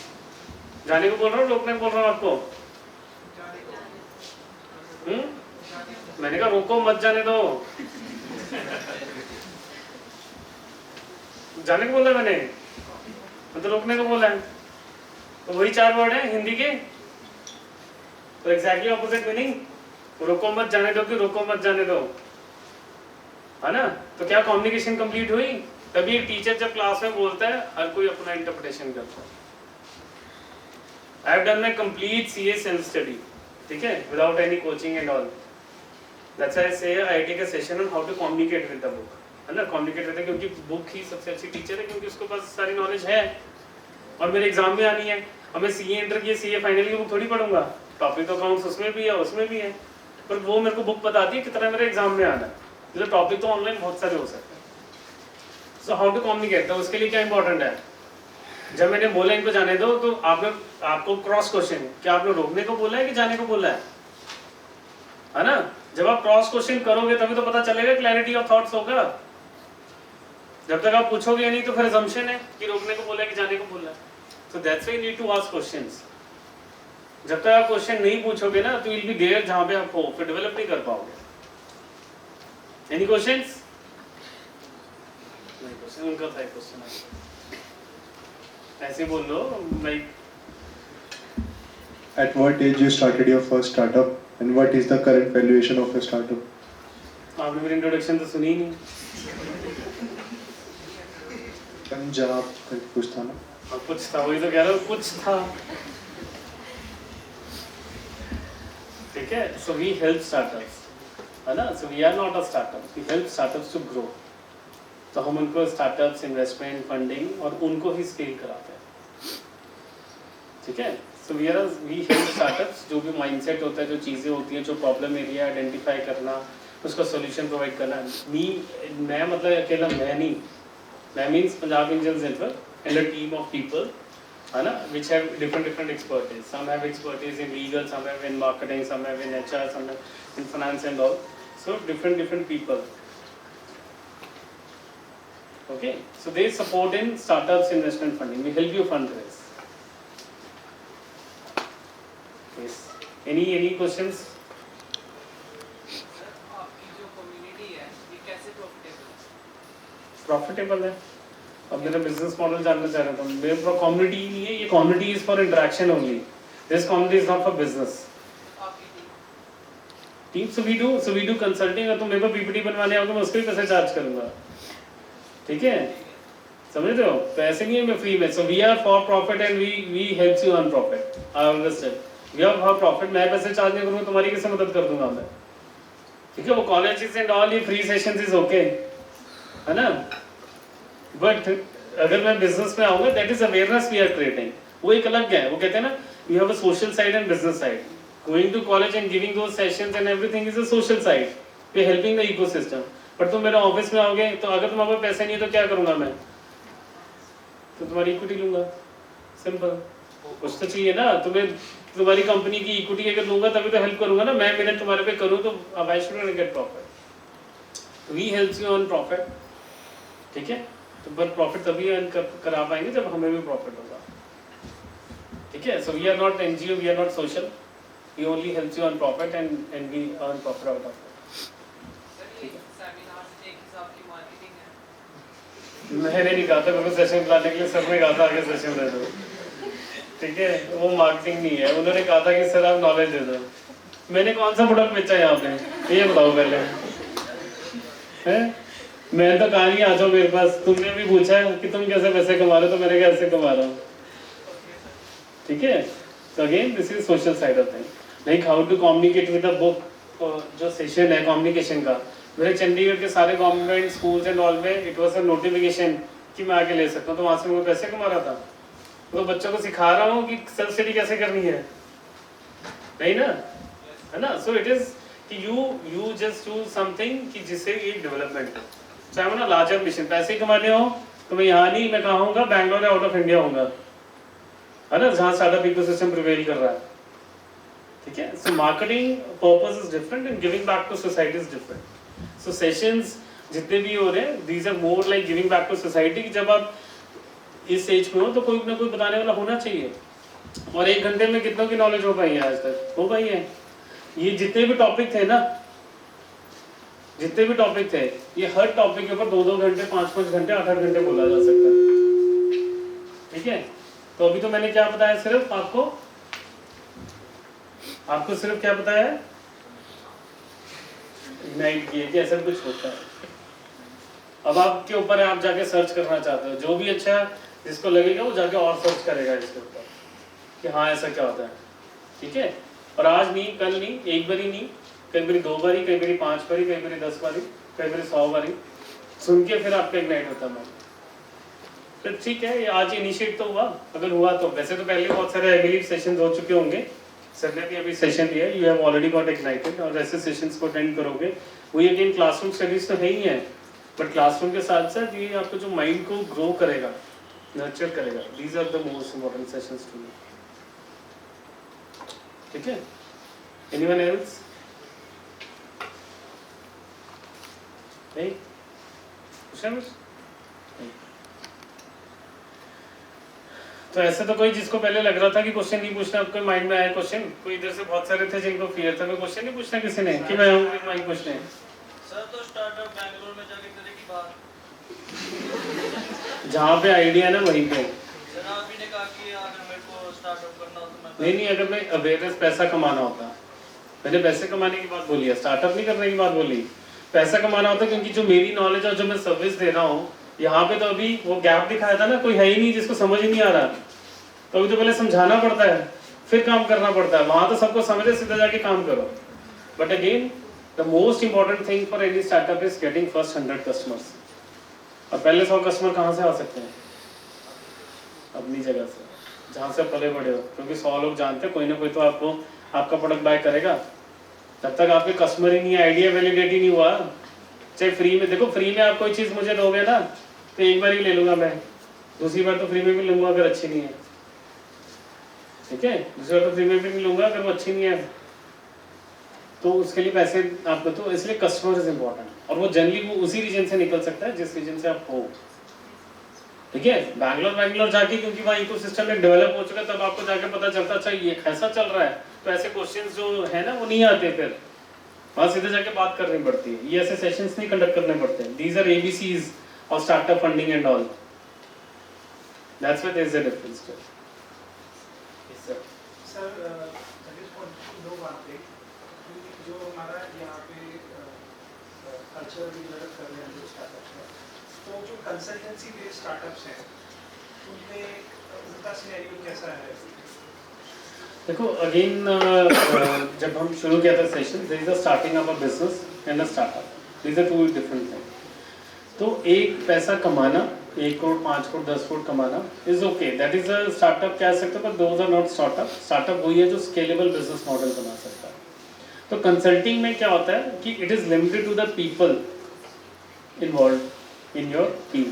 जाने को बोल रहा हूँ, रोकने को बोल रहा हूँ आपको? मैंने कहा रोको मत जाने दो। जाने को बोला मैंने, मतलब रोकने को बोला है। तो वही 4 वर्ड है हिंदी के, तो एग्जैक्टली ऑपोजिट मीनिंग। रोको मत जाने दो कि रोको मत जाने दो, है ना? तो क्या कम्युनिकेशन कंप्लीट हुई? तभी एक टीचर जब क्लास में बोलता है, हर कोई अपना इंटरप्रिटेशन करता है। I have done my complete CA self study, ठीक है, without any coaching and all. That's why I say I take a session on how to communicate with the book, है ना? कम्युनिकेट विद, क्योंकि book ही सबसे अच्छी teacher है, क्योंकि उसके पास सारी नॉलेज है। और मेरे एग्जाम में आनी है, अब मैं सीए इंटर की सीए फाइनल की बुक थोड़ी पढ़ूंगा। टॉपिक तो अकाउंट्स उसमें भी है, उसमें भी है, पर वो मेरे को बुक बताती है कितना मेरे एग्जाम में आना है। तो टॉपिक तो ऑनलाइन बहुत सारे हो सकते हैं। सो हाउ टू कम्युनिकेट, तो उसके लिए क्या इंपॉर्टेंट है? जब मैंने बोला इनको जाने दो, तो आपको क्रॉस क्वेश्चन, क्या आपने रोकने को बोला है कि जाने को बोला है ना? जब आप क्रॉस क्वेश्चन करोगे तभी तो पता चलेगा, क्लैरिटी ऑफ थॉट्स होगा। जब तक आप पूछोगे नहीं तो फिर असम्पशन है कि रोकने को बोला है कि जाने को बोला है। So that's why you need to ask questions. जब तक आप क्वेश्चन नहीं पूछोगे ना, तो विल बी देयर जहां पे आप हो, फिर डेवलप नहीं कर पाओगे। Any questions? नहीं क्वेश्चन, उनका था क्वेश्चन, ऐसे बोल लो। Like at what age you started your first startup? And what is the current valuation of a startup? आपने मेरी इंट्रोडक्शन तो सुनी ही नहीं। पंजाब का कुछ था ना? हाँ कुछ था, वही तो कह रहा हूँ, कुछ था। ठीक है, so we help startups, है ना? So we are not a startup, we help startups to grow. तो हम उनको स्टार्टअप्स, इन्वेस्टमेंट, फंडिंग और उनको ही स्केल कराते हैं। ठीक है, so we help startups, जो भी माइंडसेट होता है, जो चीज़ें होती हैं, जो प्रॉब्लम एरिया आइडेंटिफाई करना, उसका सॉल्यूशन प्रोवाइड करना। मैं मतलब अकेला मैं नहीं, मैं means Punjab engine network and a team of people, है ना, which have different expertise. Some have expertise in legal, some have in marketing, some have in HR, some have in finance and all. So different people. Okay, so they support in startups, investment funding. We help you fundraise. Yes. Any questions? आपकी जो community है ये कैसे profitable है। अब मेरा business model जानना चाह रहा था। मेरे पास कम्युनिटी ही नहीं है, ये community is for interaction only, this community is not for business. Team so we do consulting. तो मेरे को पीपीटी बनवाने आओगे, मैं उसके भी पैसे चार्ज करूंगा। ठीक है, समझ रहे हो? तो ऐसे नहीं है मैं फ्री में। So we are for profit and we help you earn profit. I understand, we are for profit. मैं पैसे चार्ज नहीं करूंगा, तुम्हारी कैसे मदद कर दूंगा मैं? ठीक है, वो कॉलेजेस एंड ऑल ये फ्री सेशंस इज ओके, है ना? बट अगर मैं बिजनेस में आऊंगा, that is awareness we are creating. वो एक अलग है, वो कहते हैं ना, we have a social side and business side. Going to college and giving those sessions and everything is a social side, we are helping the ecosystem. But तुम मेरे ऑफिस में आओगे, तो अगर तुम्हारे पास पैसे नहीं है तो क्या करूंगा मैं? तो तुम्हारी इक्विटी लूंगा, सिंपल। कुछ तो चाहिए ना तुम्हें, तुम्हारी कंपनी की इक्विटी अगर लूंगा तभी तो हेल्प करूंगा ना। मैं मैंने तुम्हारे पे करूँ तो I should get profit. We help you on profit. ठीक है, तो बट प्रॉफिट तभी अर्न करा पाएंगे जब हमें भी प्रॉफिट होगा। ठीक है, so we are not NGO, we are not social, we only help you on profit and we earn profit out of it. मैंने नहीं कहा था मेरे को सेशन बुलाने के लिए, सर ने कहा था आगे सेशन दे दो। ठीक है, वो मार्केटिंग नहीं है, उन्होंने कहा था कि सर आप नॉलेज दे दो। मैंने कौन सा प्रोडक्ट बेचा यहाँ पे, ये बताओ पहले। है, मैं तो कहा नहीं आ जाओ मेरे पास। तुमने भी पूछा कि तुम कैसे पैसे कमा रहे हो, तो मैंने कैसे कमा रहा हूँ। ठीक है, तो again this is social side of thing, like how to communicate with the book. जो सेशन है कम्युनिकेशन का, मेरे चंडीगढ़ के सारे गवर्नमेंट स्कूल्स एंड ऑल में इट वाज अ नोटिफिकेशन कि मैं आके ले सकता हूँ, तो वहाँ से मैं पैसे कमा रहा था। तो बच्चों को सिखा रहा हूँ कि सेल्फ स्टडी कैसे करनी है, नहीं ना, है ना? सो इट इज कि यू जस्ट डू समथिंग कि जिससे एक डेवलपमेंट हो, चाहे वो ना लार्जर मिशन। पैसे कमाने हो तो मैं यहाँ नहीं, मैं कहाँ होऊंगा? बैंगलोर या आउट ऑफ इंडिया होऊंगा, है ना, जहाँ स्टार्टअप इकोसिस्टम प्रिवेल कर रहा है। ठीक है, so marketing purpose is different and giving back to society is different. So sessions जितने भी हो रहे हैं, these are more like giving back to society. कि जब आप इस एज में हो तो कोई ना कोई बताने वाला होना चाहिए। और 1 घंटे में कितनों की नॉलेज हो पाई है आज तक? हो पाई है? ये जितने भी टॉपिक थे ना, जितने भी टॉपिक थे, ये हर टॉपिक के ऊपर 2-2 घंटे, 5-5 घंटे, 8-8 घंटे बोला जा सकता है। ठीक है, तो अभी तो मैंने क्या बताया, सिर्फ आपको सिर्फ क्या बताया, इग्नाइट किए कि ऐसा कुछ होता है। अब आपके ऊपर है, आप जाके सर्च करना चाहते हो, जो भी अच्छा जिसको लगेगा वो जाके और सर्च करेगा इसके ऊपर कि हाँ ऐसा क्या होता है। ठीक है, और आज नहीं, कल नहीं, एक बारी नहीं, कई बारी 2 बारी, कई बारी 5 बारी, कई बारी 10 बारी, कई बारी 100 बारी सुन के फिर आपका इग्नाइट होता है। तो ठीक है, ये आज इनिशिएट तो हुआ, अगर हुआ तो। वैसे तो पहले बहुत सारे आई बिलीव सेशंस हो चुके होंगे, सर ने भी अभी सेशन दिया, you have already got ignited. और ऐसे सेशंस को अटेंड करोगे, वही अगेन क्लासरूम स्टडीज तो है ही है, बट क्लासरूम के साथ साथ ये आपको जो माइंड को ग्रो करेगा, नर्चर करेगा। These are the most important sessions to me. ठीक है, एनीवन एल्स? नहीं? क्वेश्चंस? तो ऐसे तो कोई जिसको पहले लग रहा था कि क्वेश्चन नहीं पूछना, आपके माइंड में आया क्वेश्चन? कोई इधर से बहुत सारे थे जिनको फियर था, मैं क्वेश्चन नहीं पूछना किसी ने कि मैं हूँ माइंड पूछने। सर तो स्टार्टअप बैंगलोर में जाके करेगी बात, जहाँ पे आइडिया ना वहीं पे। सर आप भी ने कहा कि अगर मेरे को स्टार्टअप करना हो तो मैं नहीं, अगर मैं अवेयरनेस पैसा कमाना होता मैंने पैसे कमाने की बात बोली है, स्टार्टअप नहीं करने की बात बोली। पैसा कमाना होता है क्योंकि जो मेरी नॉलेज और जो मैं सर्विस दे रहा हूँ, यहाँ पे तो अभी वो गैप दिखाया था ना, कोई है ही नहीं जिसको समझ ही नहीं आ रहा, तो अभी तो पहले समझाना पड़ता है फिर काम करना पड़ता है। वहाँ तो सबको समझे सीधा जाके काम करो। But again the most important thing for any startup is getting first 100 customers. और पहले 100 कस्टमर कहाँ से आ सकते हैं? अपनी जगह से, जहाँ से पले बड़े हो, क्योंकि 100 लोग जानते हैं कोई ना कोई तो आपको आपका प्रोडक्ट बाय करेगा। जब तक आपके कस्टमर ही नहीं, आइडिया वैलिडेट ही नहीं हुआ, चाहे फ्री में, देखो फ्री में आप कोई चीज़ मुझे दोगे ना तो एक बार ही ले लूँगा मैं, दूसरी बार तो फ्री में भी लूँगा अगर अच्छी नहीं है, ठीक है, दूसरी बार तो फ्री में भी नहीं लूँगा अगर वो अच्छी नहीं है, तो उसके लिए पैसे आपको, तो इसलिए कस्टमर इज इम्पोर्टेंट। और वो जनरली वो उसी रीजन से निकल सकता है जिस रीजन से आप हो, ठीक है। बैंगलोर जाके क्योंकि वहाँ इकोसिस्टम में डेवलप हो चुका है, तब आपको जाके पता चलता अच्छा ये ऐसा चल रहा है, तो ऐसे क्वेश्चंस जो है ना वो नहीं आते, फिर वहाँ सीधे जाके बात करनी पड़ती है, ये ऐसे सेशंस नहीं कंडक्ट करने पड़ते। These are ABCs of startup funding and all, that's why there is a difference. Yes sir. Sir I just want to know one thing, जो हमारा यहाँ पे कल्चर डेवलप कर रहे हैं जो स्टार्टअप्स में, तो जो कंसल्टेंसी बेस्ड स्टार्टअप्स हैं उनमें उनका सिनेरियो कैसा है? देखो अगेन जब हम शुरू किया था session, there is a starting of a business and a startup, these are two different thing. तो एक पैसा कमाना, 1 करोड़ 5 करोड़ 10 करोड़ कमाना is okay, that is a startup कह सकते हो, पर those are not startup. Startup वही है जो स्केलेबल बिजनेस मॉडल बना सकता है। तो कंसल्टिंग में क्या होता है कि it is limited to the people involve in your team.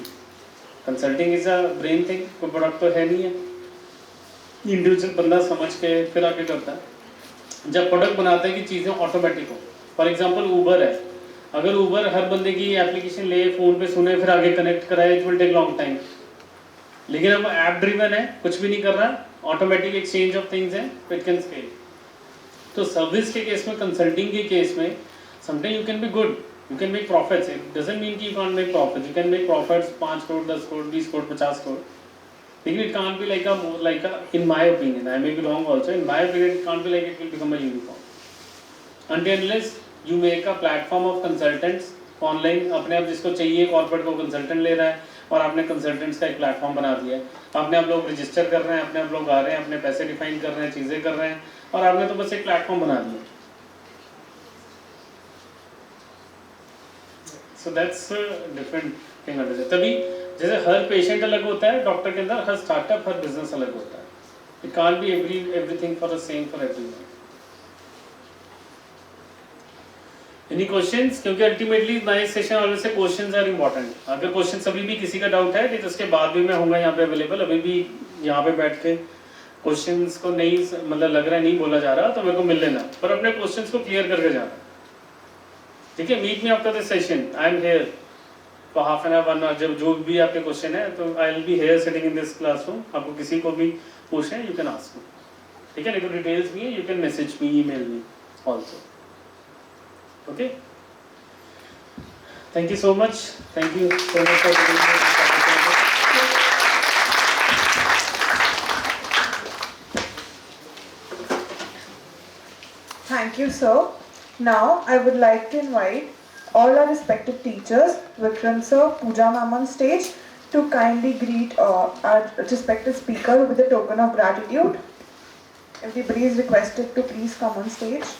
Consulting is a brain thing, कोई प्रोडक्ट तो है नहीं है, इंडिविजुअल बंदा समझ के फिर आके करता है। जब प्रोडक्ट बनाते हैं कि चीज़ें ऑटोमेटिक हो, फॉर एग्जांपल ऊबर है, अगर ऊबर हर बंदे की एप्लीकेशन ले, फ़ोन पे सुने, फिर आगे कनेक्ट कराए, it will take long time. लेकिन अब ऐप ड्रिवन है, कुछ भी नहीं कर रहा, ऑटोमेटिक एक्सचेंज ऑफ थिंग्स है, इट कैन स्केल। तो सर्विस के केस में, कंसल्टिंग के केस में, sometime you can be good, you can make profits, it doesn't mean कि you can't make profits, you can make profits 5 crore 10 crore 20 crore 50 crore, लेकिन it can't be like a, in my opinion, I may be wrong also, in my opinion it can't be like it will become a uniform until unless you make a platform of consultants online। अपने आप जिसको चाहिए corporate को consultant ले रहा है और आपने कंसल्टेंट्स का एक प्लेटफॉर्म बना दिया है, अपने आप लोग रजिस्टर कर रहे हैं, अपने आप लोग आ रहे हैं, अपने पैसे डिफाइन कर रहे हैं, चीज़ें कर रहे हैं, और आपने तो बस एक प्लेटफॉर्म बना दिया। So that's different thing under. तभी जैसे हर पेशेंट अलग होता है डॉक्टर के अंदर, हर स्टार्टअप हर बिजनेस अलग होता है। It can't be everything for the same for everyone. Any questions? क्योंकि ultimately my session always say questions are important. अगर क्वेश्चन अभी भी किसी का डाउट है तो उसके बाद भी मैं होऊंगा यहाँ पे अवेलेबल। अभी भी यहाँ पे बैठ के क्वेश्चंस को नहीं मतलब लग रहा है नहीं बोला जा रहा तो मेरे को मिल लेना, पर अपने क्वेश्चंस को क्लियर करके जाना, ठीक है। Meet me after this session, I am here for half an hour 1 hour. जब जो भी आपके क्वेश्चन है तो I will be here sitting in this classroom. आपको किसी को भी पूछना है यू कैन आस्क मी, ठीक है। नहीं तो डिटेल्स भी है, you can message me, email me also, okay. Thank you so much, thank you so much for Thank you, sir. Now, I would like to invite all our respected teachers, Vikram sir, Pooja ma'am on stage, to kindly greet our respected speaker with a token of gratitude. Everybody is requested to please come on stage.